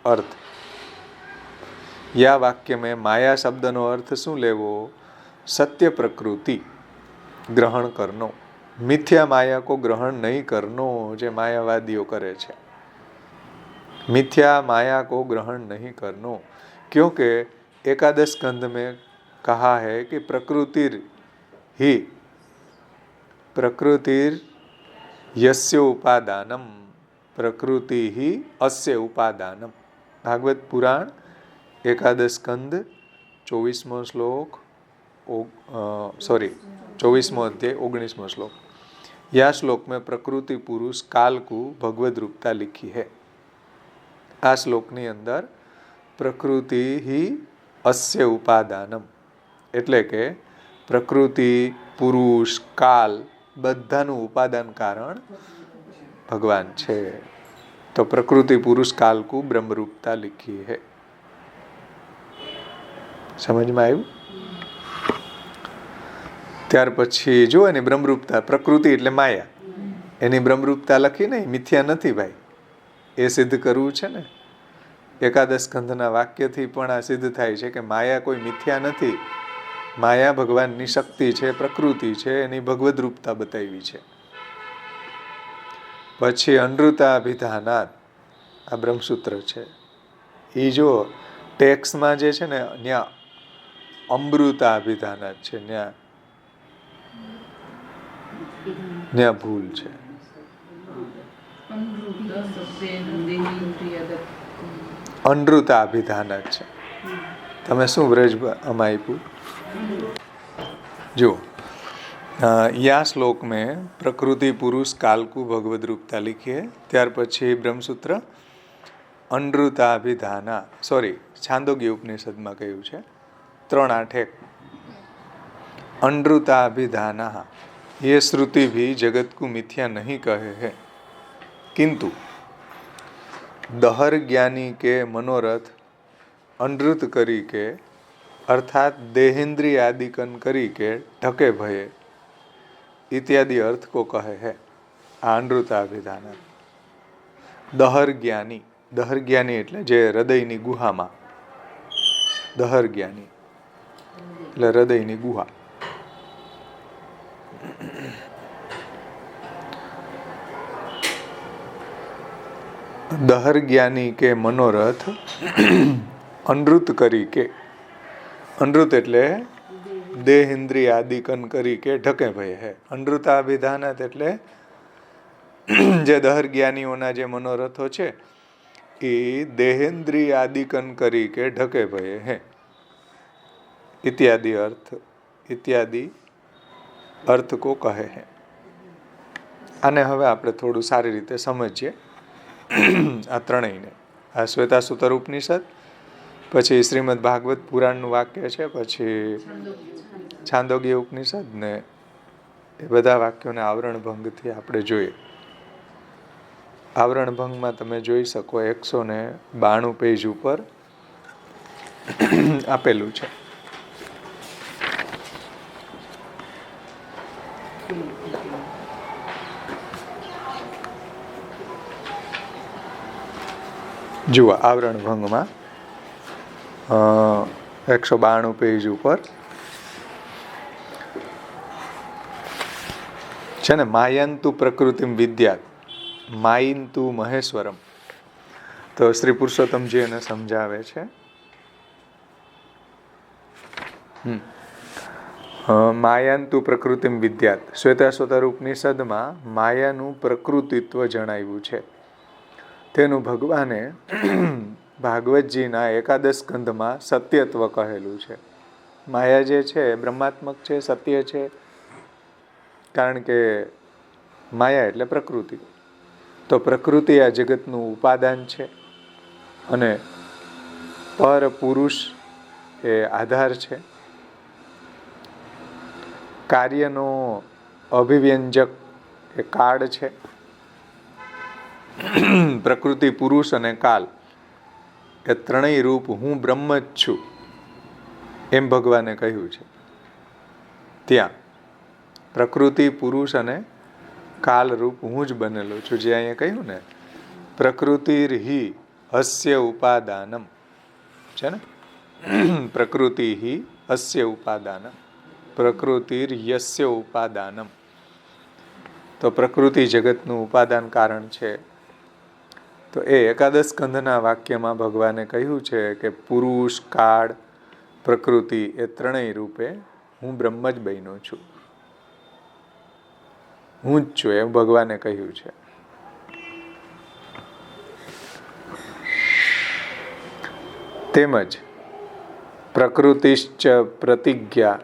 अर्थ. या वाक्य में माया शब्दनो अर्थ शुं लेवो? सत्य प्रकृति ग्रहण करनो, मिथ्या माया को ग्रहण नहीं करनो, जे मायावादीओ करे छे. मिथ्या माया को ग्रहण नहीं करनो, क्योंकि एकादश स्कंध में कहा है कि प्रकृतिर यस्य उपादानम, प्रकृति ही अस्य उपादानम. भागवत पुराण एकादश स्कंद 24मो श्लोक 24मो अध्याय 19मो श्लोक. यह श्लोक में प्रकृति पुरुष काल को भगवद रूपता लिखी है. आ श्लोकनी अंदर प्रकृति ही अस्य उपादानम એટલે કે પ્રકૃતિ પુરુષ કાલ બધાનું ઉપાદાન કારણ ભગવાન છે. તો પ્રકૃતિ પુરુષ કાલ કો બ્રહ્મરૂપતા लिखी है. સમજમાં આવ્યું? ત્યાર પછી જો એની બ્રહ્મરૂપતા, પ્રકૃતિ એટલે માયા, એની બ્રહ્મરૂપતા લખી નહીં, મિથ્યા નથી ભાઈ. એ સિદ્ધ કરવું છે ને. એકાદશ સ્કંધના વાક્યથી પણ આ સિદ્ધ થાય છે કે માયા કોઈ મિથ્યા નથી. માયા ભગવાનની શક્તિ છે, પ્રકૃતિ છે, એની ભગવદ રૂપતા બતાવી છે. પછી અનૃતાભિધાનાત, આ બ્રહ્મસૂત્ર છે. એ જો ટેક્સમાં જે છે ને ત્યાં અમૃતાભિધાનાત છે, ત્યાં ભૂલ છે. અનૃતાભિધાન જ છે. તમે શું વ્રજ આમાં આપ્યું જો. યા શ્લોક में प्रकृति पुरुष काल को भगवद रूपता लिखी है. ત્યાર પછી બ્રહ્મસૂત્ર અનૃતાભિધાના, સોરી છાંદોગ્ય ઉપનિષદમાં કહ્યું છે 3:8 अनृताभिधाना ये श्रुति भी जगत को मिथ्या नहीं कहे है, किंतु दहर ज्ञानी के मनोरथ अनृत करी के अर्थात देहेंद्रिय आदिकन करी के ढके भये इत्यादि अर्थ को कहे है. अनृताभिधान दहर ज्ञानी એટલે જે હૃદયની ગુહામાં, દહર જ્ઞાની એટલે હૃદયની ગુહા. दहर ज्ञानी के मनोरथ अनृत करी के, अनृत એટલે દેહ ઇન્દ્રિય આદિકન કરી કે ઢકે ભય હે. અનૃતાભિધાનાત એટલે જે દહર જ્ઞાનીઓના જે મનોરથો છે એ દેહેન્દ્રિય આદિકન કરી કે ઢકે ભય હે इत्यादि अर्थ को कहे है. આને હવે આપણે થોડું સારી રીતે સમજીએ આ ત્રણેયને. આ શ્વેતાસુતર ઉપનિષદ, પછી શ્રીમદ ભાગવત પુરાણનું વાક્ય છે, પછી છાંદોગ્ય ઉપનિષદ ને એ બધા વાક્યોને આવરણ ભંગથી આપણે જોઈએ. આવરણ ભંગમાં તમે જોઈ શકો 192 પેજ ઉપર આપેલું છે. જુઓ આવરણ ભંગમાં 192 પેજ ઉપર છે ને માયંતુ પ્રકૃતિમ વિદ્યાત માયંતુ મહેશ્વરમ. તો શ્રી પુરુષોત્તમજી એને સમજાવે છે માયાંતુ પ્રકૃતિમ વિદ્યાત શ્વેતાશ્વતર ઉપનિષદમાં માયાનું પ્રકૃતિત્વ જણાવ્યું છે. તેનું ભગવાને ભાગવતજીના એકાદશ સ્કંધમાં સત્યત્વ કહેલું છે. માયા જે છે એ બ્રહ્માત્મક છે, સત્ય છે, કારણ કે માયા એટલે પ્રકૃતિ. તો પ્રકૃતિ આ જગતનું ઉપાદાન છે અને પર પુરુષ એ આધાર છે. કાર્યનો અભિવ્યંજક એ કાળ છે. પ્રકૃતિ, પુરુષ અને કાલ એ ત્રણેય રૂપ હું બ્રહ્મ જ છું એમ ભગવાને કહ્યું છે. ત્યાં પ્રકૃતિ, પુરુષ અને કાલ રૂપ હું જ બનેલો છું. જે અહીંયા કહ્યું ને, પ્રકૃતિર્હિ અસ્ય ઉપાદાનમ છે ને, પ્રકૃતિ અસ્ય ઉપાદાનમ, પ્રકૃતિર્યસ્ય ઉપાદાનમ. તો પ્રકૃતિ જગતનું ઉપાદાન કારણ છે. તો એ એકાદશ સ્કંધના વાક્યમાં ભગવાને કહ્યું છે કે પુરુષ, કાળ, પ્રકૃતિ એ ત્રણેય રૂપે હું બ્રહ્મ જ બન્યો છું, હું જ છું એમ ભગવાને કહ્યું છે. તેમજ પ્રકૃતિશ્ચ પ્રતિજ્ઞા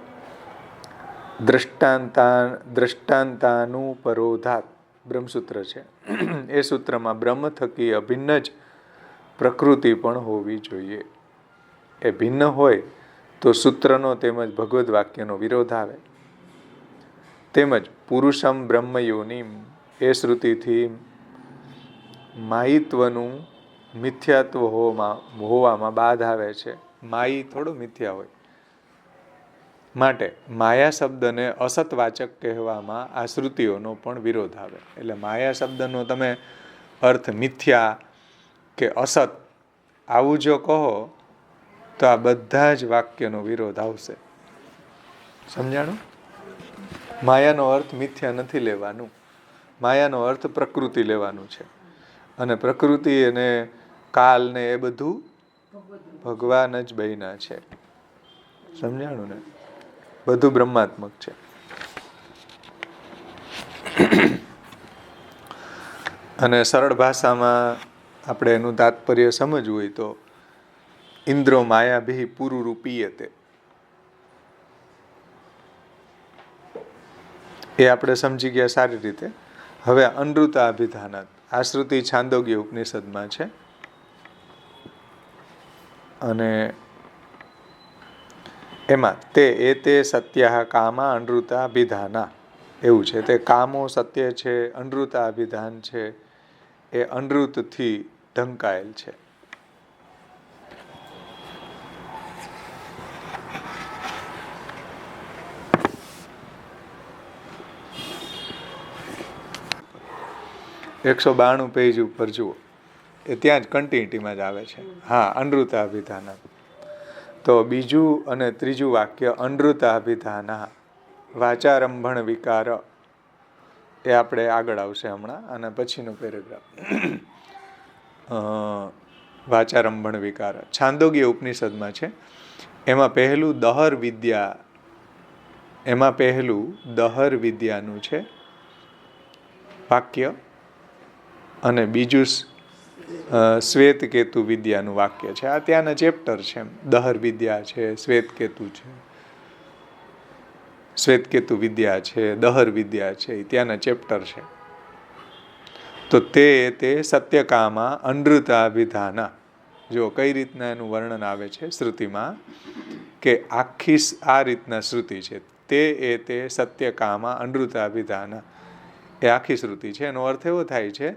દ્રષ્ટાંતાનુપરોધાત બ્રહ્મસૂત્ર છે. એ સૂત્રમાં બ્રહ્મ થકી અભિન્ન જ પ્રકૃતિ પણ હોવી જોઈએ. એ ભિન્ન હોય તો સૂત્રનો તેમજ ભગવદ્ વાક્યનો વિરોધ આવે. તેમજ પુરુષમ બ્રહ્મ યોનિમ એ શ્રુતિથી માયિત્વનું મિથ્યાત્વ હોવામાં બાધ આવે છે. માયી થોડું મિથ્યા હોય, માટે માયા શબ્દને અસતવાચક કહેવામાં આ શ્રુતિઓનો પણ વિરોધ આવે. એટલે માયા શબ્દનો તમે અર્થ મિથ્યા કે અસત આવું જો કહો તો આ બધા જ વાક્યનો વિરોધ આવશે. સમજાણું? માયાનો અર્થ મિથ્યા નથી લેવાનું, માયાનો અર્થ પ્રકૃતિ લેવાનું છે. અને પ્રકૃતિ અને કાલ ને એ બધું ભગવાન જ બન્યા છે. સમજાણું ને? બધું બ્રહ્માત્મક છે. અને સરળ ભાષામાં આપણે એનું તાત્પર્ય સમજવું હોય તો ઇન્દ્રો માયાભિ પુરુરૂપીયતે, એ આપણે સમજી ગયા સારી રીતે. હવે અનૃતા અભિધાનાત આ શ્રુતિ છાંદોગ્ય ઉપનિષદમાં છે અને એમાં તે સત્યા કામા અનૃતા અભિધાના એવું છે. તે કામો સત્ય છે, અનૃતા અભિધાન છે એ અનૃતથી ઢંકાયેલ છે. એકસો 92 પેજ ઉપર જુઓ, એ ત્યાં જ કન્ટિન્યુટીમાં જ આવે છે. હા, અનૃતા અભિધાના. તો બીજું અને ત્રીજું વાક્ય અનૃતા અભિધાના વાચારંભણ વિકાર, એ આપણે આગળ આવશે હમણાં, અને પછીનો પેરેગ્રાફ વાચારંભણ વિકાર છાંદોગ્ય ઉપનિષદમાં છે. એમાં પહેલું દહર વિદ્યાનું છે વાક્ય, અને બીજું શ્વેતકેતુ વિદ્યાનું વાક્ય છે. આ ત્યાંના ચેપ્ટર છે. દહર વિદ્યા છે, શ્વેતકેતુ છે, શ્વેતકેતુ વિદ્યા છે, દહર વિદ્યા છે, એ ત્યાંના ચેપ્ટર છે. તો તે સત્યકામાં અનૃતાભિધાના, જો કઈ રીતના એનું વર્ણન આવે છે શ્રુતિમાં, કે આખી આ રીતના શ્રુતિ છે. તે સત્યકામાં અનૃતાભિધાના, એ આખી શ્રુતિ છે. એનો અર્થ એવો થાય છે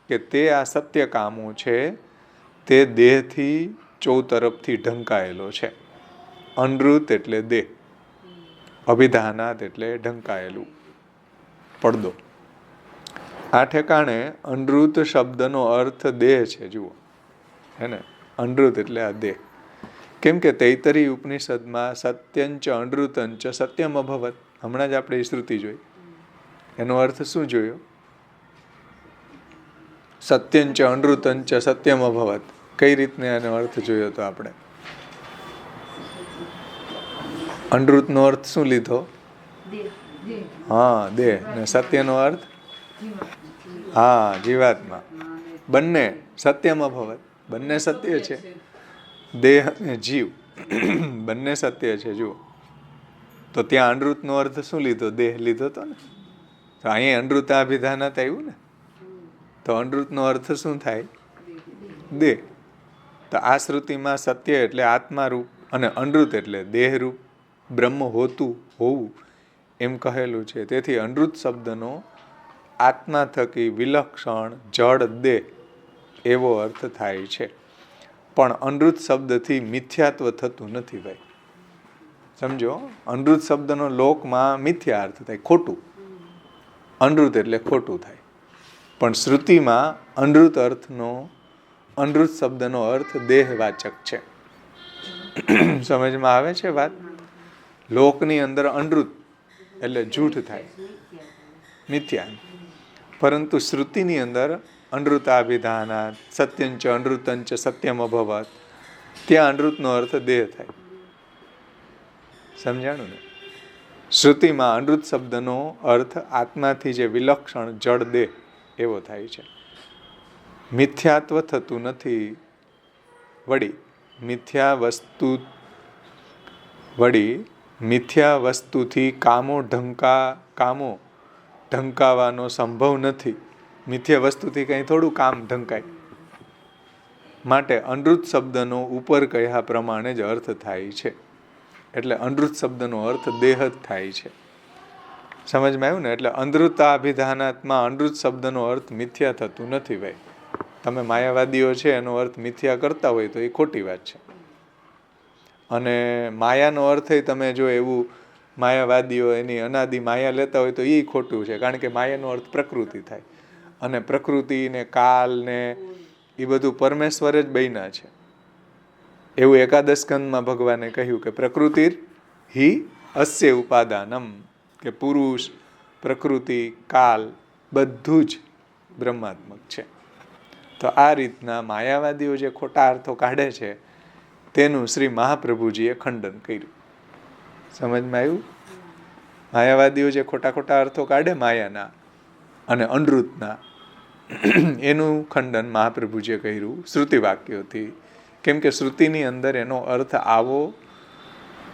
કે તે આ સત્યકામો છે તે દેહથી ચૌતરફથી ઢંકાયેલો છે. અનૃત એટલે દેહ, અભિધાનાત એટલે ઢંકાયેલું, પડદો. આ ઠેકાણે અનૃત શબ્દનો અર્થ દેહ છે. જુઓ, હે ને? અનૃત એટલે આ દેહ. કેમ કે તૈતરી ઉપનિષદમાં સત્યંચ અનૃતંચ સત્યમ અભવત, હમણાં જ આપણે એ શ્રુતિ જોઈ. એનો અર્થ શું જોયો? સત્યંચ અનૃતંચ સત્યમ અભવત. કઈ રીતને એનો અર્થ જોયો તો આપણે? અનૃતનો અર્થ શું લીધો? દેહ દેહ હા, દેહ. ને સત્યનો અર્થ? હા, જીવાત્મા. બંને સત્યમાં ભવત, બંને સત્ય છે. દેહ અને જીવ બંને સત્ય છે. જુઓ તો ત્યાં અનૃતનો અર્થ શું લીધો? દેહ લીધો તો ને. તો અહીંયા અનૃતાભિધાનાત આવ્યું ને. તો અનૃતનો અર્થ શું થાય? દેહ. તો આ શ્રુતિમાં સત્ય એટલે આત્મારૂપ અને અનૃત એટલે દેહરૂપ બ્રહ્મ હોવું એમ કહેલું છે. તેથી અનૃત શબ્દનો આત્મા થકી વિલક્ષણ જડ દેહ એવો અર્થ થાય છે. પણ અનૃત શબ્દથી મિથ્યાત્વ થતું નથી ભાઈ. સમજો, અનૃત શબ્દનો લોકમાં મિથ્યા અર્થ થાય, ખોટું. અનૃત એટલે ખોટું થાય. પણ શ્રુતિમાં અનૃત શબ્દનો અર્થ દેહવાચક છે. સમજમાં આવે છે વાત? લોકની અંદર અનૃત એટલે જૂઠ થાય, મિથ્યા. પરંતુ શ્રુતિની અંદર અનૃતાભિધાનાત સત્યંચ અનૃતંચ સત્યમ અભવત, ત્યાં અનૃતનો અર્થ દેહ થાય. સમજાણું ને? શ્રુતિમાં અનૃત શબ્દનો અર્થ આત્માથી જે વિલક્ષણ જડ દેહ એવો થાય છે. મિથ્યાત્વ થતું નથી. વળી મિથ્યા વસ્તુથી કામો ઢંકાવાનો સંભવ નથી. મિથ્યા વસ્તુથી કંઈ થોડું કામ ઢંકાય. માટે અનૃત શબ્દનો ઉપર કહ્યા પ્રમાણે જ અર્થ થાય છે. એટલે અનૃત શબ્દનો અર્થ દેહ જ થાય છે. સમજમાં આવ્યું ને? એટલે અનૃતાભિધાનાત્માં અનૃત શબ્દનો અર્થ મિથ્યા થતું નથી ભાઈ. તમે માયાવાદીઓ છે એનો અર્થ મિથ્યા કરતા હોય તો એ ખોટી વાત છે. અને માયાનો અર્થ તમે જો એવું માયાવાદીઓ એની અનાદિ માયા લેતા હોય તો એ ખોટું છે. કારણ કે માયાનો અર્થ પ્રકૃતિ થાય. અને પ્રકૃતિ ને કાલ ને એ બધું પરમેશ્વર જ બન્યા છે. એવું એકાદશ સ્કંદમાં ભગવાને કહ્યું કે પ્રકૃતિ હિ અસ્ય ઉપાદાનમ, કે પુરુષ, પ્રકૃતિ, કાલ બધું જ બ્રહ્માત્મક છે. તો આ રીતના માયાવાદીઓ જે ખોટા અર્થો કાઢે છે તેનું શ્રી મહાપ્રભુજીએ ખંડન કર્યું. સમજમાં આવ્યું? માયાવાદીઓ જે ખોટા અર્થો કાઢે માયાના અને અનૃતના, એનું ખંડન મહાપ્રભુજીએ કર્યું શ્રુતિ વાક્યોથી. કેમ કે શ્રુતિની અંદર એનો અર્થ આવો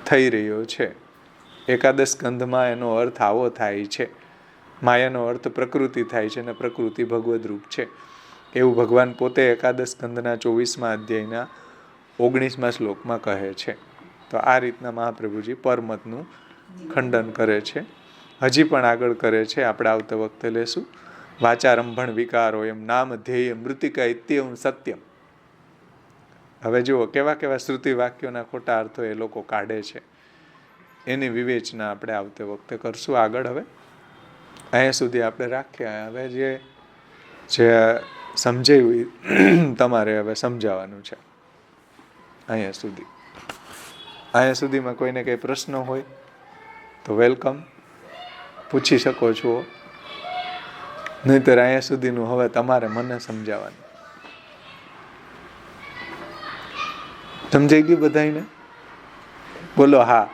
થઈ રહ્યો છે. એકાદશ સ્કંધમાં એનો અર્થ આવો થાય છે. માયાનો અર્થ પ્રકૃતિ થાય છે અને પ્રકૃતિ ભગવદ રૂપ છે એવું ભગવાન પોતે એકાદશ સ્કંધના 24મા અધ્યાયના 19મા શ્લોકમાં કહે છે. તો આ રીતના મહાપ્રભુજી પરમતનું ખંડન કરે છે. હજી પણ આગળ કરે છે. આપણે આવતા વખતે લેશું. વાચારંભણ વિકારો એમ નામ ધ્યેય મૃતિકા ઇત્યમ સત્યમ. હવે જુઓ કેવા શ્રુતિ વાક્યોના ખોટા અર્થો એ લોકો કાઢે છે. એની વિવેચના આપણે આવતે વખતે કરશું આગળ. હવે અહીંયા સુધી આપણે રાખ્યા. હવે જે સમજાયું તમારે હવે સમજાવવાનું છે. અહીંયા સુધીમાં કોઈને કંઈ પ્રશ્ન હોય તો વેલકમ, પૂછી શકો છો. નહીંતર અહીંયા સુધીનું હવે તમારે મને સમજાવવાનું. સમજાઈ ગયું બધાને? બોલો હા.